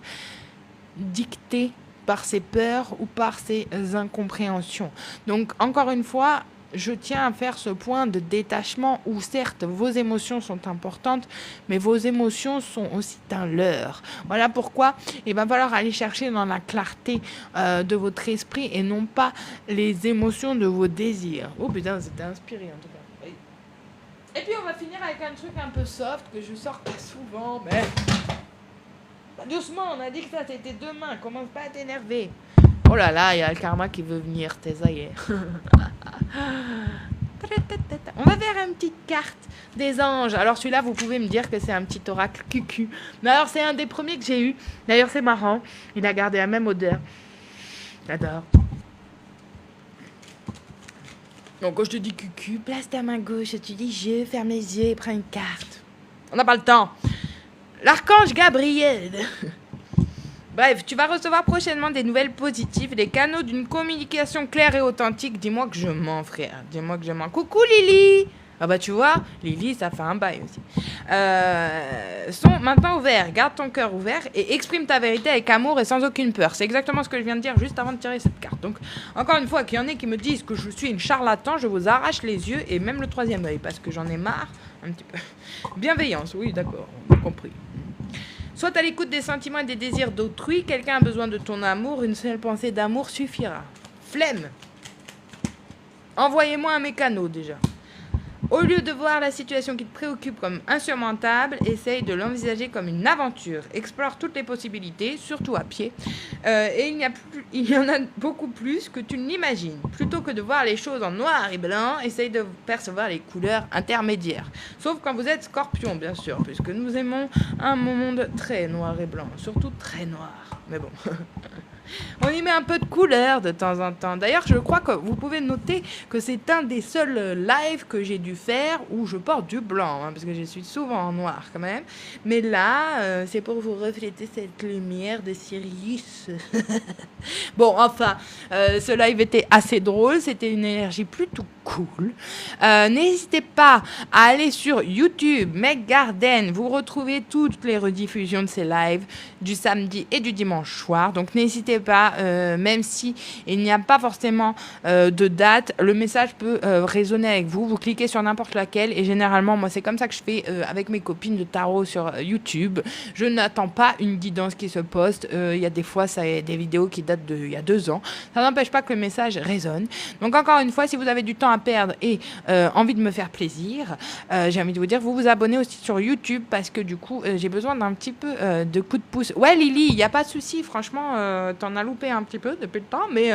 dicté par ses peurs ou par ses incompréhensions. Donc, encore une fois, je tiens à faire ce point de détachement où, certes, vos émotions sont importantes, mais vos émotions sont aussi un leurre. Voilà pourquoi il va falloir aller chercher dans la clarté de votre esprit et non pas les émotions de vos désirs. Oh putain, c'était inspiré en tout cas. Oui. Et puis, on va finir avec un truc un peu soft que je sors pas souvent, mais... Doucement, on a dit que ça c'était demain, commence pas à t'énerver. Oh là là, il y a le karma qui veut venir, ça y est. On va faire une petite carte des anges. Alors celui-là, vous pouvez me dire que c'est un petit oracle cucu. Alors c'est un des premiers que j'ai eu. D'ailleurs c'est marrant, il a gardé la même odeur. J'adore. Donc quand je te dis cucu, place ta main gauche, tu dis je, ferme les yeux et prends une carte. On n'a pas le temps. L'archange Gabriel. Bref, tu vas recevoir prochainement des nouvelles positives, des canaux d'une communication claire et authentique. Dis-moi que je mens, frère. Dis-moi que je mens. Coucou Lily. Ah bah tu vois, Lily, ça fait un bail aussi. Sont maintenant ouverts. Garde ton cœur ouvert et exprime ta vérité avec amour et sans aucune peur. C'est exactement ce que je viens de dire juste avant de tirer cette carte. Donc, encore une fois, qu'il y en ait qui me disent que je suis une charlatan, je vous arrache les yeux et même le troisième œil parce que j'en ai marre un petit peu. Bienveillance, oui, d'accord, on a compris. Sois à l'écoute des sentiments et des désirs d'autrui. Quelqu'un a besoin de ton amour. Une seule pensée d'amour suffira. Flemme. Envoyez-moi un mécano déjà. Au lieu de voir la situation qui te préoccupe comme insurmontable, essaye de l'envisager comme une aventure. Explore toutes les possibilités, surtout à pied. Et il y en a beaucoup plus que tu ne l'imagines. Plutôt que de voir les choses en noir et blanc, essaye de percevoir les couleurs intermédiaires. Sauf quand vous êtes Scorpion, bien sûr, puisque nous aimons un monde très noir et blanc, surtout très noir. Mais bon... On y met un peu de couleur de temps en temps. D'ailleurs, je crois que vous pouvez noter que c'est un des seuls lives que j'ai dû faire où je porte du blanc, parce que je suis souvent en noir quand même. Mais là, c'est pour vous refléter cette lumière de Sirius. Bon, enfin, ce live était assez drôle. C'était une énergie plutôt cool. N'hésitez pas à aller sur YouTube, Meg Garden. Vous retrouvez toutes les rediffusions de ces lives du samedi et du dimanche soir. Donc, n'hésitez pas, même si il n'y a pas forcément de date, le message peut résonner avec vous. Vous cliquez sur n'importe laquelle et généralement, moi, c'est comme ça que je fais avec mes copines de tarot sur YouTube. Je n'attends pas une guidance qui se poste. Il y a des fois, ça y a des vidéos qui datent d'il y a 2 ans. Ça n'empêche pas que le message résonne. Donc, encore une fois, si vous avez du temps à perdre et envie de me faire plaisir, j'ai envie de vous dire, vous vous abonnez aussi sur YouTube parce que du coup, j'ai besoin d'un petit peu de coup de pouce. Ouais, Lily, il n'y a pas de souci. Franchement, t'en as loupé un petit peu depuis le temps, mais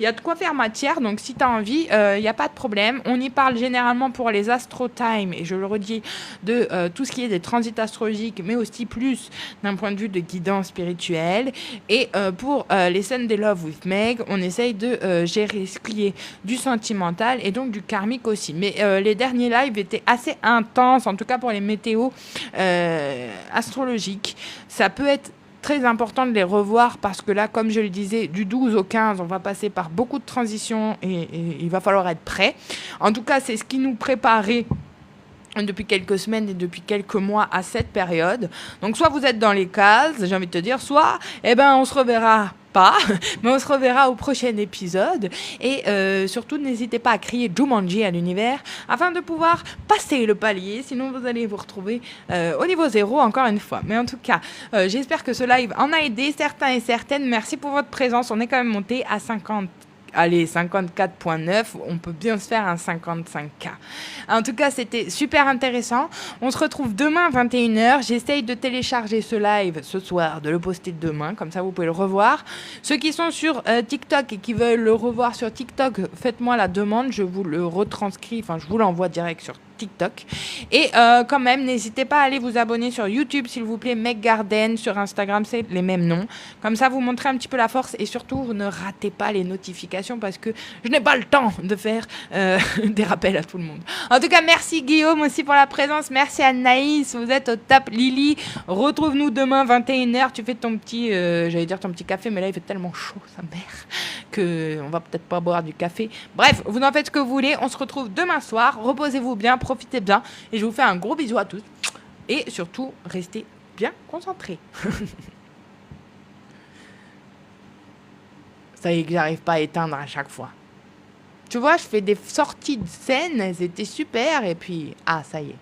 il y a de quoi faire matière. Donc, si tu as envie, il n'y a pas de problème. On y parle généralement pour les Astro Time, et je le redis, de tout ce qui est des transits astrologiques, mais aussi plus d'un point de vue de guidance spirituelle. Et pour les scènes des Love with Meg, on essaye de gérer ce qui est du sentimental et donc du karmique aussi. Mais les derniers lives étaient assez intenses, en tout cas pour les météos astrologiques. Ça peut être très important de les revoir parce que là, comme je le disais, du 12 au 15, on va passer par beaucoup de transitions et il va falloir être prêt. En tout cas, c'est ce qui nous préparait depuis quelques semaines et depuis quelques mois à cette période. Donc, soit vous êtes dans les cases, j'ai envie de te dire, soit, on se reverra pas, mais on se reverra au prochain épisode. Et surtout, n'hésitez pas à crier Jumanji à l'univers afin de pouvoir passer le palier. Sinon, vous allez vous retrouver au niveau 0 encore une fois. Mais en tout cas, j'espère que ce live en a aidé certains et certaines. Merci pour votre présence. On est quand même monté à 54.9, on peut bien se faire un 55K. En tout cas, c'était super intéressant. On se retrouve demain 21h. J'essaye de télécharger ce live ce soir, de le poster demain, comme ça vous pouvez le revoir. Ceux qui sont sur TikTok et qui veulent le revoir sur TikTok, faites-moi la demande, je vous le retranscris, je vous l'envoie direct sur TikTok. Et quand même, n'hésitez pas à aller vous abonner sur YouTube, s'il vous plaît, Meg Garden, sur Instagram, c'est les mêmes noms. Comme ça, vous montrez un petit peu la force et surtout, vous ne ratez pas les notifications parce que je n'ai pas le temps de faire des rappels à tout le monde. En tout cas, merci Guillaume aussi pour la présence. Merci Anaïs, vous êtes au top. Lily, retrouve-nous demain 21h. Tu fais ton petit, ton petit café, mais là, il fait tellement chaud, sa mère, qu'on va peut-être pas boire du café. Bref, vous en faites ce que vous voulez. On se retrouve demain soir. Reposez-vous bien, profitez bien. Et je vous fais un gros bisou à tous. Et surtout, restez bien concentrés. Ça y est que j'arrive pas à éteindre à chaque fois. Tu vois, je fais des sorties de scène, elles étaient super. Et puis, ça y est.